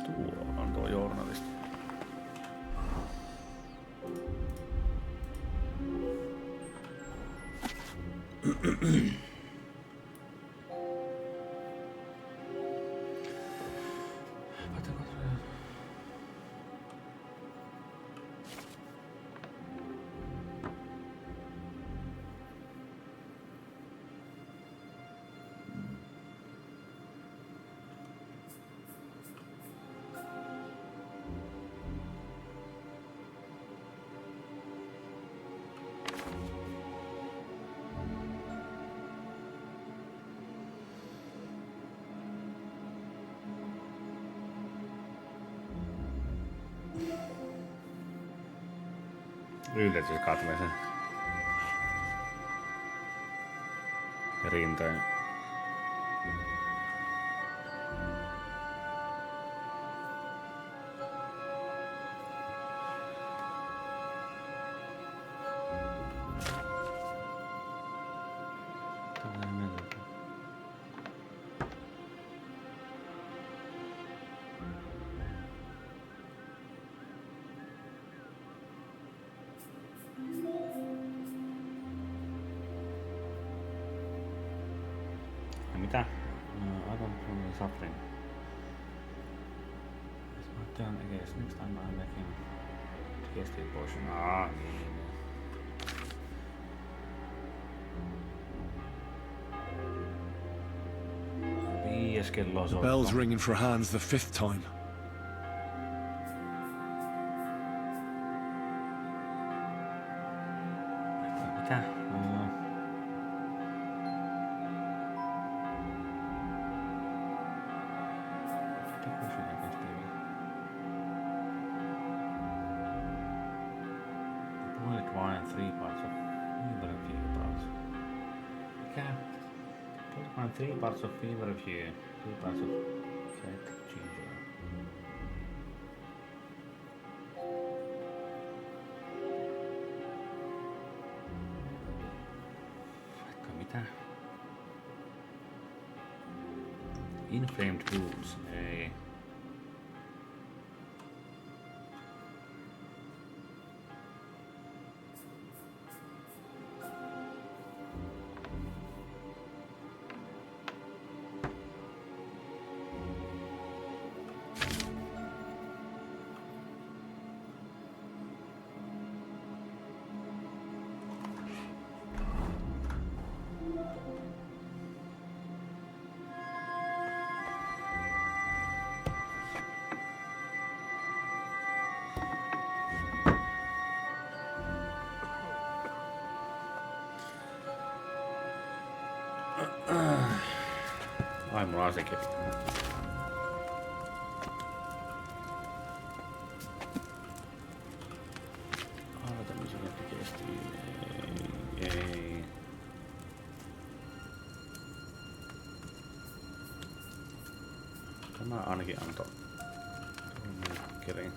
Tuo on tuo journalisti. Yllätys katmisen. Ja rintojen. Mitä? I don't know something. It's not done again. Next time I'm making TST potion. Niin. Viides kello on
The bell's ringing for Hans the 5th time.
Mitä? Boiled wine and 3 parts of feverfew parts. Mikä? Boiled wine 3 parts of feverfew, 3 parts of fat ginger. Vaikka mitä? Inflamed wounds, ei. Ai, mulla on sekin. Tämmöisiä kesti. Ei. Tämä ainakin antoi kirjan.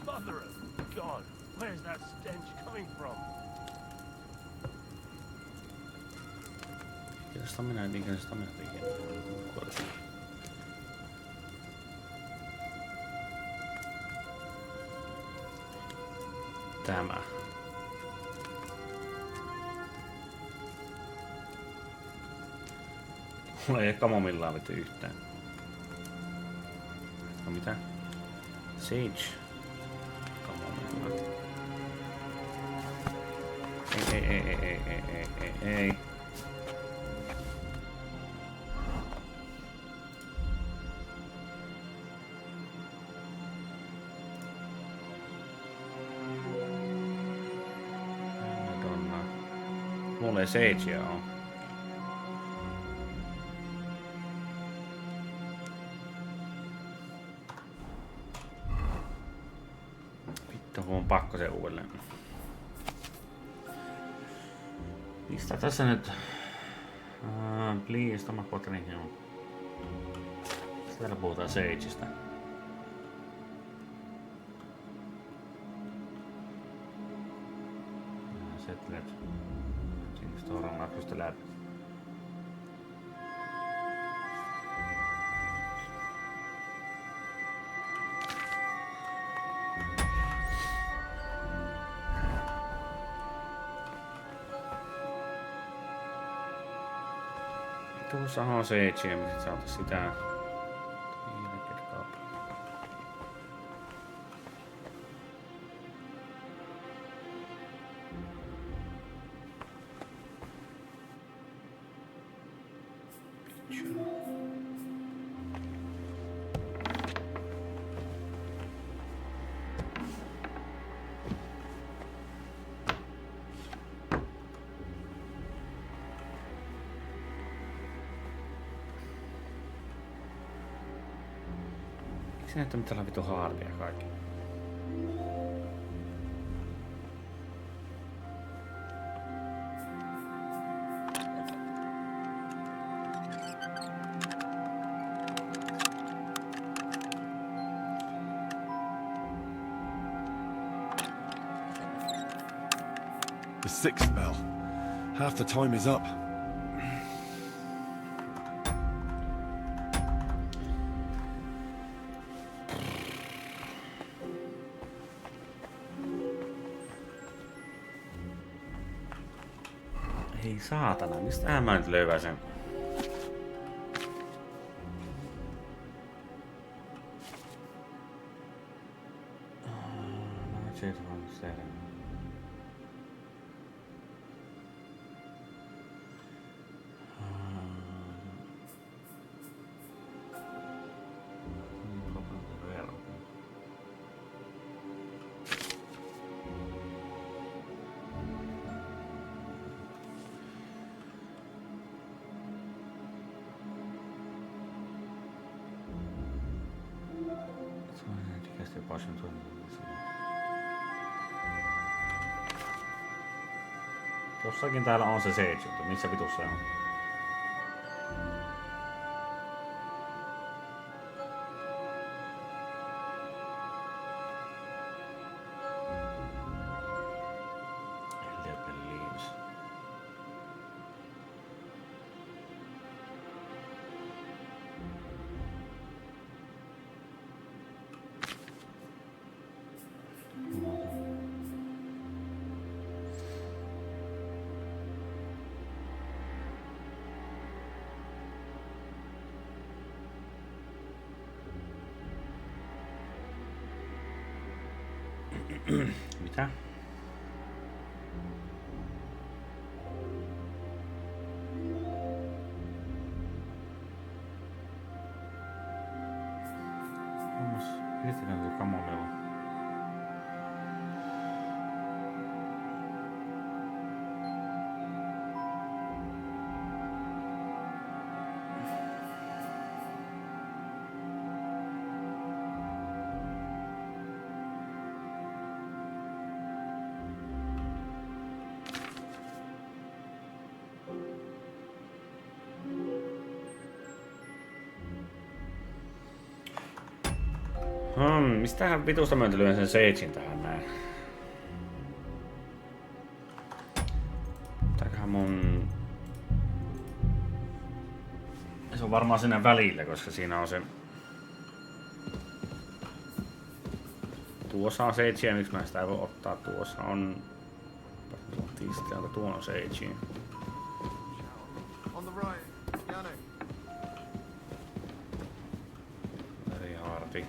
Mother of God, where's that stench coming from?
Stamina, niinkö stamina tekee? Kuolisi. Tämä. Mulla ei kamomillaa vetty yhtään. No mitä? Sage. Kamomilla. Ei. Mulla ei sagea oo. Vittu, kun on pakko se uudelleen. Mistä tässä nyt? Please, tämä potrinkin on. Täällä puhutaan sageista. Setlet. Sinistä on rannatusta läpi. Tuossa on sagea, missä saatais sitä. Se näyttää mitä on vitu haalia kaikki.
The 6th bell. Half the time is up.
Ei saatana, mistähän mä nyt löyväsen? Jossakin täällä on se Sage, mutta missä vitussa se on? Mitä? Mietitäänkö kamomilla? Mistähän vitusta mä lyön sen Sagein tähän näin? Tääköhän mun... Se on varmaan sinne välillä, koska siinä on se... Tuossa on Sagea, miksi mä sitä ei voi ottaa? Tuossa on... Tuon on Sagea.
On the right, Yano.
Very hardi.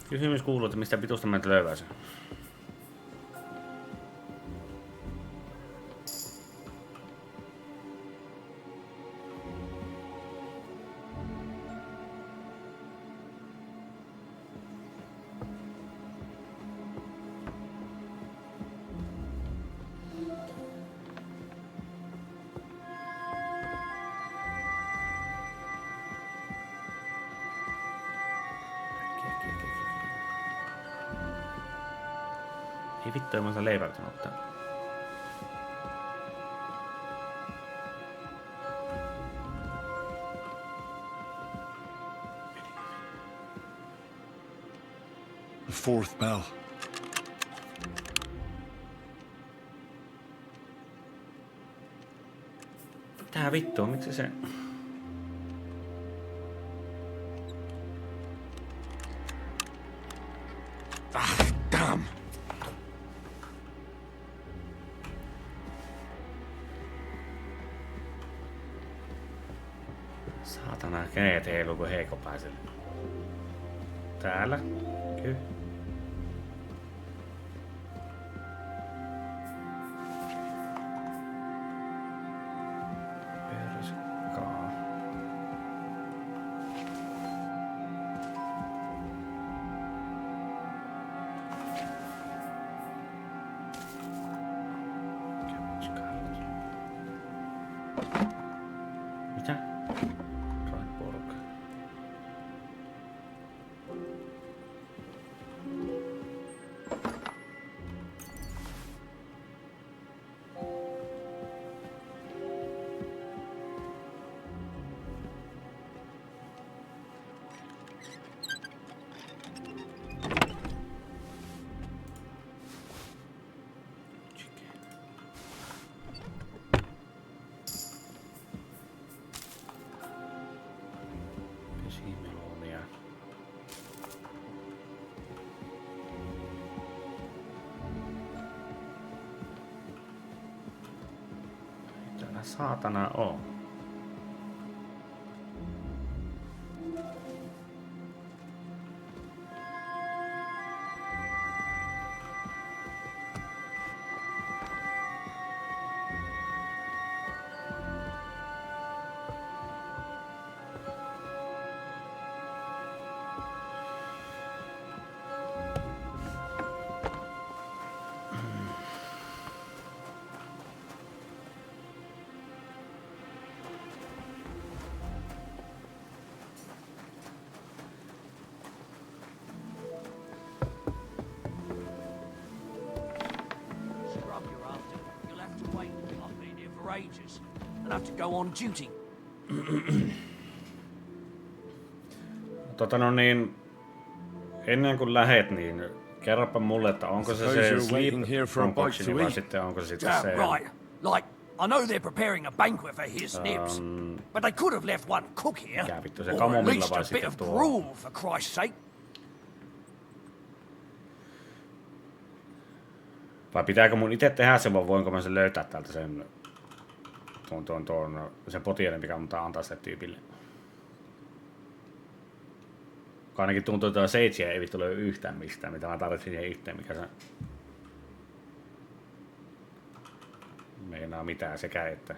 Kysymys kuuluu, että mistä vitusta mä löyväsin. Ei vittu, ei mä sitä leivältä ottaa.
The fourth bell.
Tää vittu, miksi se...
Damn!
Saatana, kädet heiluu kuin heikopäiselle. Täällä. Kyllä. Perskaa. Mitä? Rainpork. Mikä saatana on?
Scrub you're after. You'll have to wait. I've been here for ages. I'll have to go on duty.
No niin, ennen kuin lähet, niin kerropa mulle, että onko se sleep concoction vai sitten onko se sitten se...
Right. Like, I know they're preparing a banquet for his nibs, but they could have left one cook here.
Mikä vittu se
Or at
kamomilla
least
vai
a bit
sitten
of
tuo...
gruel, for Christ's sake.
Vai pitääkö mun itse tehdä se, vai voinko mä sen löytää täältä sen... sen potiainen, mikä mun antaa sille tyypille. Ainakin tuntuu, että Seitsiä ei vittu löydy yhtään mistään, mitä mä tarvitsin siihen itse, mikä se... Meinaa mitään sekä että...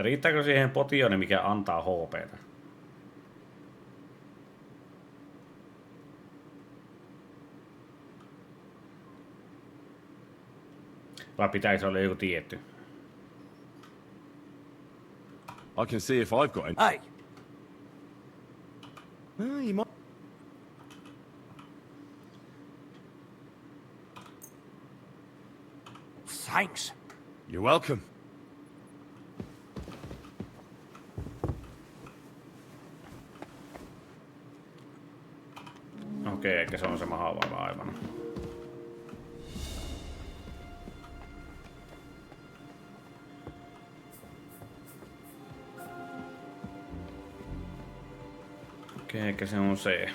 Riittääkö siihen potiainen, mikä antaa HP:tä? Vai pitäisi olla joku tietty?
I can see if I've got any.
Hey.
You might.
Thanks.
You're welcome.
Okei, eikä se on sama haavaava aivan. Okei, eikä se on se.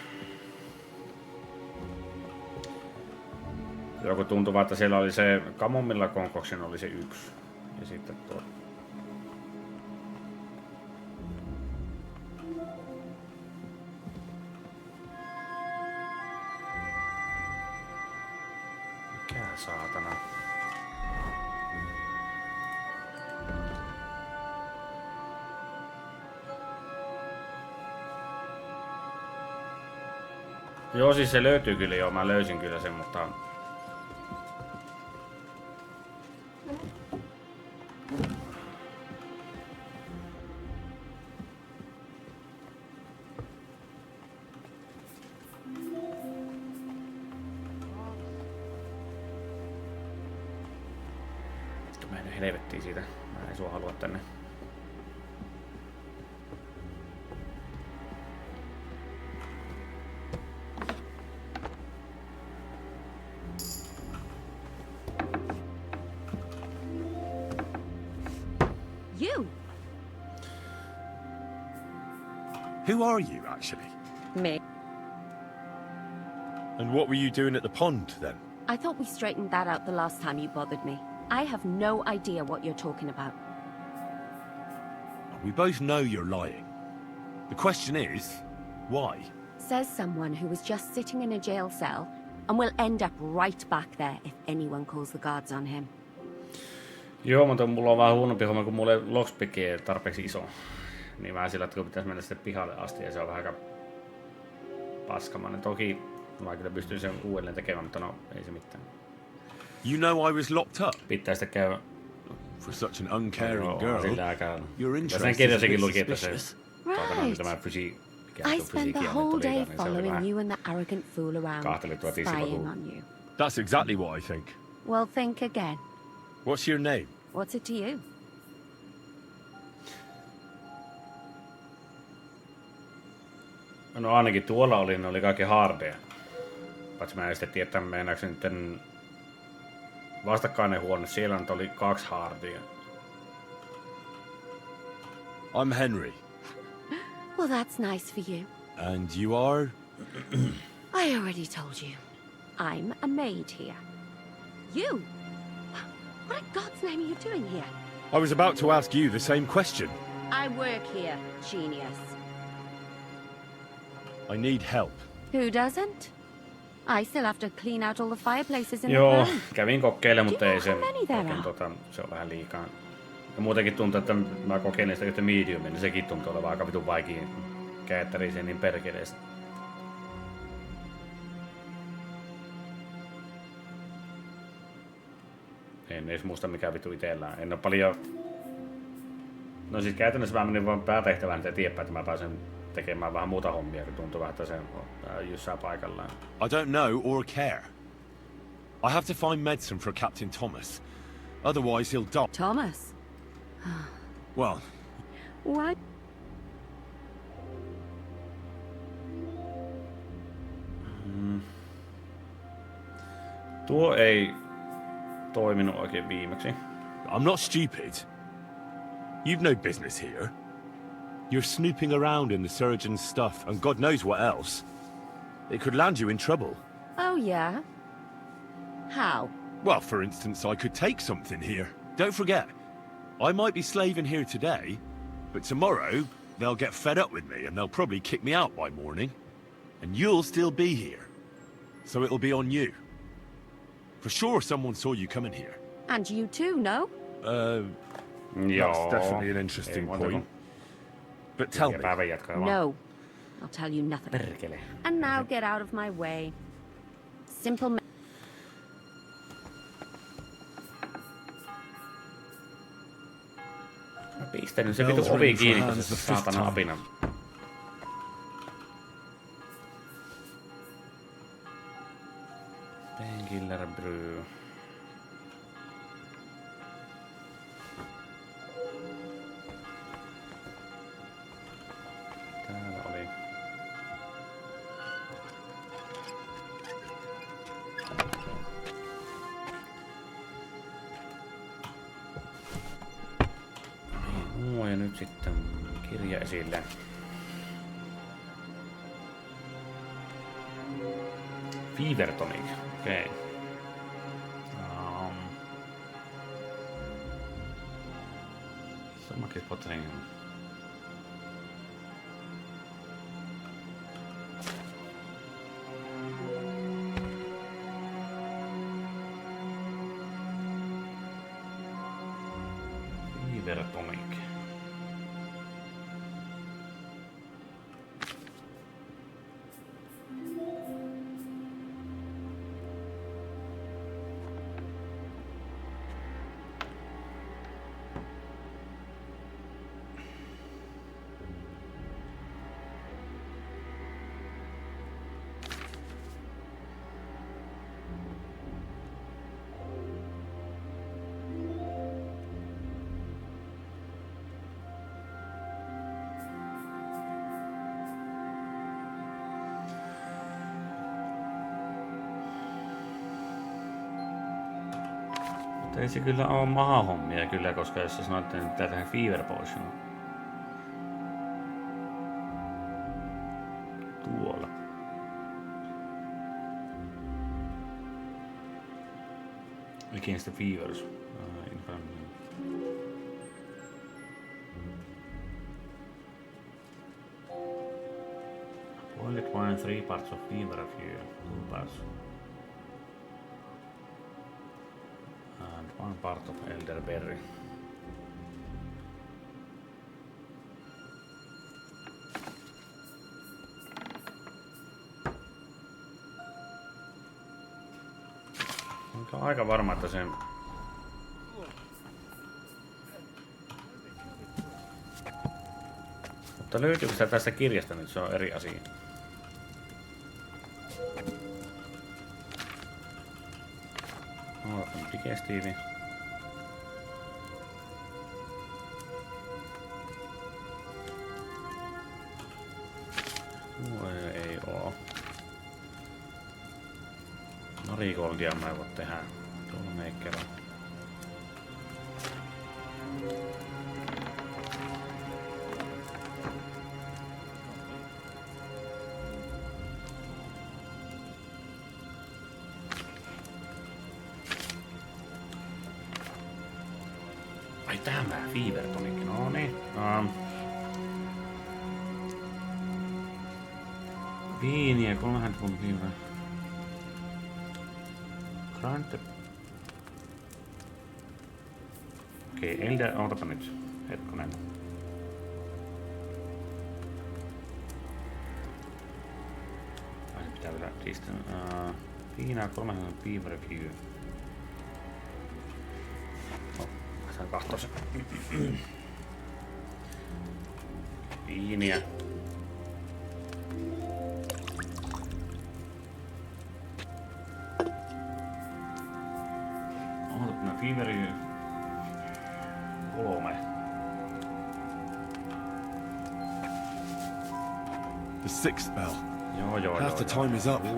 Joku tuntuu, että siellä oli se kamomilla concoction oli se yksi. Ja sitten tuo. Mikä saatana? Joo, siis se löytyy kyllä joo, mä löysin kyllä sen, mutta... Mä en helvettiin siitä, mä en sua halua tänne.
You?
Who are you, actually?
Me.
And what were you doing at the pond, then?
I thought we straightened that out the last time you bothered me. I have no idea what you're talking about.
We both know you're lying. The question is, why?
Says someone who was just sitting in a jail cell and will end up right back there if anyone calls the guards on him.
Joo, mutta mulla on vähän huonompi homma, kun mulla ei lockpick tarpeeksi iso. Niin vähän sillä, että kun pitäisi mennä sitten pihalle asti ja se on vähän aika paskamainen. Toki mä kyllä pystyn sen uudelleen tekemään, mutta no ei se mitään.
You know I was locked up?
Pitää sitten käydä.
For such an uncaring girl,
your interest is a bit
suspicious.
Right. I spent the whole day following you and the arrogant fool around, spying on you.
That's exactly what I think.
Well, think again.
What's your name?
What's it to you?
No ainakin tuolla ne oli kaikki hardeja. Paitsi mä en sitten tiedä, että mennäänkö nyt vastakkainen huone. Siellä nyt oli 2 hardia.
I'm Henry.
Well, that's nice for you.
And you are?
I already told you. I'm a maid here. You? What in God's name are you doing here?
I was about to ask you the same question.
I work here, genius.
I need help.
Who doesn't? I still have to clean out all the fireplaces in the
Joo,
clan.
kävin kokeilemaan, mutta ei sen.
there
Se on vähän liikaa. Ja muutenkin tuntuu, että mä kokeilin sitä yhtä mediumia, niin sekin tuntuu olevan aika vitun vaikea käyttäriä sen niin perkeleesti. En edes muista mikä vitu itellään. En oo paljon... No siis käytännössä mä menin vaan päätehtävään, että eteenpäin, että mä pääsen tekemään vähän muuta hommia, kun tuntuu vähän, että se jyssää paikallaan.
I don't know or care. I have to find medicine for Captain Thomas. Otherwise he'll die.
Thomas?
Well...
What?
Tuo ei toiminut oikein viimeksi.
I'm not stupid. You've no business here. You're snooping around in the surgeon's stuff, and God knows what else. It could land you in trouble.
Oh, yeah? How?
Well, for instance, I could take something here. Don't forget, I might be slaving here today, but tomorrow they'll get fed up with me and they'll probably kick me out by morning. And you'll still be here. So it'll be on you. For sure someone saw you coming here.
And you too, no?
That's definitely an interesting point. But tell me.
No. I'll tell you nothing. And now get out of my way. Simple
Mä pistänyt se vitu ovi kiinni, kun se saatana apina. Painkiller brew. Täällä oli. No ja nyt sitten kirja esille. Fever tonic, okei. Okay. Sommarkispottering. Fever tonic. Ei se kyllä ole mahahommia kyllä, koska jos sä sanoit, että pitää tehdä Fever Potion. Tuolla. Against the Fevers. Boil it wine 3 parts of fever of you. 2 parts. And 1 part of elderberry. Onko aika varma, että se... Mutta löytyykö sitä tästä kirjasta nyt, se on eri asia. On digestiivi. Tuo ei oo. Marigoldia mä en voi tehdä. Tuolla meikkerä. Tämä Fever Tonic, no niin. Viiniä, 3 handful Fever. Grant. Okei, Elder, ootapa nyt. Hetkonen. Ai pitää vielä distan. Viinaa, 3 handful Fever Review. Saan kahtoa se. Viiniä. Ootapina Feveri 3.
The 6th bell.
Joo.
Half the time is up.
Joo.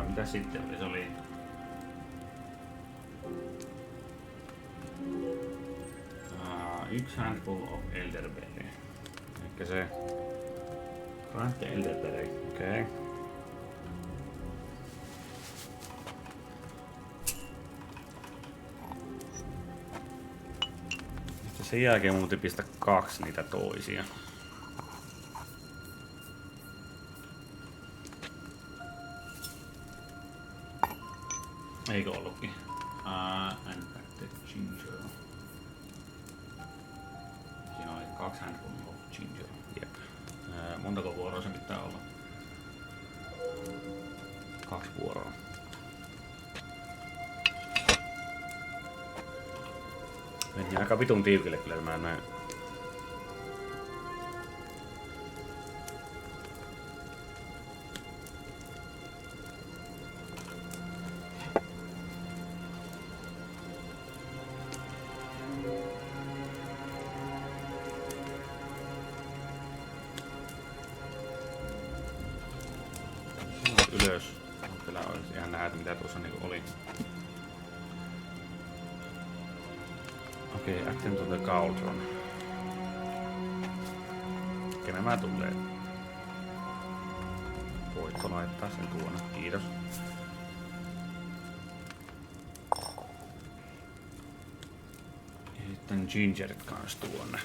Mitä sitten oli? Se oli... Yksi handful of elderberry. Elikkä se... Grant elderberry, okei. Okay. Sen jälkeen mun piti pistää 2 niitä toisia. Eikö ollutkin? Unpacked ginger. Siinä oli 2 handful of ginger. Jep. Montako vuoroa se pitää olla? 2 vuoroa. Meni aika vitun tiukille kyllä mä näin. Ylös. Kyllä olisi ihan nähdä mitä tuossa niinku oli. Okei, Acting to the Cauldron. Kenen mä tulee? Voitko laittaa sen tuonne? Kiitos. Ja sitten gingerit kans tuonne.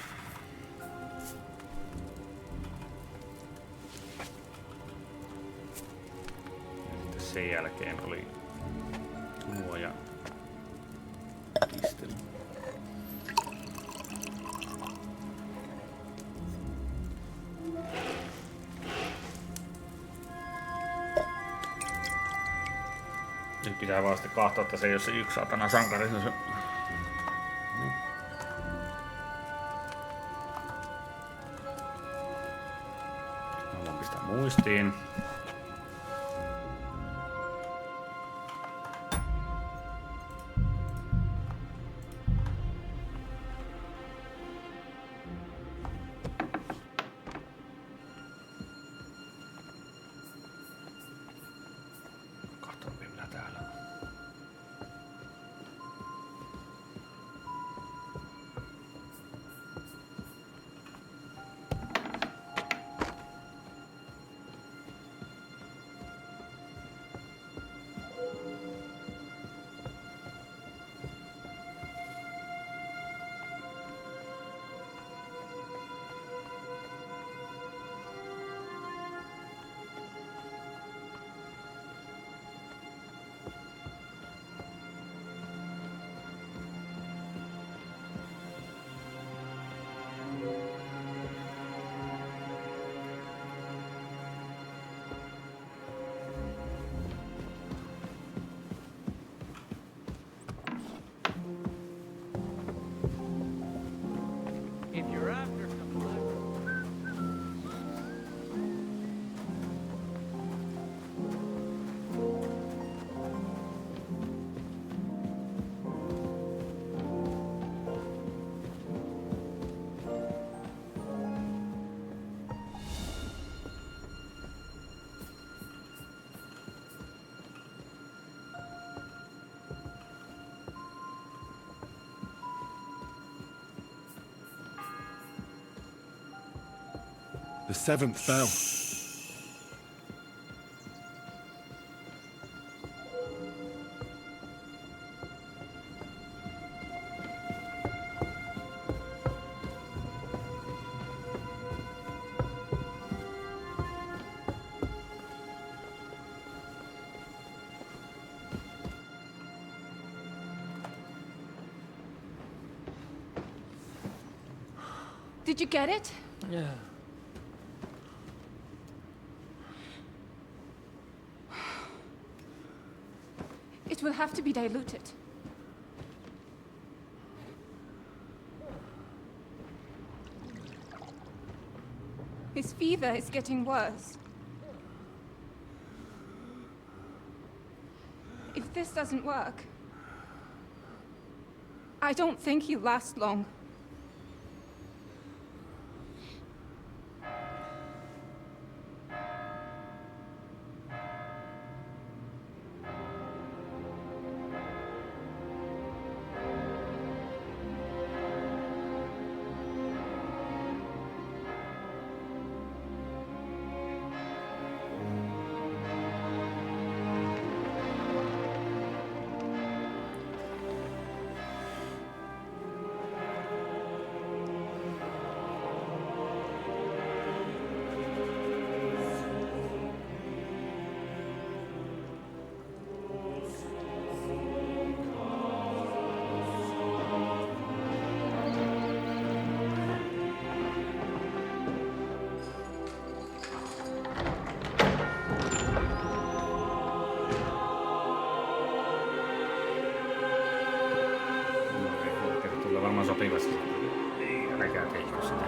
Sen jälkeen oli tuo ja pistely. Nyt pitää vaan sitten katsoa, että se ei ole se yksi satana sankari. Se... Haluan pistää muistiin.
If you're after some
The 7th bell.
Did you get it?
Yeah.
It will have to be diluted. His fever is getting worse. If this doesn't work, I don't think he'll last long.
Tulee varmaan sopivasti. Ei äläkää teikö sitä.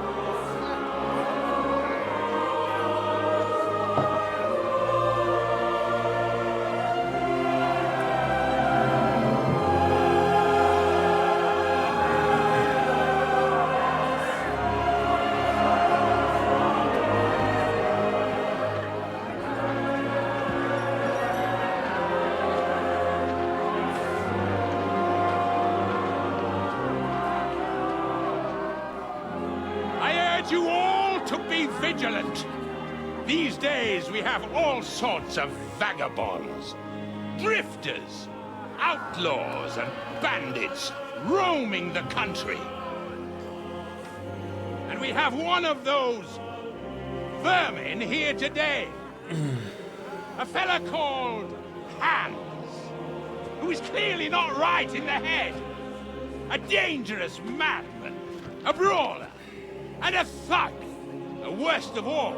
You all to be vigilant. These days we have all sorts of vagabonds, drifters, outlaws and bandits roaming the country. And we have one of those vermin here today. A fella called Hans, who is clearly not right in the head. A dangerous madman, a brawler, and a thug, the worst of all,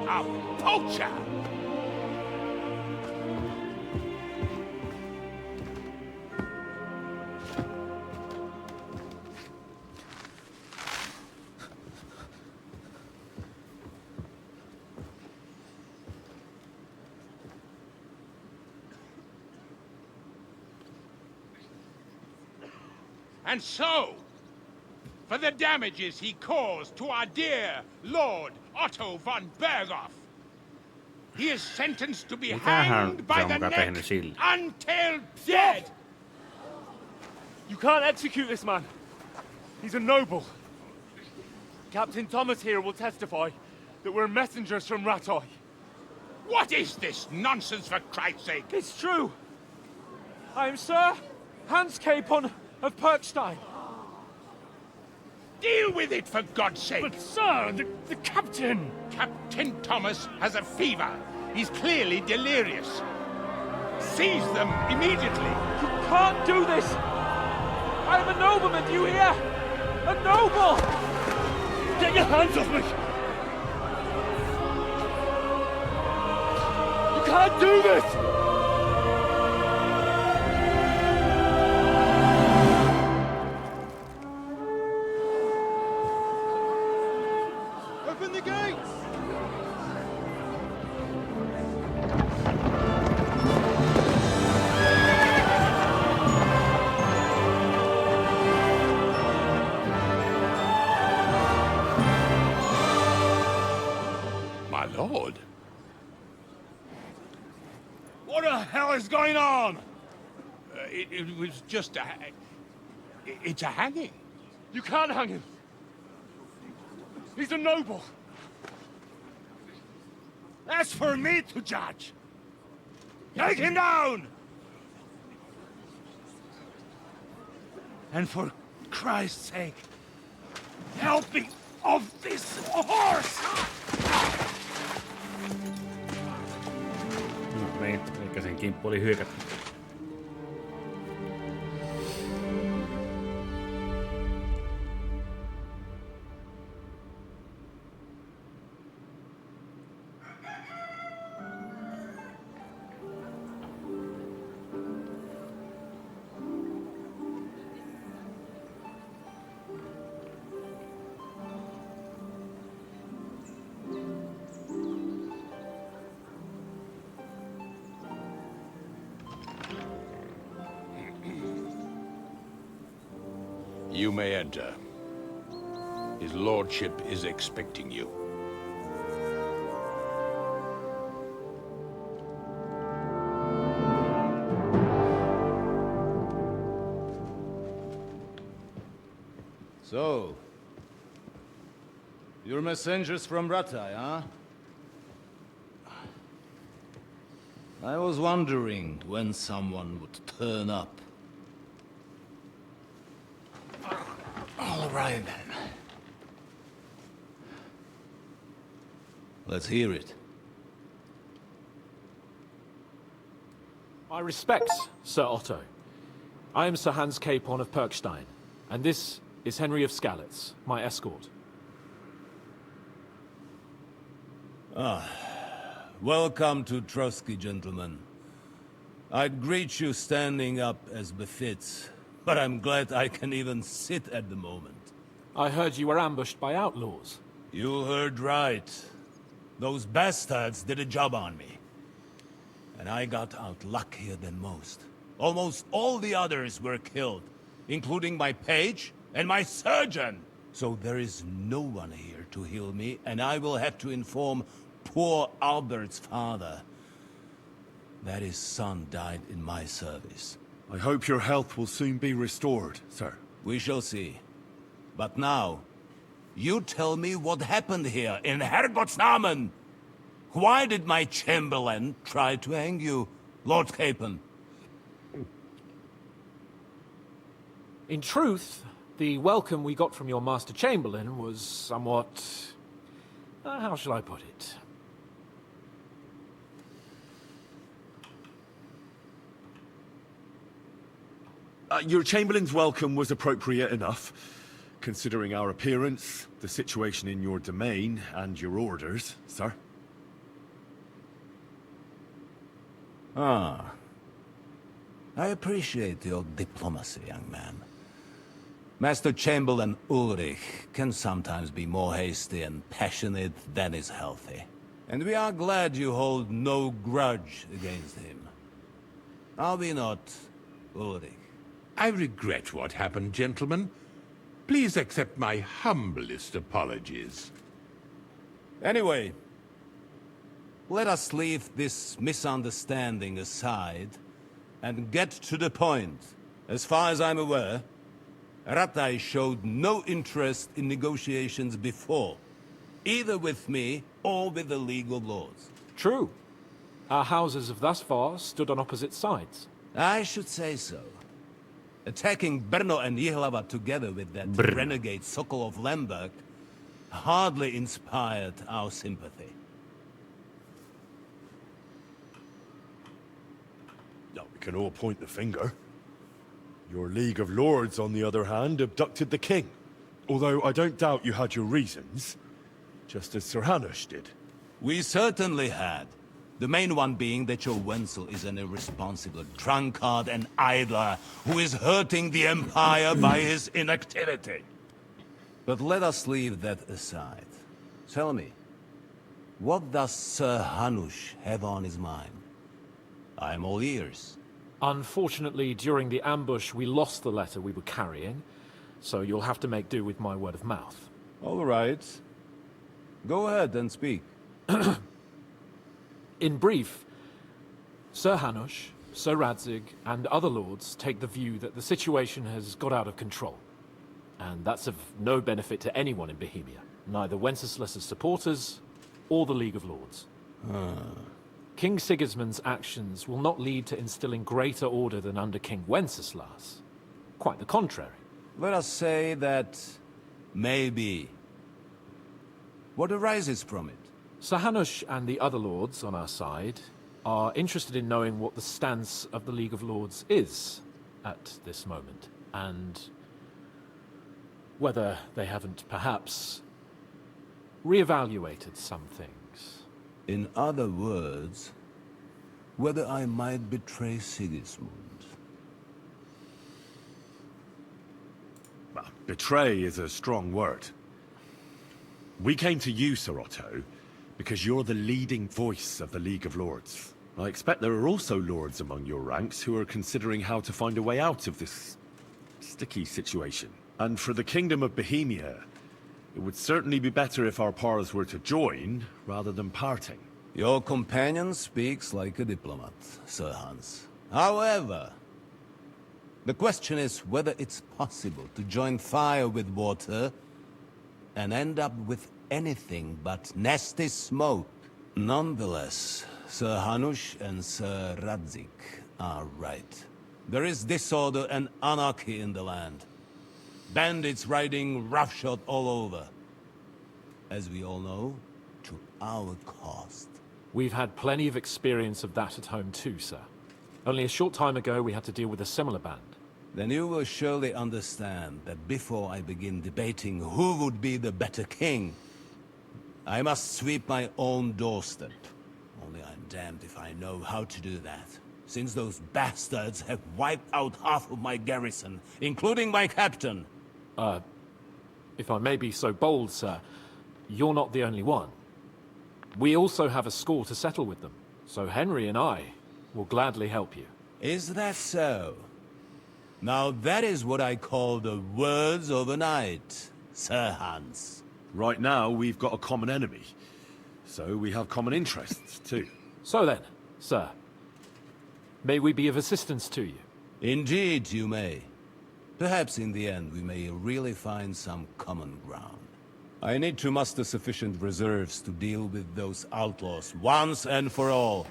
a poacher. And so, for the damages he caused to our dear Lord Otto von Berghoff, he is sentenced to be hanged by the neck until dead.
You can't execute this man. He's a noble. Captain Thomas here will testify that we're messengers from Ratoy.
What is this nonsense, for Christ's sake?
It's true. I am Sir Hans Capon of Perkstein.
Deal with it, for God's sake!
But, sir, the captain...
Captain Thomas has a fever. He's clearly delirious. Seize them immediately.
You can't do this! I am a nobleman, do you hear? A noble! Get your hands off me! You can't do this!
Open the gates!
My lord?
What the hell is going on?
It was just a... It's a hanging.
You can't hang him. He's a noble. That's for me to judge. Take him down! And for Christ's sake, help me off this horse!
Niin, eikä sen kimppu oli hyökätty.
You may enter. His lordship is expecting you.
So, you're messengers from Rattay, huh? I was wondering when someone would turn up. All right, then. Let's hear it.
My respects, Sir Otto. I am Sir Hans Capon of Perkstein, and this is Henry of Skalitz, my escort.
Welcome to Trotsky, gentlemen. I'd greet you standing up as befits, but I'm glad I can even sit at the moment.
I heard you were ambushed by outlaws.
You heard right. Those bastards did a job on me. And I got out luckier than most. Almost all the others were killed, including my page and my surgeon. So there is no one here to heal me, and I will have to inform poor Albert's father that his son died in my service.
I hope your health will soon be restored, sir.
We shall see. But now, you tell me what happened here in Herrgottsnamen. Why did my chamberlain try to hang you, Lord Capon?
In truth, the welcome we got from your Master Chamberlain was somewhat... how shall I put it?
Your Chamberlain's welcome was appropriate enough, considering our appearance, the situation in your domain, and your orders, sir.
I appreciate your diplomacy, young man. Master Chamberlain Ulrich can sometimes be more hasty and passionate than is healthy. And we are glad you hold no grudge against him. Are we not, Ulrich?
I regret what happened, gentlemen. Please accept my humblest apologies.
Anyway, let us leave this misunderstanding aside and get to the point. As far as I'm aware, Rattay showed no interest in negotiations before, either with me or with the League of Lords.
True. Our houses have thus far stood on opposite sides.
I should say so. Attacking Brno and Jihlava together with that renegade Sokol of Lemberg hardly inspired our sympathy.
Now, we can all point the finger. Your League of Lords, on the other hand, abducted the king. Although I don't doubt you had your reasons, just as Sir Hanush did.
We certainly had. The main one being that your Wenzel is an irresponsible drunkard and idler who is hurting the Empire by his inactivity. But let us leave that aside. Tell me, what does Sir Hanush have on his mind? I am all ears.
Unfortunately, during the ambush, we lost the letter we were carrying, so you'll have to make do with my word of mouth.
All right. Go ahead and speak.
In brief, Sir Hanush, Sir Radzig, and other lords take the view that the situation has got out of control. And that's of no benefit to anyone in Bohemia, neither Wenceslas's supporters or the League of Lords. King Sigismund's actions will not lead to instilling greater order than under King Wenceslas. Quite the contrary.
Let us say that maybe. What arises from it?
Sir Hanush and the other lords on our side are interested in knowing what the stance of the League of Lords is at this moment, and whether they haven't perhaps reevaluated some things.
In other words, whether I might betray Sigismund.
Well, betray is a strong word. We came to you, Sir Otto, because you're the leading voice of the League of Lords. I expect there are also lords among your ranks who are considering how to find a way out of this sticky situation. And for the Kingdom of Bohemia, it would certainly be better if our paths were to join, rather than parting.
Your companion speaks like a diplomat, Sir Hans. However, the question is whether it's possible to join fire with water and end up with anything but nasty smoke. Nonetheless, Sir Hanush and Sir Radzik are right. There is disorder and anarchy in the land. Bandits riding roughshod all over. As we all know, to our cost.
We've had plenty of experience of that at home too, sir. Only a short time ago we had to deal with a similar band.
Then you will surely understand that before I begin debating who would be the better king, I must sweep my own doorstep. Only I'm damned if I know how to do that, since those bastards have wiped out half of my garrison, including my captain.
If I may be so bold, sir, you're not the only one. We also have a score to settle with them, so Henry and I will gladly help you.
Is that so? Now that is what I call the words of a knight, Sir Hans.
Right now, we've got a common enemy. So we have common interests, too.
So then, sir, may we be of assistance to you?
Indeed, you may. Perhaps in the end we may really find some common ground. I need to muster sufficient reserves to deal with those outlaws once and for all.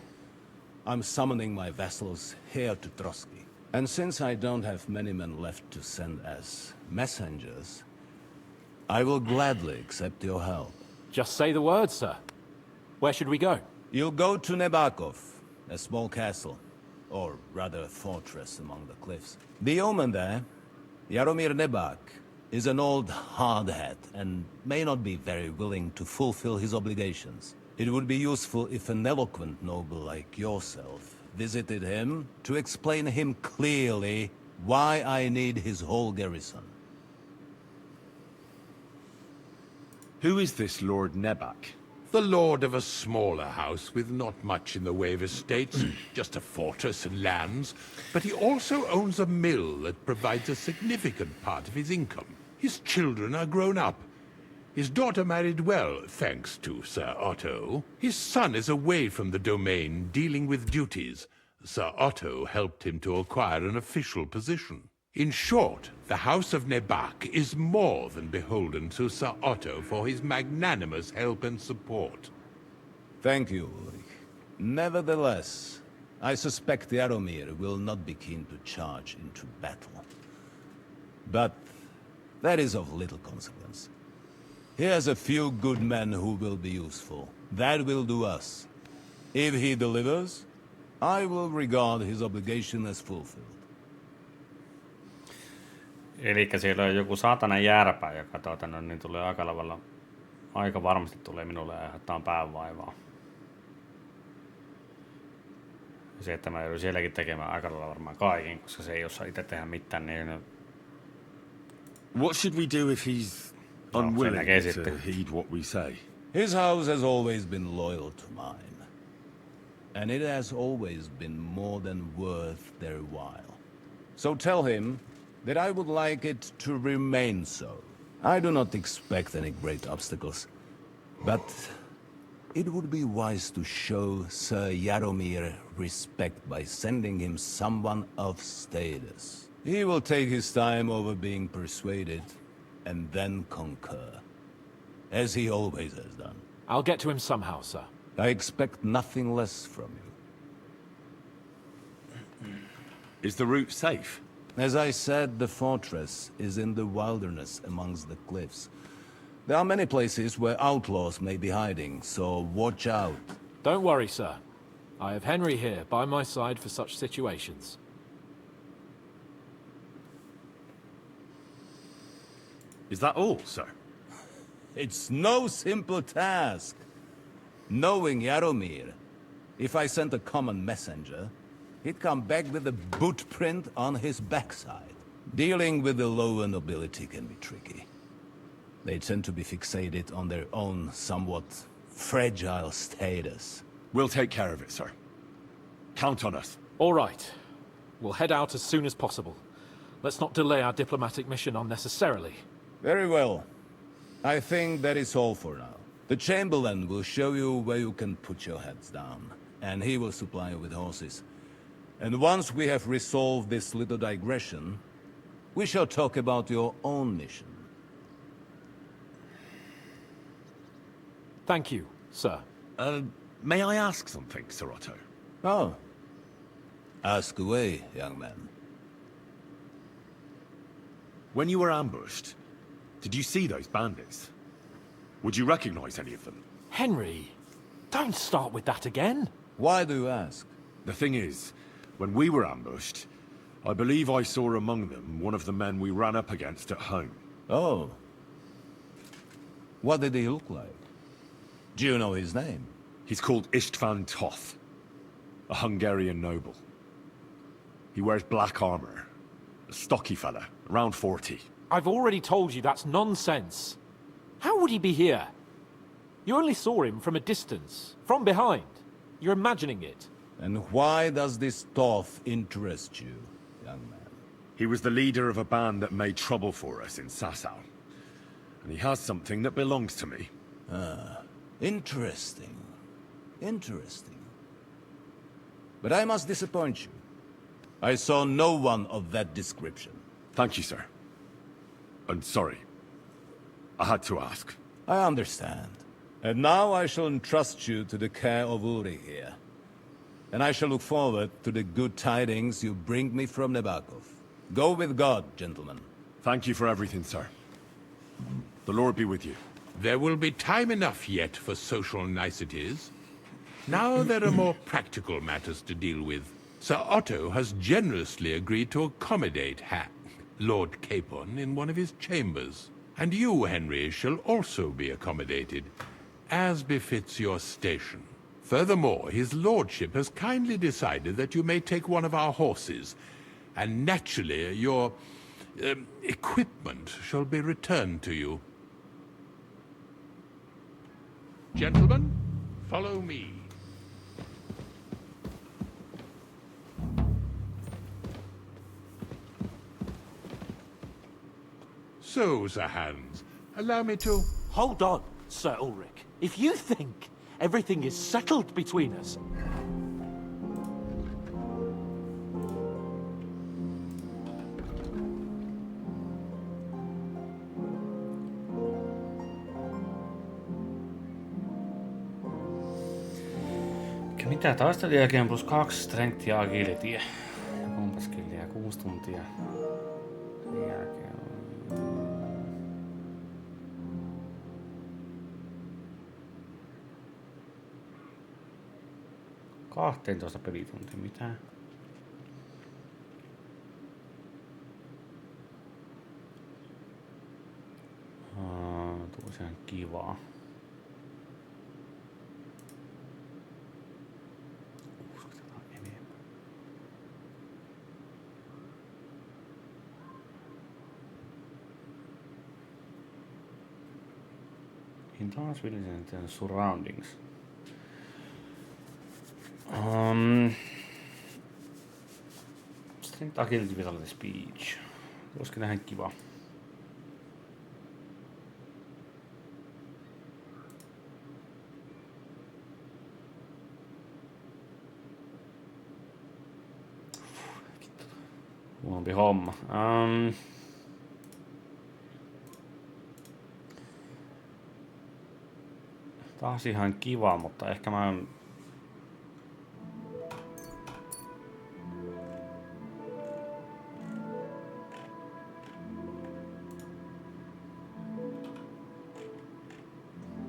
I'm summoning my vassals here to Trotsky. And since I don't have many men left to send as messengers, I will gladly accept your help.
Just say the word, sir. Where should we go?
You'll go to Nebakov, a small castle, or rather a fortress among the cliffs. The yeoman there, Jaromir Nebak, is an old hardhat and may not be very willing to fulfill his obligations. It would be useful if an eloquent noble like yourself visited him to explain him clearly why I need his whole garrison.
Who is this Lord Nebak?
The lord of a smaller house with not much in the way of estates, just a fortress and lands, but he also owns a mill that provides a significant part of his income. His children are grown up. His daughter married well, thanks to Sir Otto. His son is away from the domain, dealing with duties. Sir Otto helped him to acquire an official position. In short, the House of Nebak is more than beholden to Sir Otto for his magnanimous help and support.
Thank you, Ulrich. Nevertheless, I suspect Jaromir will not be keen to charge into battle. But that is of little consequence. He has a few good men who will be useful. That will do us. If he delivers, I will regard his obligation as fulfilled.
Elikkä siellä on joku saatana järpä, joka niin tulee aika varmasti tulee minulle aiheuttaa päänvaivaa. Se, että mä joudun sielläkin tekemään aika lailla varmaan kaiken, koska se ei osaa itse tehdä mitään, niin...
What should we do if he's unwilling to heed what we say?
His house has always been loyal to mine. And it has always been more than worth their while. So tell him that I would like it to remain so. I do not expect any great obstacles, but it would be wise to show Sir Jaromir respect by sending him someone of status. He will take his time over being persuaded, and then concur, as he always has done.
I'll get to him somehow, sir.
I expect nothing less from you.
Is the route safe?
As I said, the fortress is in the wilderness amongst the cliffs. There are many places where outlaws may be hiding, so watch out.
Don't worry, sir. I have Henry here by my side for such situations.
Is that all, sir?
It's no simple task. Knowing Jaromir, if I sent a common messenger, he'd come back with a boot print on his backside. Dealing with the lower nobility can be tricky. They tend to be fixated on their own somewhat fragile status.
We'll take care of it, sir. Count on us.
All right. We'll head out as soon as possible. Let's not delay our diplomatic mission unnecessarily.
Very well. I think that is all for now. The Chamberlain will show you where you can put your heads down, and he will supply you with horses. And once we have resolved this little digression, we shall talk about your own mission.
Thank you, sir.
May I ask something, Sir Otto?
Oh. Ask away, young man.
When you were ambushed, did you see those bandits? Would you recognize any of them?
Henry, don't start with that again.
Why do you ask?
The thing is, when we were ambushed, I believe I saw among them one of the men we ran up against at home.
Oh. What did he look like? Do you know his name?
He's called Istvan Toth, a Hungarian noble. He wears black armor. A stocky fella, around 40.
I've already told you that's nonsense. How would he be here? You only saw him from a distance, from behind. You're imagining it.
And why does this Toth interest you, young man?
He was the leader of a band that made trouble for us in Sasau. And he has something that belongs to me.
Ah, interesting. Interesting. But I must disappoint you. I saw no one of that description.
Thank you, sir. And sorry. I had to ask.
I understand. And now I shall entrust you to the care of Uri here. And I shall look forward to the good tidings you bring me from Nebakov. Go with God, gentlemen.
Thank you for everything, sir. The Lord be with you.
There will be time enough yet for social niceties. Now there are more practical matters to deal with. Sir Otto has generously agreed to accommodate Lord Capon in one of his chambers. And you, Henry, shall also be accommodated, as befits your station. Furthermore, his lordship has kindly decided that you may take one of our horses, and naturally your equipment shall be returned to you. Gentlemen, follow me. So, Sir Hans, allow me to...
Hold on, Sir Ulrich. If you think everything is settled between us...
Mitä taistelun jälkeen plus 2 strength ja agility. Ja kompaskillia 6 tuntia. Sen jälkeen on... 12 pelituntia, mitä? Tuo ihan kivaa. Uskotellaan enemmän. Enhance Villages and Surroundings. Strength, agility, vitality, speech. Olisiko nähdä kiva? Huonompi homma. Taas ihan kiva, mutta ehkä mä...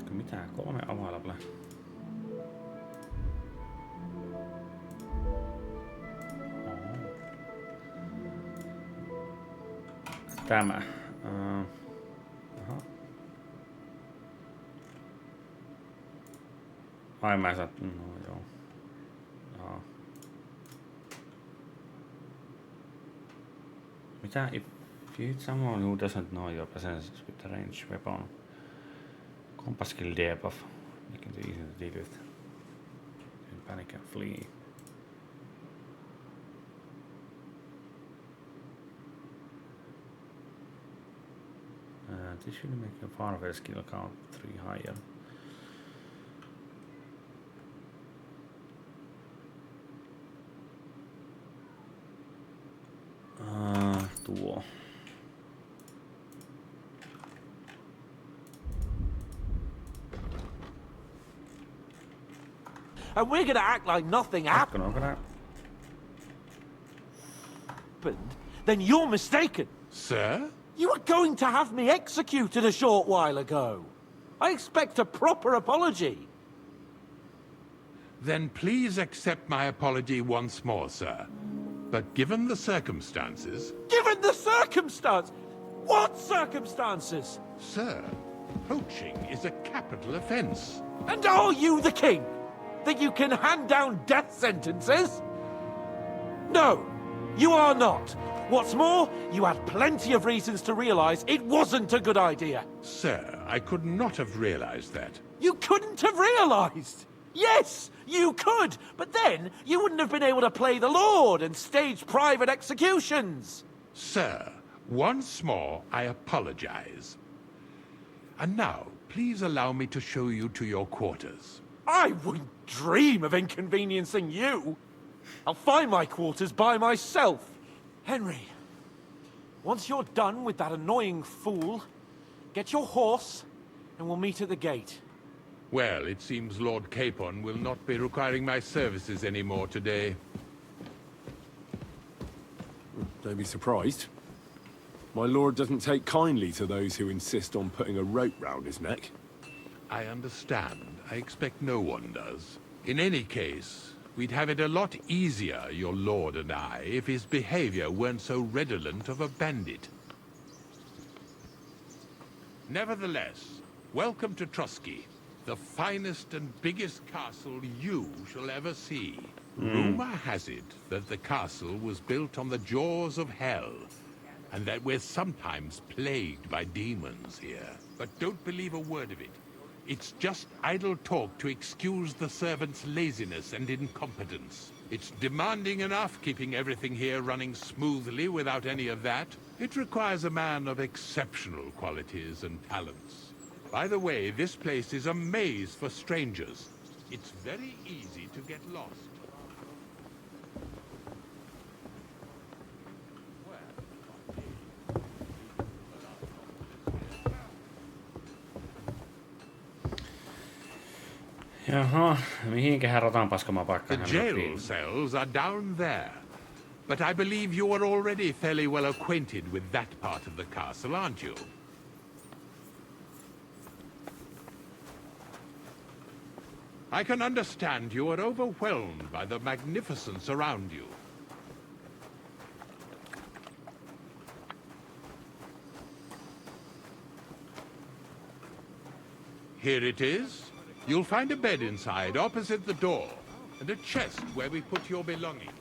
Mitä? 3 available. Tämä. Aha. Ai mä saat... No joo. Aha. Mitä? If you hit someone who doesn't know your presence with the range weapon. Compass skill debuff. Making it easy to deal with. Panic and flee. This should make your farmware skill count 3 higher. Tuo.
And we're gonna act like nothing happened. Then you're mistaken.
Sir?
You were going to have me executed a short while ago. I expect a proper apology.
Then please accept my apology once more, sir. But given the circumstances...
Given the circumstance? What circumstances?
Sir, poaching is a capital offense.
And are you the king? That you can hand down death sentences? No, you are not. What's more, you had plenty of reasons to realize it wasn't a good idea.
Sir, I could not have realized that.
You couldn't have realized? Yes, you could, but then you wouldn't have been able to play the Lord and stage private executions.
Sir, once more, I apologize. And now, please allow me to show you to your quarters.
I wouldn't dream of inconveniencing you. I'll find my quarters by myself. Henry, once you're done with that annoying fool, get your horse and we'll meet at the gate.
Well, it seems Lord Capon will not be requiring my services anymore today.
Don't be surprised. My lord doesn't take kindly to those who insist on putting a rope round his neck.
I understand. I expect no one does. In any case, we'd have it a lot easier, your lord and I, if his behavior weren't so redolent of a bandit. Nevertheless, welcome to Trusky, the finest and biggest castle you shall ever see. Rumor has it that the castle was built on the jaws of hell, and that we're sometimes plagued by demons here. But don't believe a word of it. It's just idle talk to excuse the servants' laziness and incompetence. It's demanding enough keeping everything here running smoothly without any of that. It requires a man of exceptional qualities and talents. By the way, this place is a maze for strangers. It's very easy to get lost.
Jaha, mihinkähän rotan paskama paikka
The jail cells are down there. But I believe you are already fairly well acquainted with that part of the castle, aren't you? I can understand you are overwhelmed by the magnificence around you. Here it is. You'll find a bed inside, opposite the door, and a chest where we put your belongings.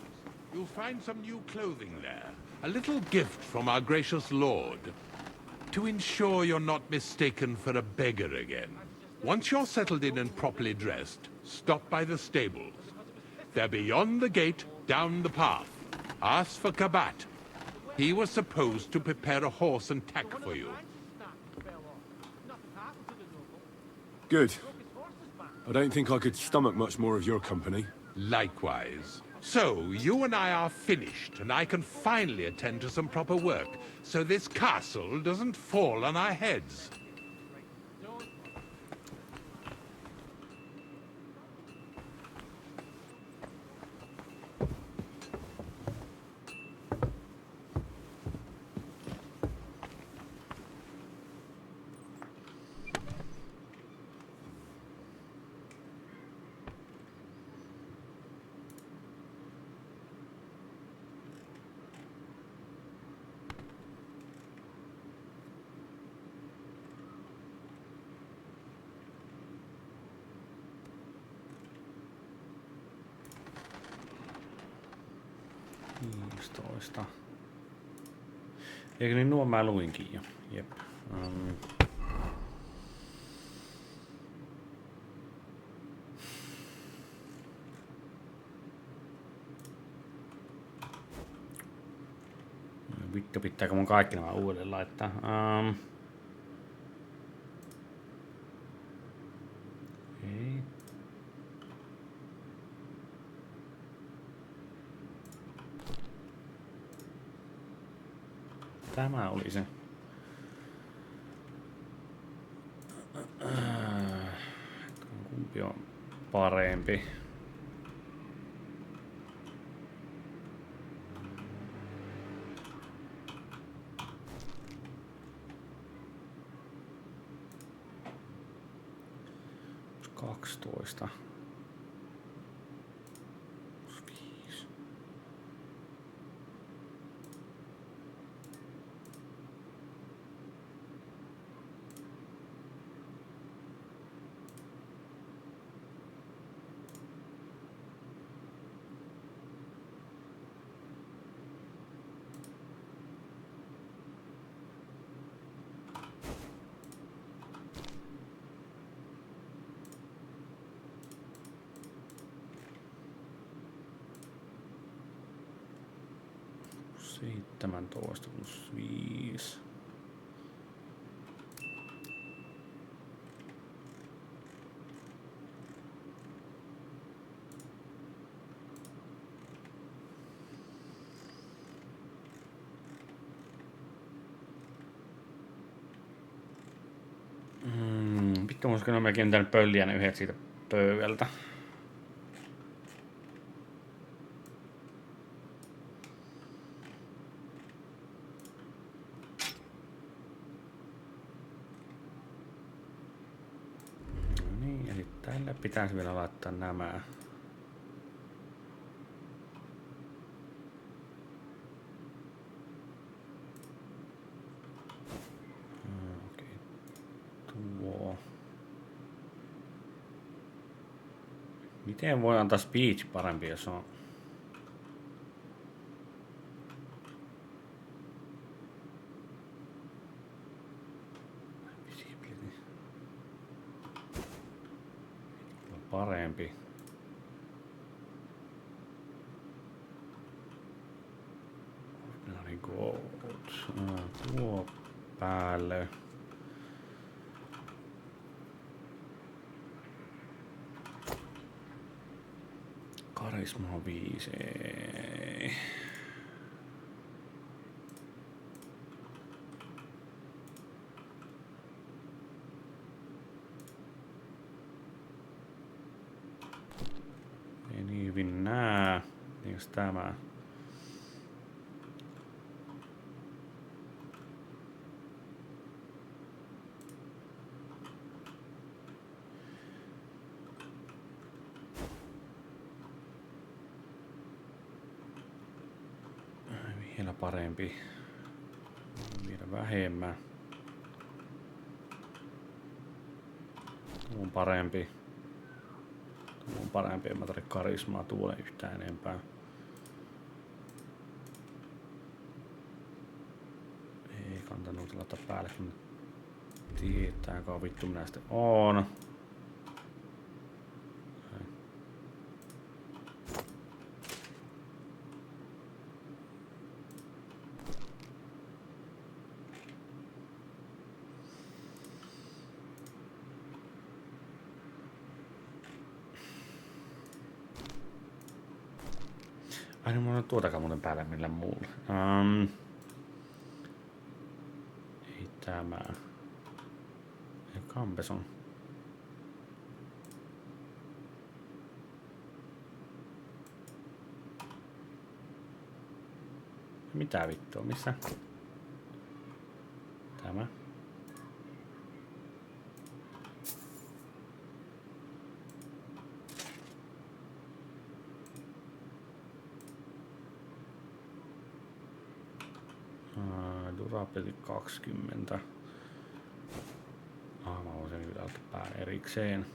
You'll find some new clothing there, a little gift from our gracious lord, to ensure you're not mistaken for a beggar again. Once you're settled in and properly dressed, stop by the stables. They're beyond the gate, down the path. Ask for Kabat. He was supposed to prepare a horse and tack for you.
Good. I don't think I could stomach much more of your company.
Likewise. So, you and I are finished, and I can finally attend to some proper work, so this castle doesn't fall on our heads.
Eikö niin nuo mä luinkin jo? Jep. Vittu, pitääkö mun kaikki nämä uudelleen laittaa? Ei. Tämä oli se. Kumpi on parempi? Kaksitoista. Seitsemäntoista plus 5. Vittu, olisiko ne melkein pitänyt pölliä ne yhdet siitä pöydältä. Tälle pitäisi vielä laittaa nämä. Okei. Tuo. Miten voi antaa speech parempi, jos on? Parempi. Tuo päälle. Karisma 5. Ei niin hyvin näe. Niinkös tämä? Vielä parempi. Vielä vähemmän. Tuo on parempi. Tuo on parempi, en mä tarvitse karismaa tuolle yhtään enempää. Ei kantanut laittaa päälle, kun tietääkö vittu minä sitten on. Ai niin, mulla on tuotakaan muuten päällä millään muulla. Ei tämä. Ja kampes on. Mitä vittua, missä? Tämä. Durability 20. Mä voisin kyllä ottaa erikseen.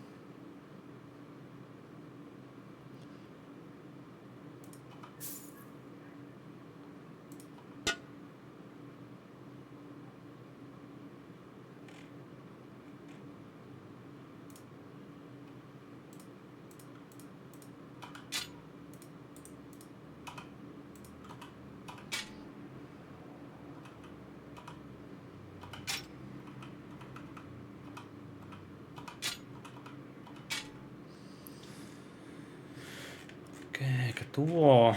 Ehkä tuo.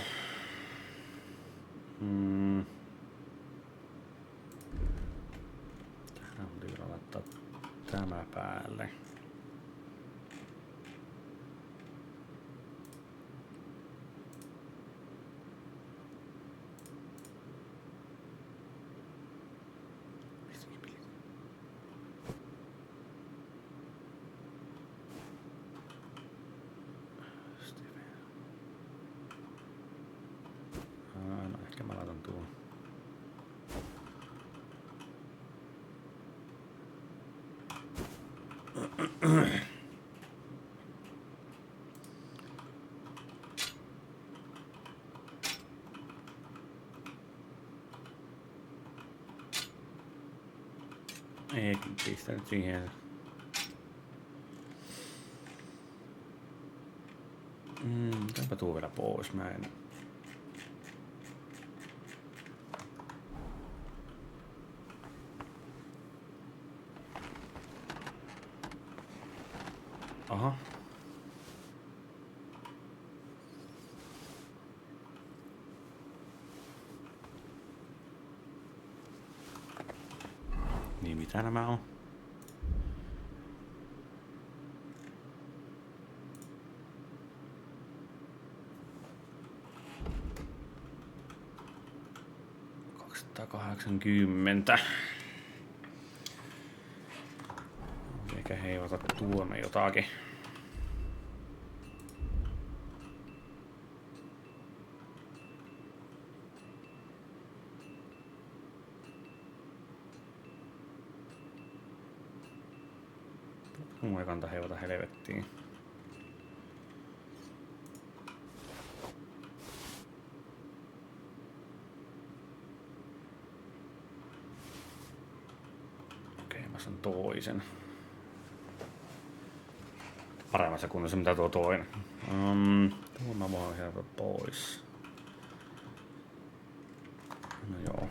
Tähän on kyllä laittaa tämä päälle. No ehkä mä laitan tuon. Ei pistä nyt siihen. Otetaanpa tuo vielä pois, mä en. Aha. Niin mitä nämä on? $280. Eikä heivata tuonne jotakin. Mun ei kanta heivata helvettiin. Okei, mä saan toisen. Paremmassa kunnossa mitä tuo toinen. Tuo mä voin heivata pois. No joo.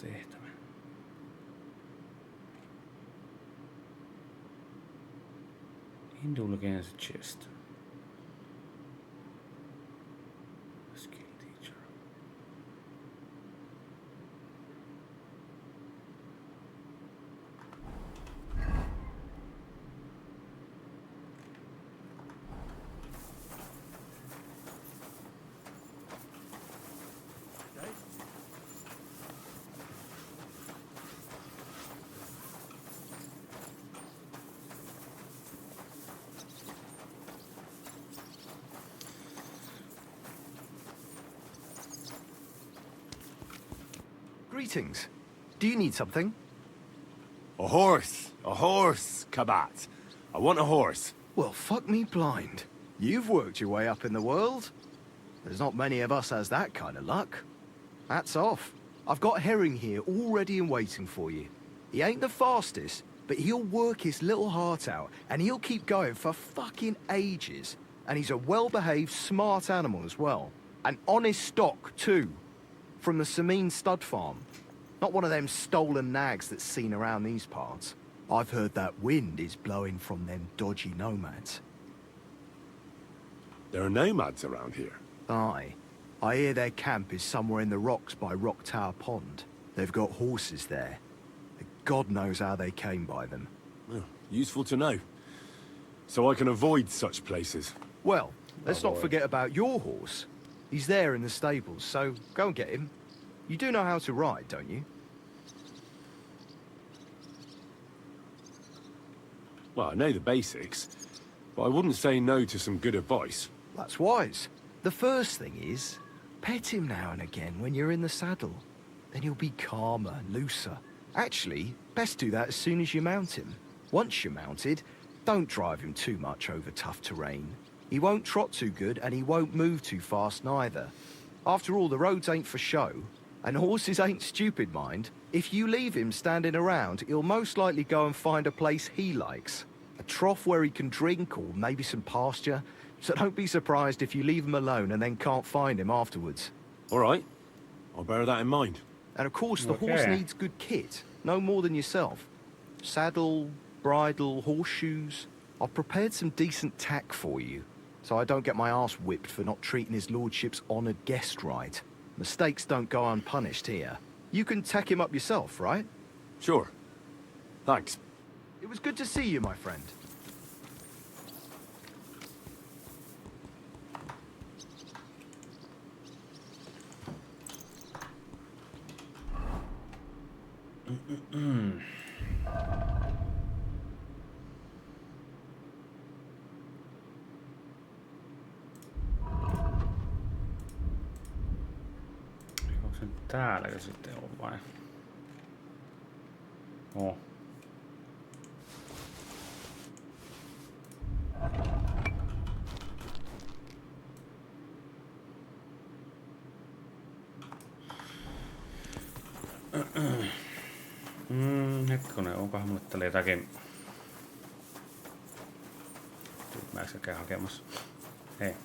Tehtävä. Indulgence chest. Skill teacher.
Greetings. Do you need something?
A horse, Kabat. I want a horse.
Well, fuck me blind. You've worked your way up in the world. There's not many of us has that kind of luck. Hats off. I've got Herring here all ready and waiting for you. He ain't the fastest, but he'll work his little heart out, and he'll keep going for fucking ages. And he's a well-behaved, smart animal as well. An honest stock, too. From the Sameen stud farm. Not one of them stolen nags that's seen around these parts. I've heard that wind is blowing from them dodgy nomads.
There are nomads around here.
Aye. I hear their camp is somewhere in the rocks by Rock Tower Pond. They've got horses there. God knows how they came by them.
Oh, useful to know. So I can avoid such places.
Well, let's not forget about your horse. He's there in the stables, so go and get him. You do know how to ride, don't you?
Well, I know the basics, but I wouldn't say no to some good advice.
That's wise. The first thing is, pet him now and again when you're in the saddle. Then he'll be calmer, looser, Actually, best do that as soon as you mount him. Once you're mounted, don't drive him too much over tough terrain. He won't trot too good and he won't move too fast neither. After all, the roads ain't for show, and horses ain't stupid, mind. If you leave him standing around, he'll most likely go and find a place he likes. A trough where he can drink or maybe some pasture. So don't be surprised if you leave him alone and then can't find him afterwards.
All right. I'll bear that in mind.
And of course, the horse needs good kit, no more than yourself. Saddle, bridle, horseshoes. I've prepared some decent tack for you, so I don't get my arse whipped for not treating his lordship's honoured guest right. Mistakes don't go unpunished here. You can tack him up yourself, right?
Sure. Thanks.
It was good to see you, my friend.
Onko se täälläkö sitten on vai? Oh. Hetkonen, onkohan mulle tällä jotakin... Mä äsken käyn hakemassa. Hei.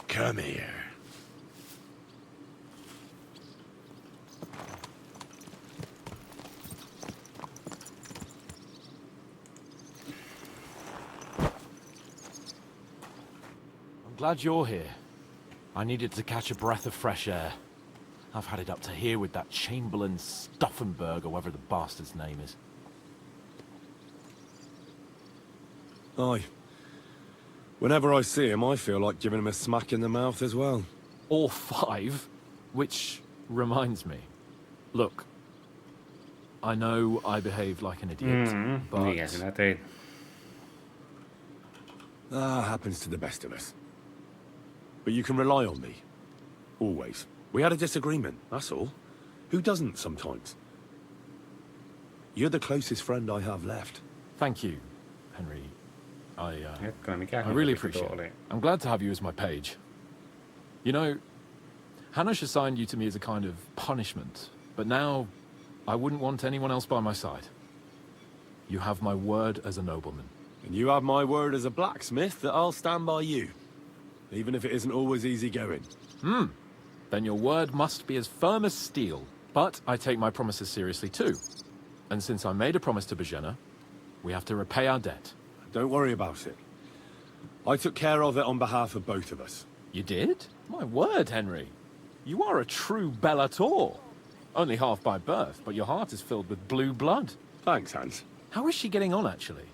Come here.
I'm glad you're here. I needed to catch a breath of fresh air. I've had it up to here with that Chamberlain Stauffenberg, or whatever the bastard's name is.
Aye. Whenever I see him, I feel like giving him a smack in the mouth as well.
All five? Which reminds me. Look, I know I behaved like an idiot, but...
Yes, I did.
Happens to the best of us. But you can rely on me. Always. We had a disagreement, that's all. Who doesn't sometimes? You're the closest friend I have left.
Thank you, Henry. I really appreciate it. I'm glad to have you as my page. You know, Hanush assigned you to me as a kind of punishment, but now I wouldn't want anyone else by my side. You have my word as a nobleman.
And you have my word as a blacksmith that I'll stand by you, even if it isn't always easy going.
Then your word must be as firm as steel. But I take my promises seriously too. And since I made a promise to Bajena, we have to repay our debt.
Don't worry about it. I took care of it on behalf of both of us.
You did? My word, Henry. You are a true Bellator. Only half by birth, but your heart is filled with blue blood.
Thanks, Hans.
How is she getting on, actually?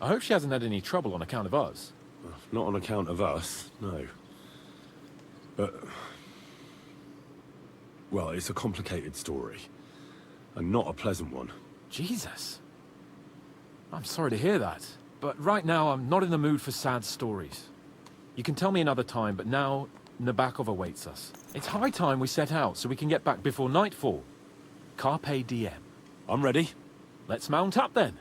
I hope she hasn't had any trouble on account of us.
Not on account of us, no. But... well, it's a complicated story. And not a pleasant one.
Jesus. I'm sorry to hear that. But right now, I'm not in the mood for sad stories. You can tell me another time, but now Nabokov awaits us. It's high time we set out so we can get back before nightfall. Carpe diem.
I'm ready.
Let's mount up then.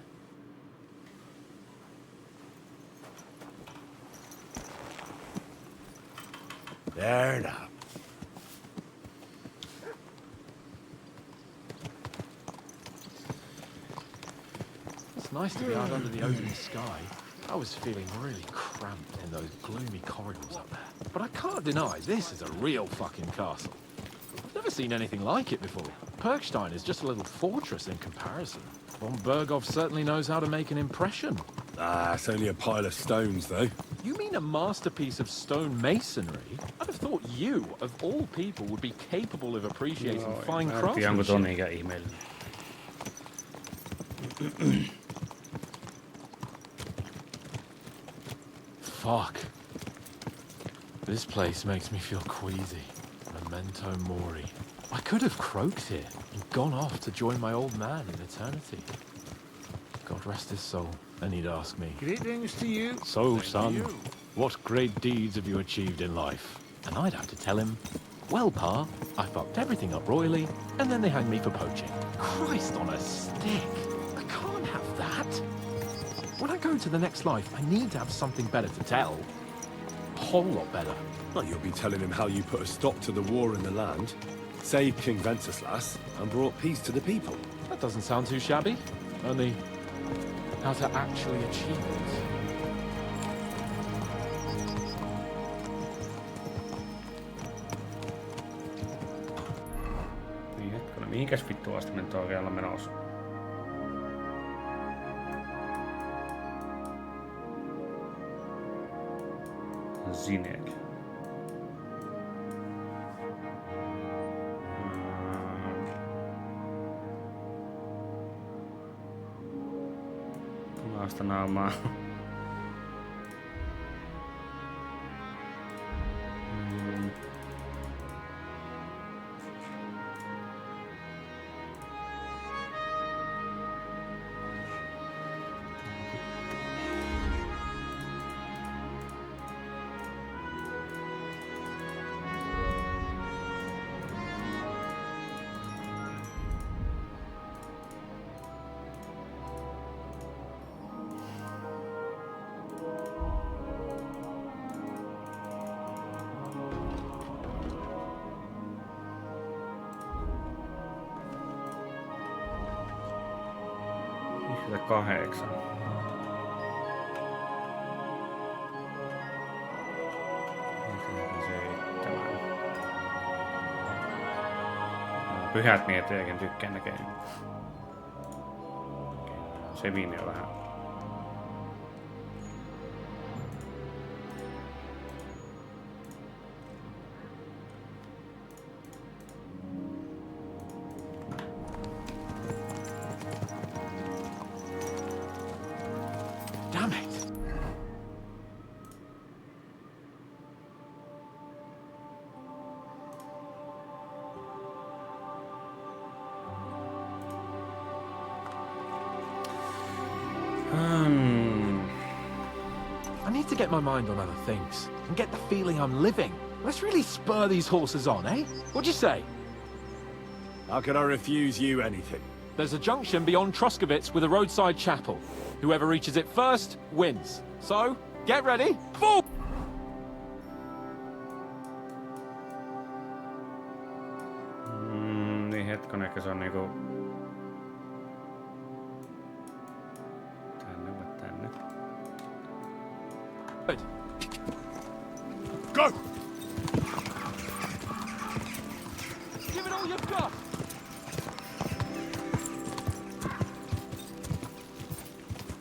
There now.
It's nice to be out under the open sky. I was feeling really cramped in those gloomy corridors up there. But I can't deny, this is a real fucking castle. I've never seen anything like it before. Perkstein is just a little fortress in comparison. Von Berghoff certainly knows how to make an impression.
It's only a pile of stones, though.
You mean a masterpiece of stone masonry? I'd have thought you, of all people, would be capable of appreciating fine craftsmanship. Fuck. This place makes me feel queasy. Memento mori. I could have croaked here and gone off to join my old man in eternity. God rest his soul. Then he'd ask me,
Greetings to you.
"So, son, what great deeds have you achieved in life?" And I'd have to tell him, "Well, Pa, I fucked everything up royally, and then they hanged me for poaching." Christ on a stick! I can't have that. When I go to the next life, I need to have something better to tell. A whole lot better.
Well, you'll be telling him how you put a stop to the war in the land, saved King Venceslas, and brought peace to the people.
That doesn't sound too shabby. Only, how to actually achieve it.
Niin hetkinen, mihinkäs vittu asti me nyt oikein ollaan menossa? Zinek. Punaista naamaa. Sitä 8. Pyhät miehet eikä tykkään näkee. Se viini on vähän.
Damn it! I need to get my mind on other things and get the feeling I'm living. Let's really spur these horses on, eh? What'd you say?
How can I refuse you anything?
There's a junction beyond Truskovitz with a roadside chapel. Whoever reaches it first wins. So, get ready. Boom!
Niin hetkonen, se on niinku... Tänne vai tänne?
Good.
Go!
Give it all you've got!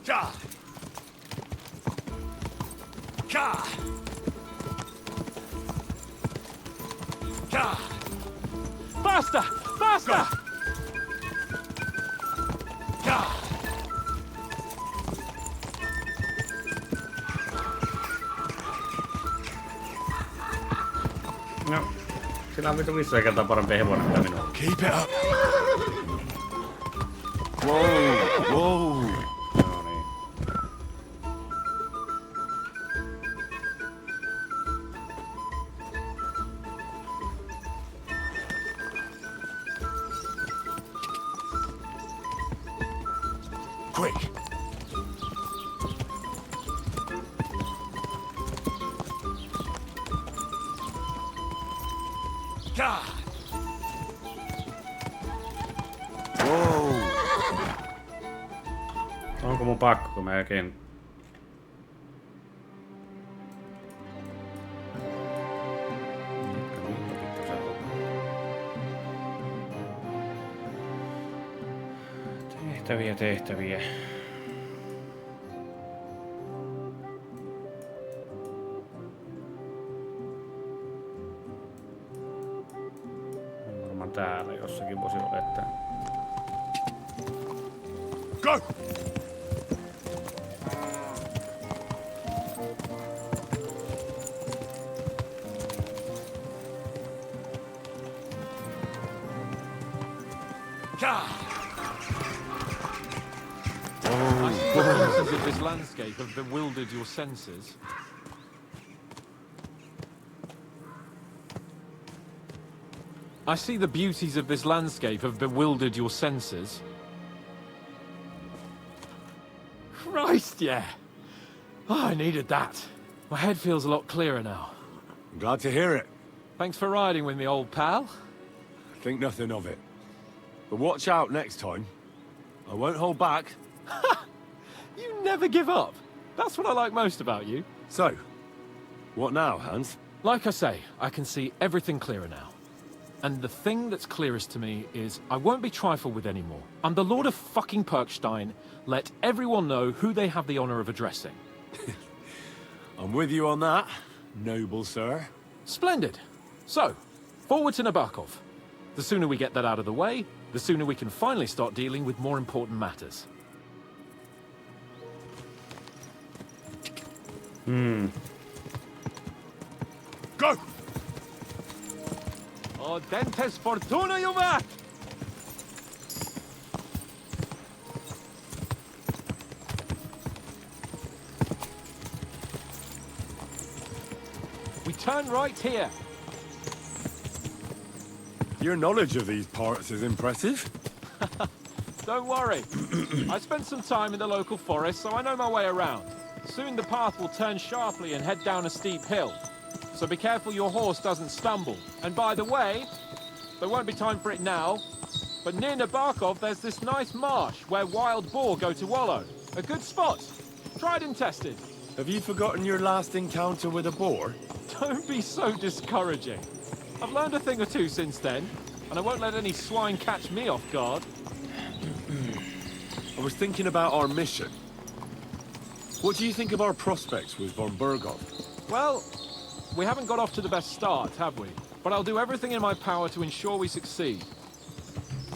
Ka! Ka! Ka!
Faster! Faster!
Ka!
No, sillä on vitu 500 kertaa parempi hevonen kuin minua.
Keep it up! Whoa! Whoa!
No niin.
Quick! Ka! Whoa!
Onko mun pakko, kun mä oikein... Tehtäviä. Varmaan täällä jossakin voisi olla, että...
Go!
I see the beauties of this landscape have bewildered your senses. I see the beauties of this landscape have bewildered your senses. Christ, yeah. Oh, I needed that. My head feels a lot clearer now.
I'm glad to hear it.
Thanks for riding with me, old pal.
Think nothing of it. But watch out next time. I won't hold back.
You never give up. That's what I like most about you.
So, what now, Hans?
Like I say, I can see everything clearer now. And the thing that's clearest to me is I won't be trifled with anymore. I'm the Lord of fucking Perkstein. Let everyone know who they have the honor of addressing.
I'm with you on that, noble sir.
Splendid. So, forward to Nabokov. The sooner we get that out of the way, the sooner we can finally start dealing with more important matters.
Go!
Oh, dentes fortuna, Juvat! We turn right here.
Your knowledge of these parts is impressive.
Don't worry. I spent some time in the local forest, so I know my way around. Soon the path will turn sharply and head down a steep hill. So be careful your horse doesn't stumble. And by the way, there won't be time for it now, but near Nabokov there's this nice marsh where wild boar go to wallow. A good spot. Tried and tested.
Have you forgotten your last encounter with a boar?
Don't be so discouraging. I've learned a thing or two since then, and I won't let any swine catch me off guard.
I was thinking about our mission. What do you think of our prospects with von Burgov?
Well, we haven't got off to the best start, have we? But I'll do everything in my power to ensure we succeed.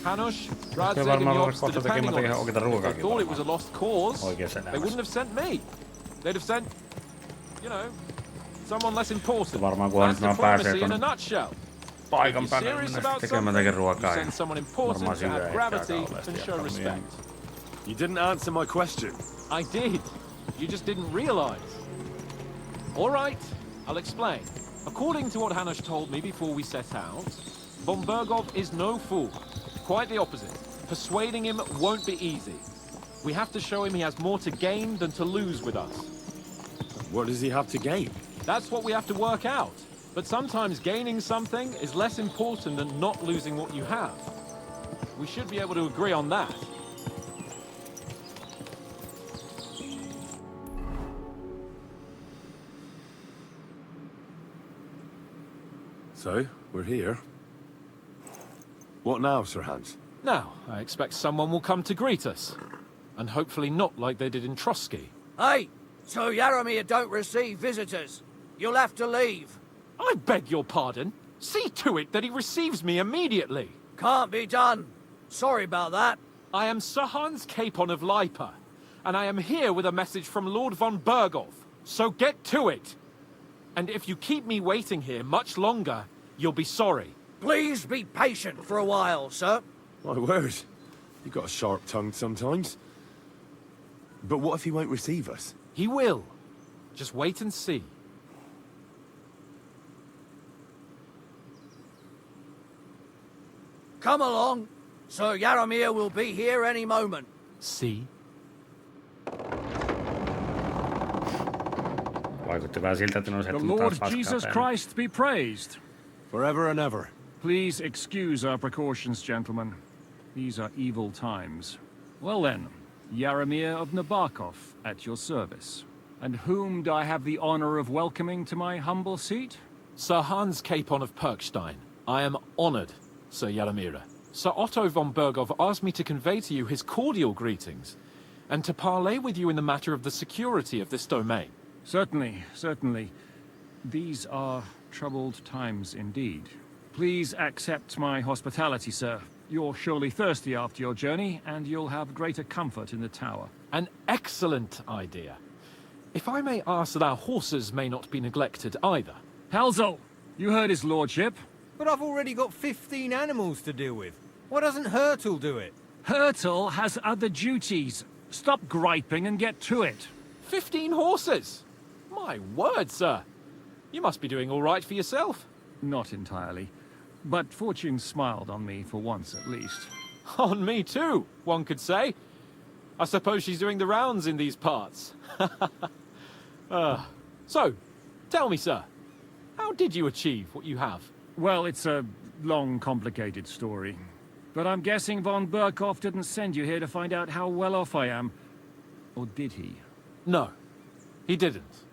Hanush, Radzig, and Yops are depending on us. If they thought it was a lost cause, they wouldn't have sent me. They'd have sent, you know, someone less important. That's diplomacy in a nutshell.
Paikan päälle
Serious
mennä
about
tekemään
something,
jotakin
you
ruokaa.
send someone important to have gravity and show respect.
You didn't answer my question.
I did. You just didn't realize. All right, I'll explain. According to what Hanush told me before we set out, von Burgov is no fool. Quite the opposite. Persuading him won't be easy. We have to show him he has more to gain than to lose with us.
What does he have to gain?
That's what we have to work out. But sometimes gaining something is less important than not losing what you have. We should be able to agree on that.
So, we're here. What now, Sir Hans?
Now, I expect someone will come to greet us. And hopefully not like they did in Trotsky.
Hey, so Yaromir don't receive visitors. You'll have to leave.
I beg your pardon. See to it that he receives me immediately.
Can't be done. Sorry about that.
I am Sir Hans Capon of Lipa, and I am here with a message from Lord von Burgov. So get to it. And if you keep me waiting here much longer, you'll be sorry.
Please be patient for a while, sir.
My word. You've got a sharp tongue sometimes. But what if he won't receive us?
He will. Just wait and see.
Come along. Sir Yaromir will be here any moment.
See?
Vaikutti vähän siltä, että ne olisi
The
heittänyt
Lord
taas paskaa
Jesus
päälle.
Christ be praised.
Forever and ever.
Please excuse our precautions, gentlemen. These are evil times. Well then, Yaromir of Nabokov, at your service. And whom do I have the honor of welcoming to my humble seat?
Sir Hans Capon of Perkstein. I am honored, Sir Yaromir. Sir Otto von Burgov asked me to convey to you his cordial greetings, and to parley with you in the matter of the security of this domain.
Certainly, certainly. These are troubled times indeed. Please accept my hospitality, sir. You're surely thirsty after your journey, and you'll have greater comfort in the tower.
An excellent idea. If I may ask that our horses may not be neglected either.
Halzel, you heard his lordship.
But I've already got 15 animals to deal with.
Why doesn't Hurtle do it?
Hurtle has other duties. Stop griping and get to it.
15 horses? My word, sir. You must be doing all right for yourself.
Not entirely. But fortune smiled on me for once at least.
On me too, one could say. I suppose she's doing the rounds in these parts. So, tell me, sir, how did you achieve what you have?
Well, it's a long, complicated story. But I'm guessing von Burkhoff didn't send you here to find out how well off I am. Or did he?
No, he didn't.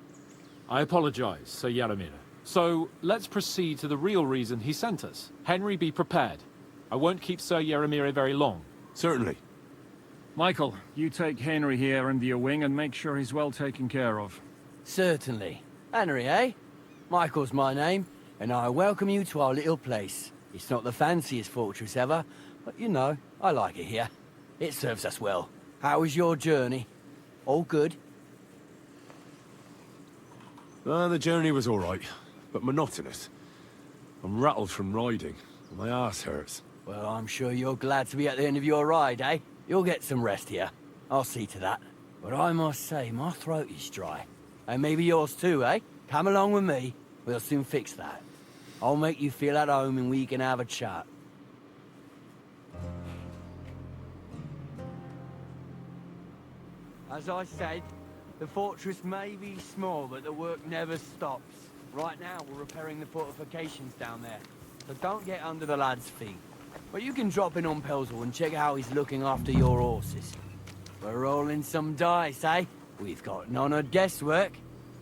I apologize, Sir Yaramir. So, let's proceed to the real reason he sent us. Henry, be prepared. I won't keep Sir Yaramir very long.
Certainly.
Michael, you take Henry here under your wing and make sure he's well taken care of.
Certainly. Henry, eh? Michael's my name, and I welcome you to our little place. It's not the fanciest fortress ever, but you know, I like it here. It serves us well. How was your journey? All good?
The journey was all right, but monotonous. I'm rattled from riding, and my ass hurts.
Well, I'm sure you're glad to be at the end of your ride, eh? You'll get some rest here. I'll see to that. But I must say, my throat is dry. And maybe yours too, eh? Come along with me. We'll soon fix that. I'll make you feel at home and we can have a chat. As I said, the fortress may be small, but the work never stops. Right now, we're repairing the fortifications down there, so don't get under the lad's feet. But you can drop in on Pelzel and check how he's looking after your horses. We're rolling some dice, eh? We've got none of guesswork,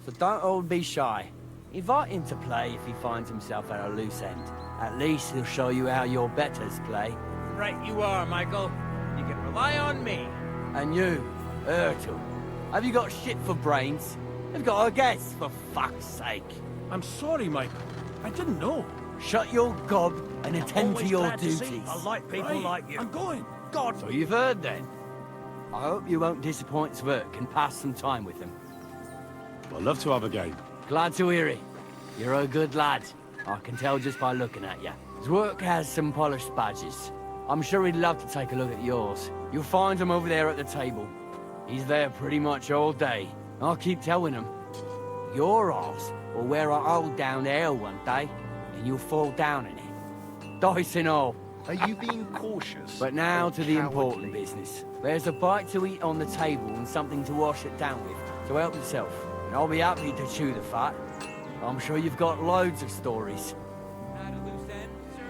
so don't all be shy. Invite him to play if he finds himself at a loose end. At least he'll show you how your betters play.
Right you are, Michael. You can rely on me.
And you, Ertul, have you got shit for brains? You've got a guess, for fuck's sake.
I'm sorry, Michael. I didn't know.
Shut your gob and attend to your
glad to see
duties.
a light people like you. I'm going. God.
So you've heard then. I hope you won't disappoint Sverk and pass some time with him.
I'd love to have a game.
Glad to hear it. You're a good lad. I can tell just by looking at you. Zwerk has some polished badges. I'm sure he'd love to take a look at yours. You'll find him over there at the table. He's there pretty much all day. I'll keep telling him. Your arse will wear a hole down there one day, and you'll fall down in it. Dice and all.
Are you being cautious?
But now to the
cowardly?
important business. There's a bite to eat on the table and something to wash it down with, so help yourself. And I'll be happy to chew the fat. I'm sure you've got loads of stories.
At a loose end, sir?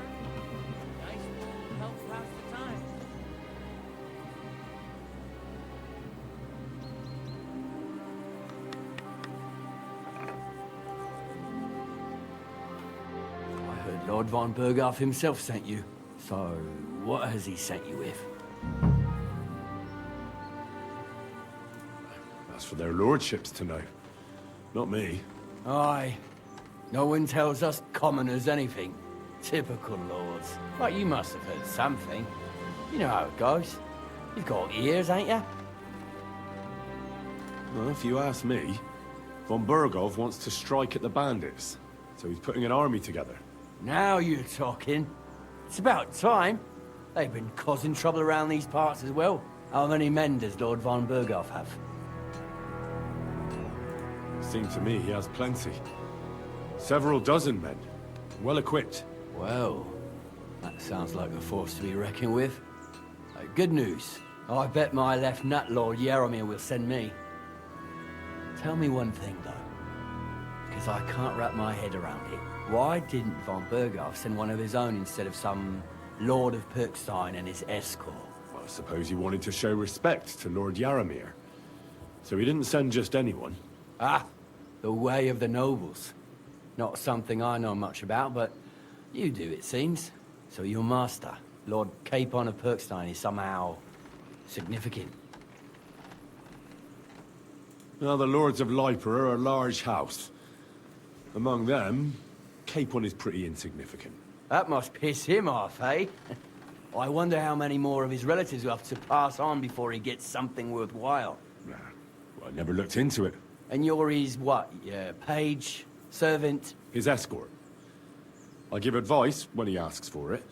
Nice to help pass the time.
I heard Lord von Burghoff himself sent you. So, what has he sent you with?
That's for their lordships to know. Not me.
Aye. No one tells us commoners anything. Typical lords. But you must have heard something. You know how it goes. You've got ears, ain't you?
Well, if you ask me, von Burghoff wants to strike at the bandits. So he's putting an army together.
Now you're talking. It's about time. They've been causing trouble around these parts as well. How many men does Lord von Burghoff have?
Seems to me he has plenty. Several dozen men. Well equipped.
Well, that sounds like a force to be reckoned with. Good news. I bet my left nut Lord Yaramir will send me. Tell me one thing, though. Because I can't wrap my head around it. Why didn't von Burghoff send one of his own instead of some Lord of Perkstein and his escort?
Well, I suppose he wanted to show respect to Lord Yaramir. So he didn't send just anyone.
Ah, the way of the nobles. Not something I know much about, but you do, it seems. So your master, Lord Capon of Perkstein, is somehow significant.
Now, the Lords of Leiper are a large house. Among them, Capon is pretty insignificant.
That must piss him off, eh? I wonder how many more of his relatives will have to pass on before he gets something worthwhile.
Nah, well, I never looked into it.
And you're his, what, page? Servant?
His escort. I give advice when he asks for it.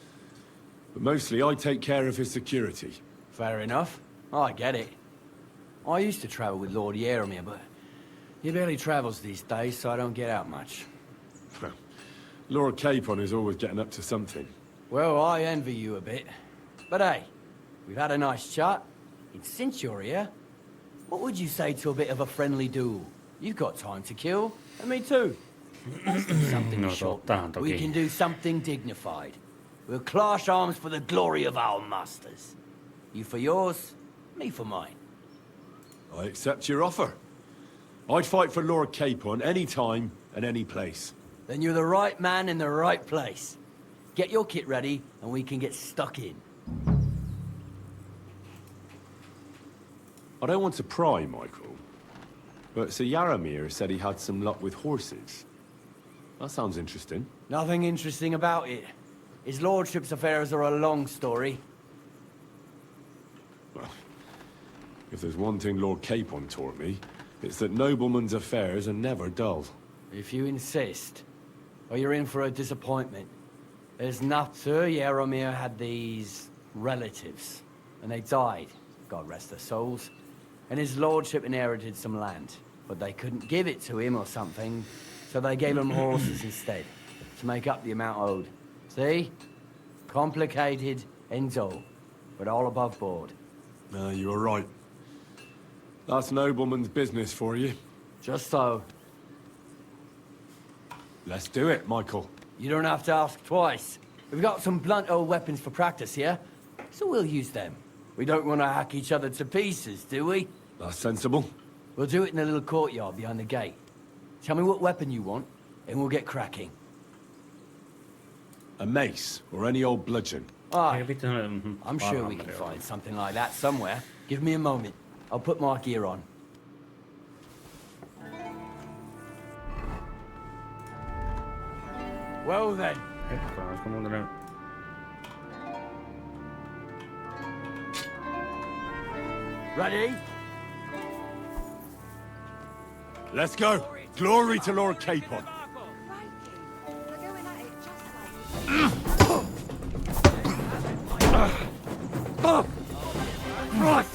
But mostly I take care of his security.
Fair enough. I get it. I used to travel with Lord Yaramir, but he barely travels these days, so I don't get out much.
Lord Capon is always getting up to something.
Well, I envy you a bit. But hey, we've had a nice chat. And since you're here, what would you say to a bit of a friendly duel? You've got time to kill, and me too. Let's do something
No,
short.
tottahan toki.
We can do something dignified. We'll clash arms for the glory of our masters. You for yours, me for mine.
I accept your offer. I'd fight for Lord Capon any time and any place.
Then you're the right man in the right place. Get your kit ready, and we can get stuck in.
I don't want to pry, Michael, but Sir Yaramir said he had some luck with horses. That sounds interesting.
Nothing interesting about it. His lordship's affairs are a long story.
Well, if there's one thing Lord Capon taught me, it's that noblemen's affairs are never dull.
If you insist, or you're in for a disappointment. There's not... Sir Yaramir had these relatives, and they died, God rest their souls. And his lordship inherited some land, but they couldn't give it to him or something, so they gave him horses instead, to make up the amount owed. See? Complicated and dull, but all above board.
You're right. That's nobleman's business for you.
Just so.
Let's do it, Michael.
You don't have to ask twice. We've got some blunt old weapons for practice here, so we'll use them. We don't want to hack each other to pieces, do we?
That's sensible.
We'll do it in the little courtyard behind the gate. Tell me what weapon you want, and we'll get cracking.
A mace, or any old bludgeon.
Aye. I'm sure we can find something like that somewhere. Give me a moment. I'll put my gear on. Well then. Ready?
Let's go. Glory to Lord Capon.
Right.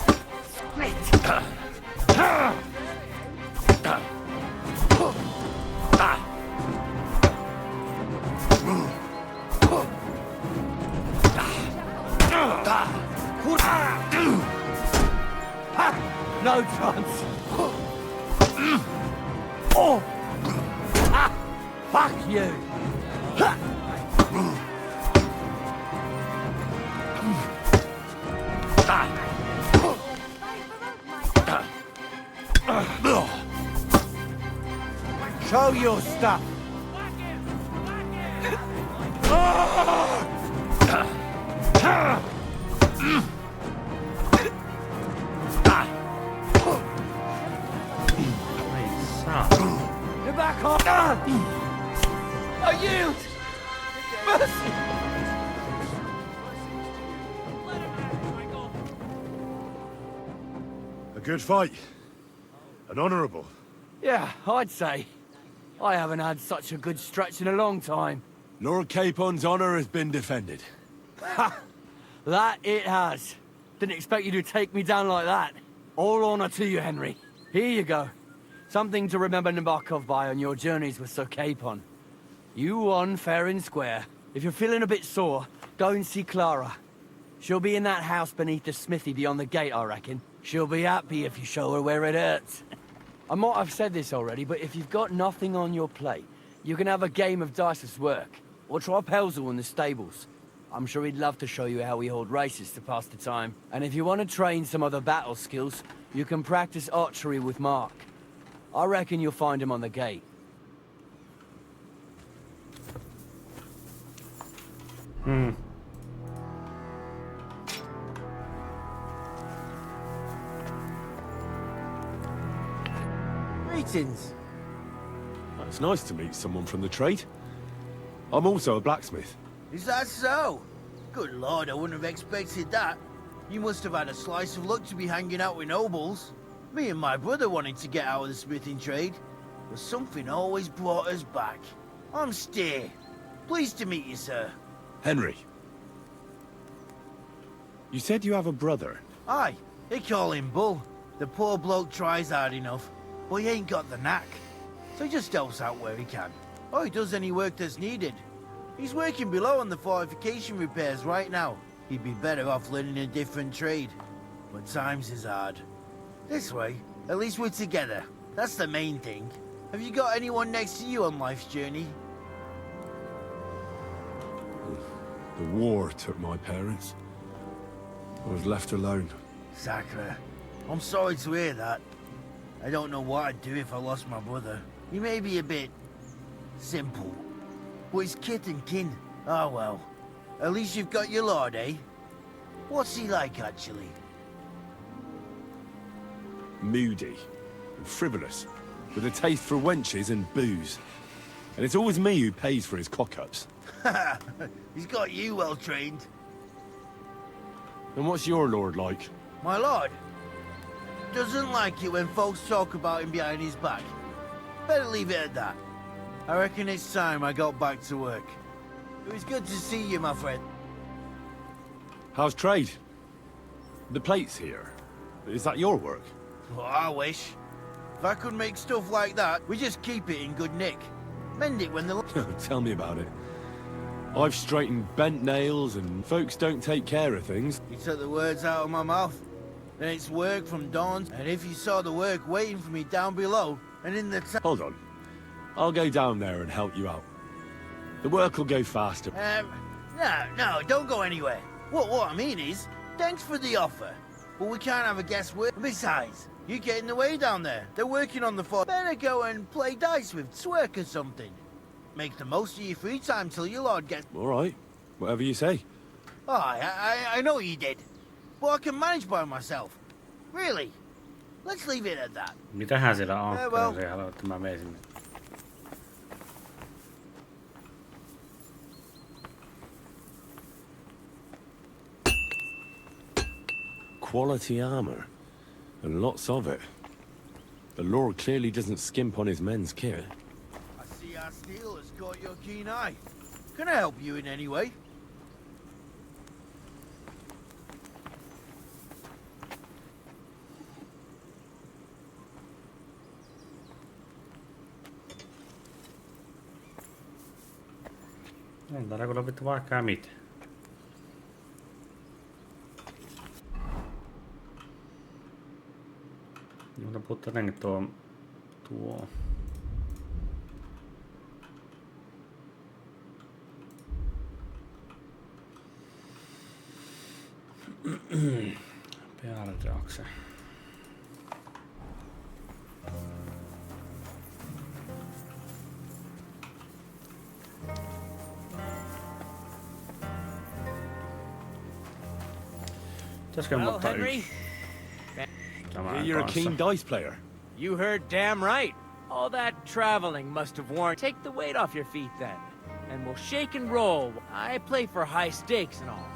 No chance. Oh! Ah! Fuck you! Show your stuff. You're back on. I yield. Mercy.
A good fight. An honourable.
Yeah, I'd say. I haven't had such a good stretch in a long time.
Lord Capon's honour has been defended.
Ha! That it has. Didn't expect you to take me down like that. All honour to you, Henry. Here you go. Something to remember Nabokov by on your journeys with Sir Capon. You won fair and square. If you're feeling a bit sore, go and see Clara. She'll be in that house beneath the smithy beyond the gate, I reckon. She'll be happy if you show her where it hurts. I might have said this already, but if you've got nothing on your plate, you can have a game of dice's work. Or try Pelzel in the stables. I'm sure he'd love to show you how we hold races to pass the time. And if you want to train some other battle skills, you can practice archery with Mark. I reckon you'll find him on the gate.
Greetings.
It's nice to meet someone from the trade. I'm also a blacksmith.
Is that so? Good lord, I wouldn't have expected that. You must have had a slice of luck to be hanging out with nobles. Me and my brother wanted to get out of the smithing trade, but something always brought us back. I'm Steer. Pleased to meet you, sir.
Henry. You said you have a brother.
Aye, they call him Bull. The poor bloke tries hard enough, but he ain't got the knack. So he just helps out where he can. Or he does any work that's needed. He's working below on the fortification repairs right now. He'd be better off learning a different trade. But times is hard. This way, at least we're together. That's the main thing. Have you got anyone next to you on life's journey?
The war took my parents. I was left alone.
Sacre. I'm sorry to hear that. I don't know what I'd do if I lost my brother. He may be a bit... simple. But he's kith and kin. Oh well. At least you've got your lord, eh? What's he like, actually?
Moody and frivolous, with a taste for wenches and booze. And it's always me who pays for his cock-ups.
He's got you well trained.
And what's your lord like?
My lord doesn't like it when folks talk about him behind his back. Better leave it at that. I reckon it's time I got back to work. It was good to see you, my friend.
How's trade? The plates here. Is that your work?
Well, I wish. If I could make stuff like that, we just keep it in good nick. Mend it when the...
Tell me about it. I've straightened bent nails and folks don't take care of things.
You took the words out of my mouth. Then it's work from dawn, and if you saw the work waiting for me down below, and in the
Hold on. I'll go down there and help you out. The work will go faster.
No, don't go anywhere. What I mean is, thanks for the offer, but we can't have a guest work. Besides, you get in the way down there. They're working on the fort. Better go and play dice with Twerk or something. Make the most of your free time till your lord gets...
All right. Whatever you say.
Oh, I know you did. But I can manage by myself. Really. Let's leave it at that.
Mitähän siellä on?
Well.
Se haluaa, että mä menen sinne.
Quality armor. And lots of it. The Lord clearly doesn't skimp on his men's kit.
I see our steel has caught your keen eye. Can I help you in any way?
On täällä kyllä vittu vaikka mitä. Mutta puhuttu jotenkin tuo. Peardraxe.
Well, Henry?
You're a keen dice player.
You heard damn right. All that traveling must have worn. Take the weight off your feet then, and we'll shake and roll. I play for high stakes and all.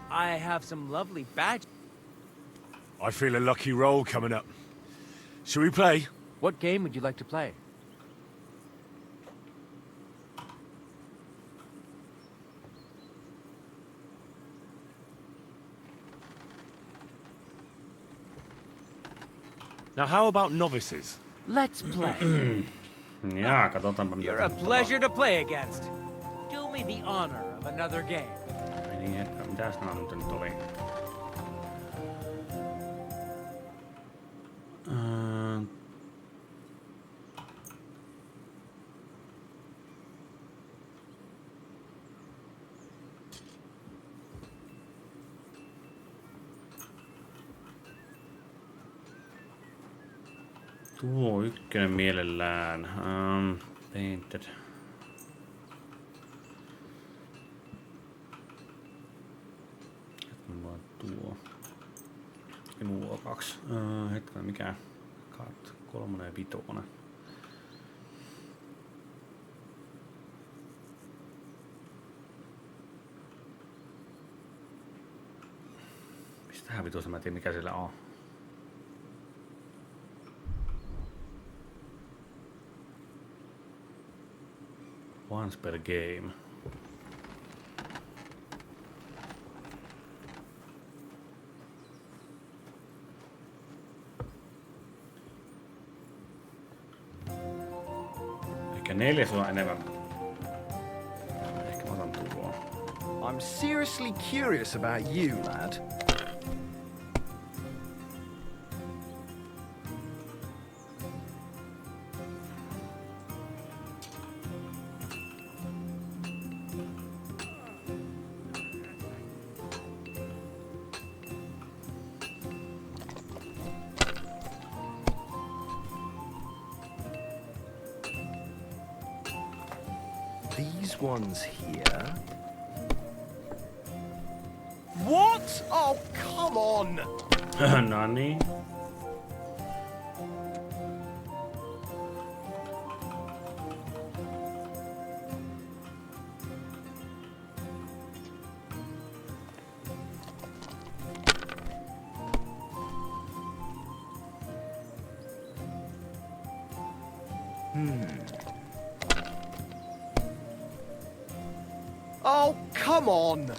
I have some lovely badges.
I feel a lucky roll coming up. Shall we play?
What game would you like to play?
Now, how about novices?
Let's play.
Jaa, katsotaanpa mitä.
You're a pleasure to play against. Do me the honor of another game.
Ai niin, että mitäs nää nyt oli? Tuo ykkönen mielellään. Painted. Tuo. Ja nuo kaksi. Hetkinen, mikä? Kat, 3 ja 5. Mistähän vitusta mä en tiedä mikä sillä on. Once per game. Ehkä 4 sulla enemmän. Ehkä mä otan tuon.
I'm seriously curious about you, lad. These ones here. What? Oh, come on!
No niin.
Oh, come on!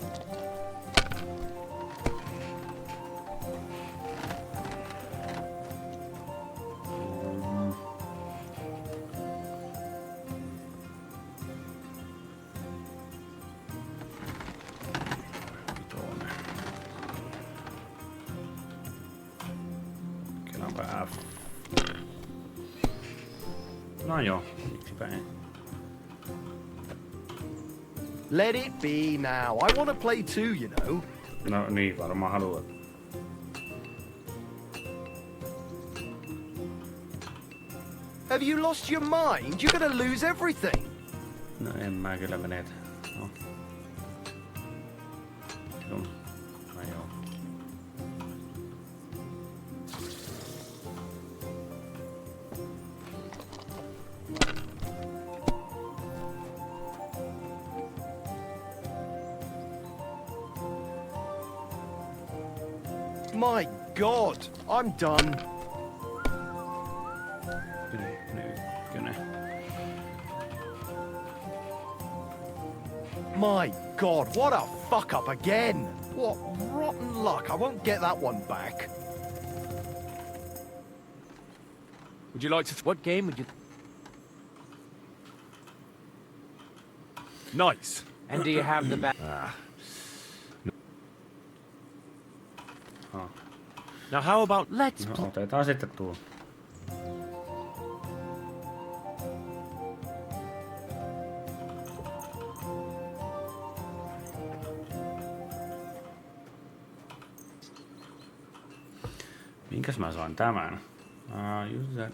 Kelaanpa F. No joo, miksipä ei.
Let it be now. I want to play too, you know.
No niin, varmaan haluat.
Have you lost your mind? You're gonna lose everything.
No en mä kyllä menetä. No. No joo.
My God, I'm done. My God, what a fuck up again! What rotten luck, I won't get that one back.
Would you like to... What game would you...
Nice.
And do you have the back... Now how about let's...
No, otetaan sitten tuo. Minkäs mä saan tämän? Just that.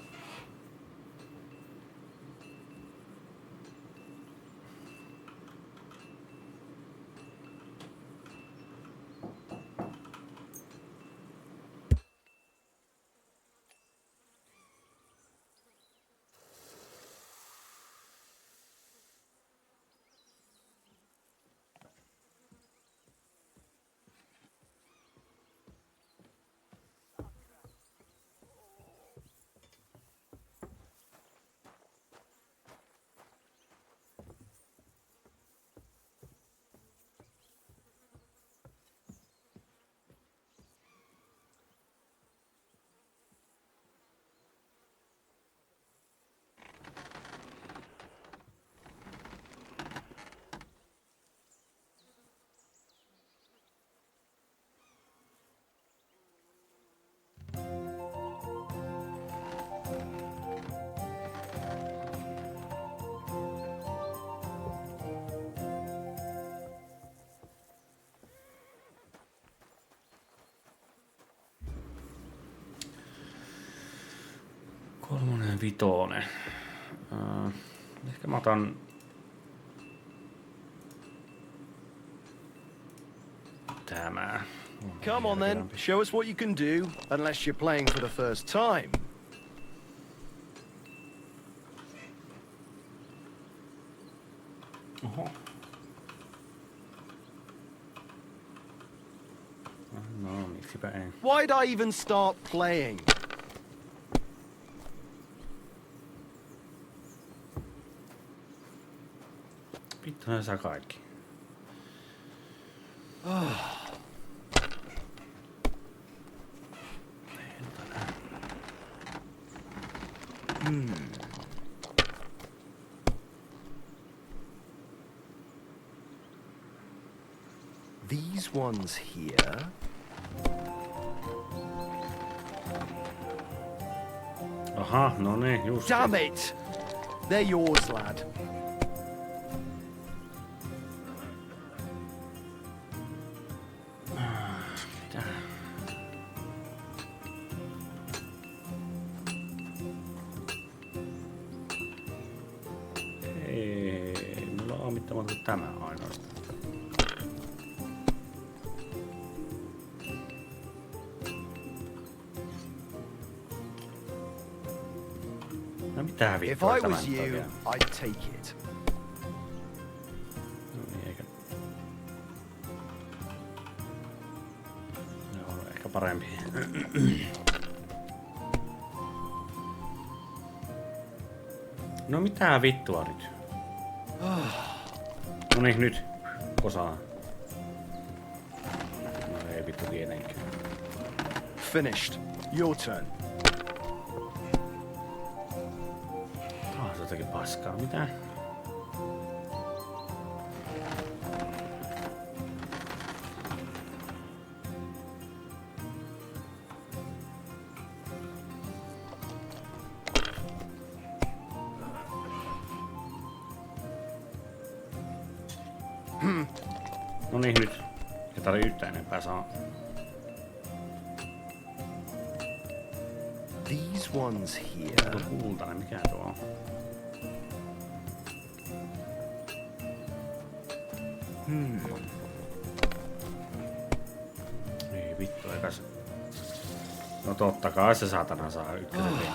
Kolmonen, vitonen. Ehkä mä otan... Tämä.
Come on then, show us what you can do, unless you're playing for the first time.
Oho. No, miksipä ei.
Why'd I even start playing?
Vittu ne saa kaikki.
These ones here.
Aha, no niin, just.
Damn it! They're yours, lad.
Ei, mulla on mittamatta kuin tämä ainoastaan. No mitä
If
vittua
I
tämä
was
nyt
you,
oikein?
I'd take it.
No niin, eikä. Joo, ehkä parempi. No mitä vittua nyt? No niin, nyt. Osaa. No ei vittu tietenkään.
Finished. Your turn.
Taas jotakin paskaa. Mitä? No niin, nyt. Ei tarvi yhtään enempää saa.
These ones here.
Tuo kultainen, mikä tuo on? Ei vittu, eikä se. No totta kai se saatana saa ykkösen vielä.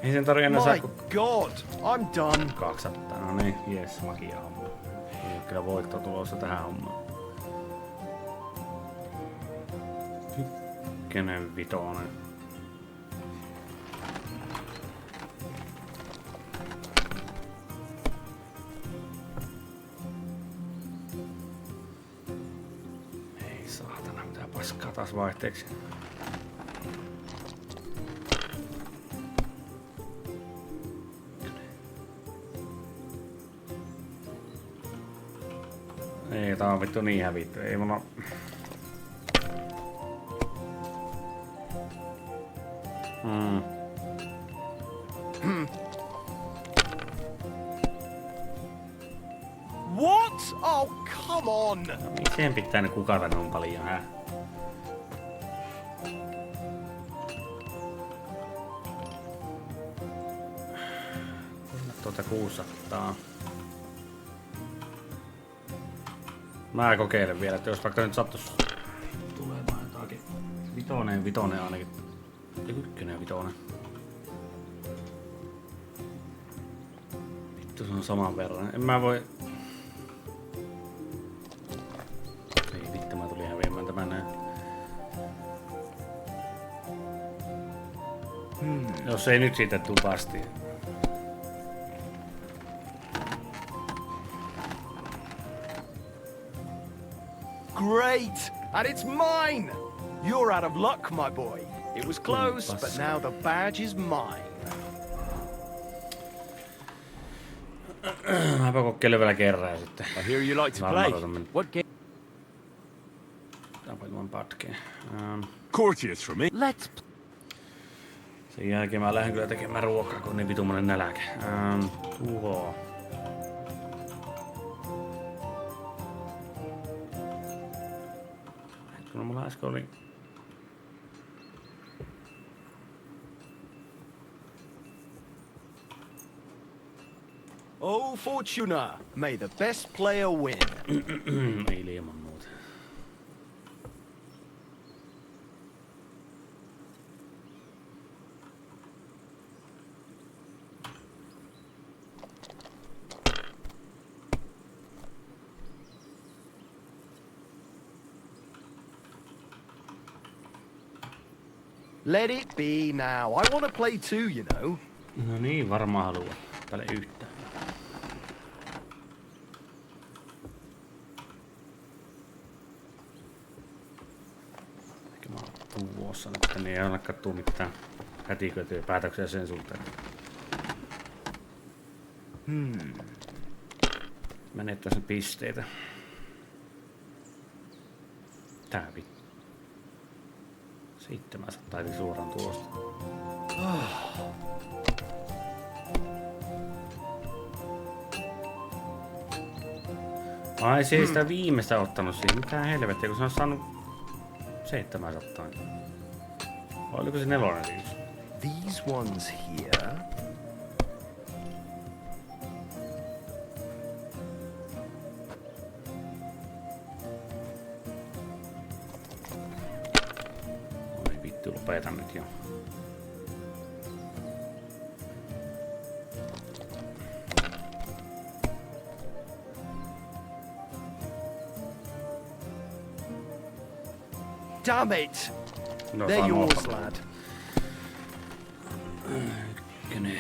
Ei sen tarvii enää saa
My God, I'm done.
200. No niin, jes, magia homma. Ei oo kyllä voitto tulossa tähän hommaan. Ykkönen, vitonen. Ei saatana, mitä paskaa taas vaihteeksi. Ei, tää on vittu niin hävitty. Ei mulla...
What? Oh, come on!
Miten pitää ne kukata noin paljon, hä? Tuota 600. Mä kokeilen vielä, että jos vaikka nyt sattus tulemaan jotakin. Vitonen ainakin. Ykkönen vitonen. Vittu, se on saman verran. En mä voi... Ei vittu, mä tulin häviämään tämän näin. Jos ei nyt siitä tuu pastiin.
Great! And it's mine! You're out of luck, my boy. It was close, but now the badge is mine.
Mäpä kokeilen vielä kerran ja sitten.
I hear you like to play. What game?
Tää voit vaan patkeen.
Courteous from me.
Let's
Sen jälkeen mä lähden kyllä tekemään ruokaa, kun on niin vitumainen nälkä. Tuho. No mulla äsken oli...
Oh, Fortuna, may the best player win.
Ei ilman muuta.
Let it be now. I want to play too, you know.
No niin, varmaan haluaa. Tälle yhtään. tossa nyt, niin ei ainakaan tuu mitään hätiköityjä päätöksiä sen suhteen. Menettäisiin pisteitä. Tää vittu. 700 eli suoraan tuosta. Ai se ei sitä viimeistä ottanut siihen. Mitä helvettiä, kun se on saanut 700. Vai oliko se 4 siis?
These ones here.
Oi vittu, lopeta nyt jo.
Damn it!
No,
They're yours, lad.
Ykkönen.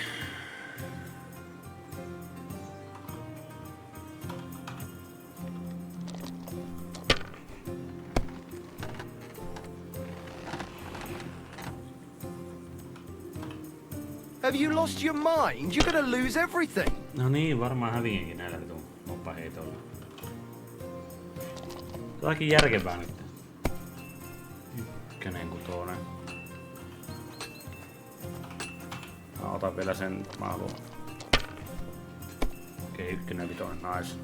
Have you lost your mind? You're gonna lose everything.
No niin, varmaan häviänkin näillä vitun noppaheitoilla. Se onkin järkevää nyt. Ykkönen, kutonen. Mä otan vielä sen, mä haluan. Okei, ykkönen, vitonen, nice.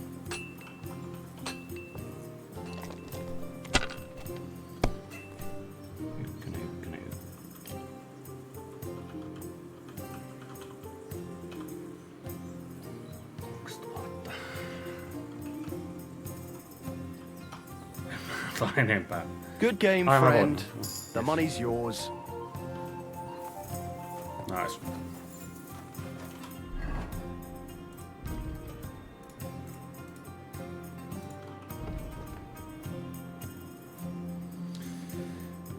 Ykkönen. 2000. Tai enempää.
Good game,
Aivan
friend.
voinut.
The money's yours.
Nice.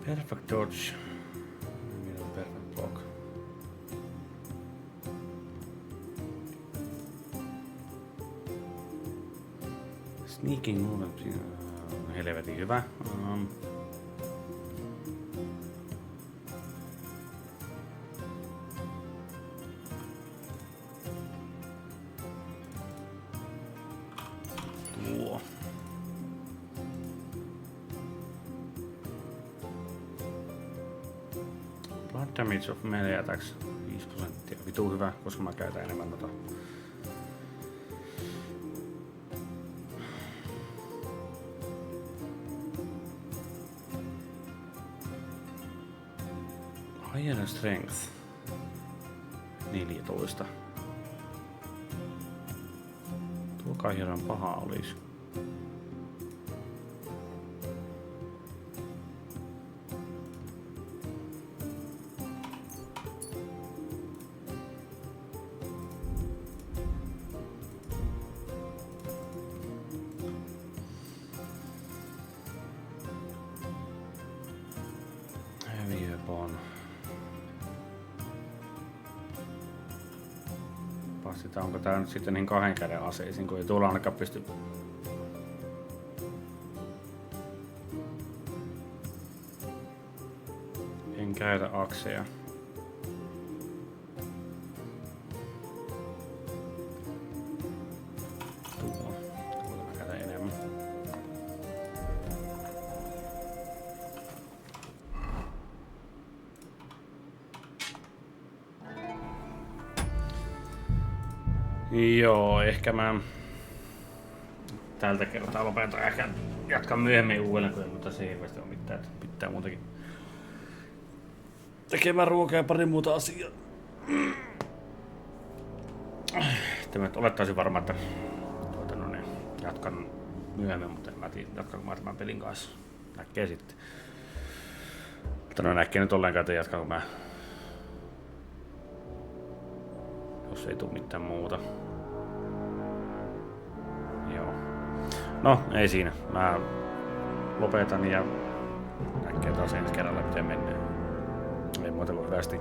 Perfect dodge. Perfect block. Sneaking movement. Helvetin hyvä. Tuo. Blood damage of melee attacks 5%. Vitu hyvä, koska mä käytän enemmän noita. Higher strength 14. Tuo kai hirveän paha olisi. Häviöpon. Sitä onko tää nyt sitten niin 2 käden aseisiin, kun ei tuolla ainakaan pysty. En käytä akseja. Tuolla mä käytän enemmän. Joo, ehkä mä tältä kertaa lopetan. Ehkä jatkan myöhemmin uudelleen, kun ei muuta se hirveästi ole mitään. Pitää muutenkin tekemään ruokaa ja pari muuta asiaa. Tämä olettaisin varma, että jatkan myöhemmin, mutta en mä tiedä, jatkanko mä tämän pelin kanssa. Näkee sitten. Mutta no näkee nyt ollenkaan, että jatkanko mä. Jos ei tule mitään muuta. Joo. No, ei siinä. Mä lopetan ja näkee taas ensi kerralla, miten menee. Ei muuta kuin hyvästi.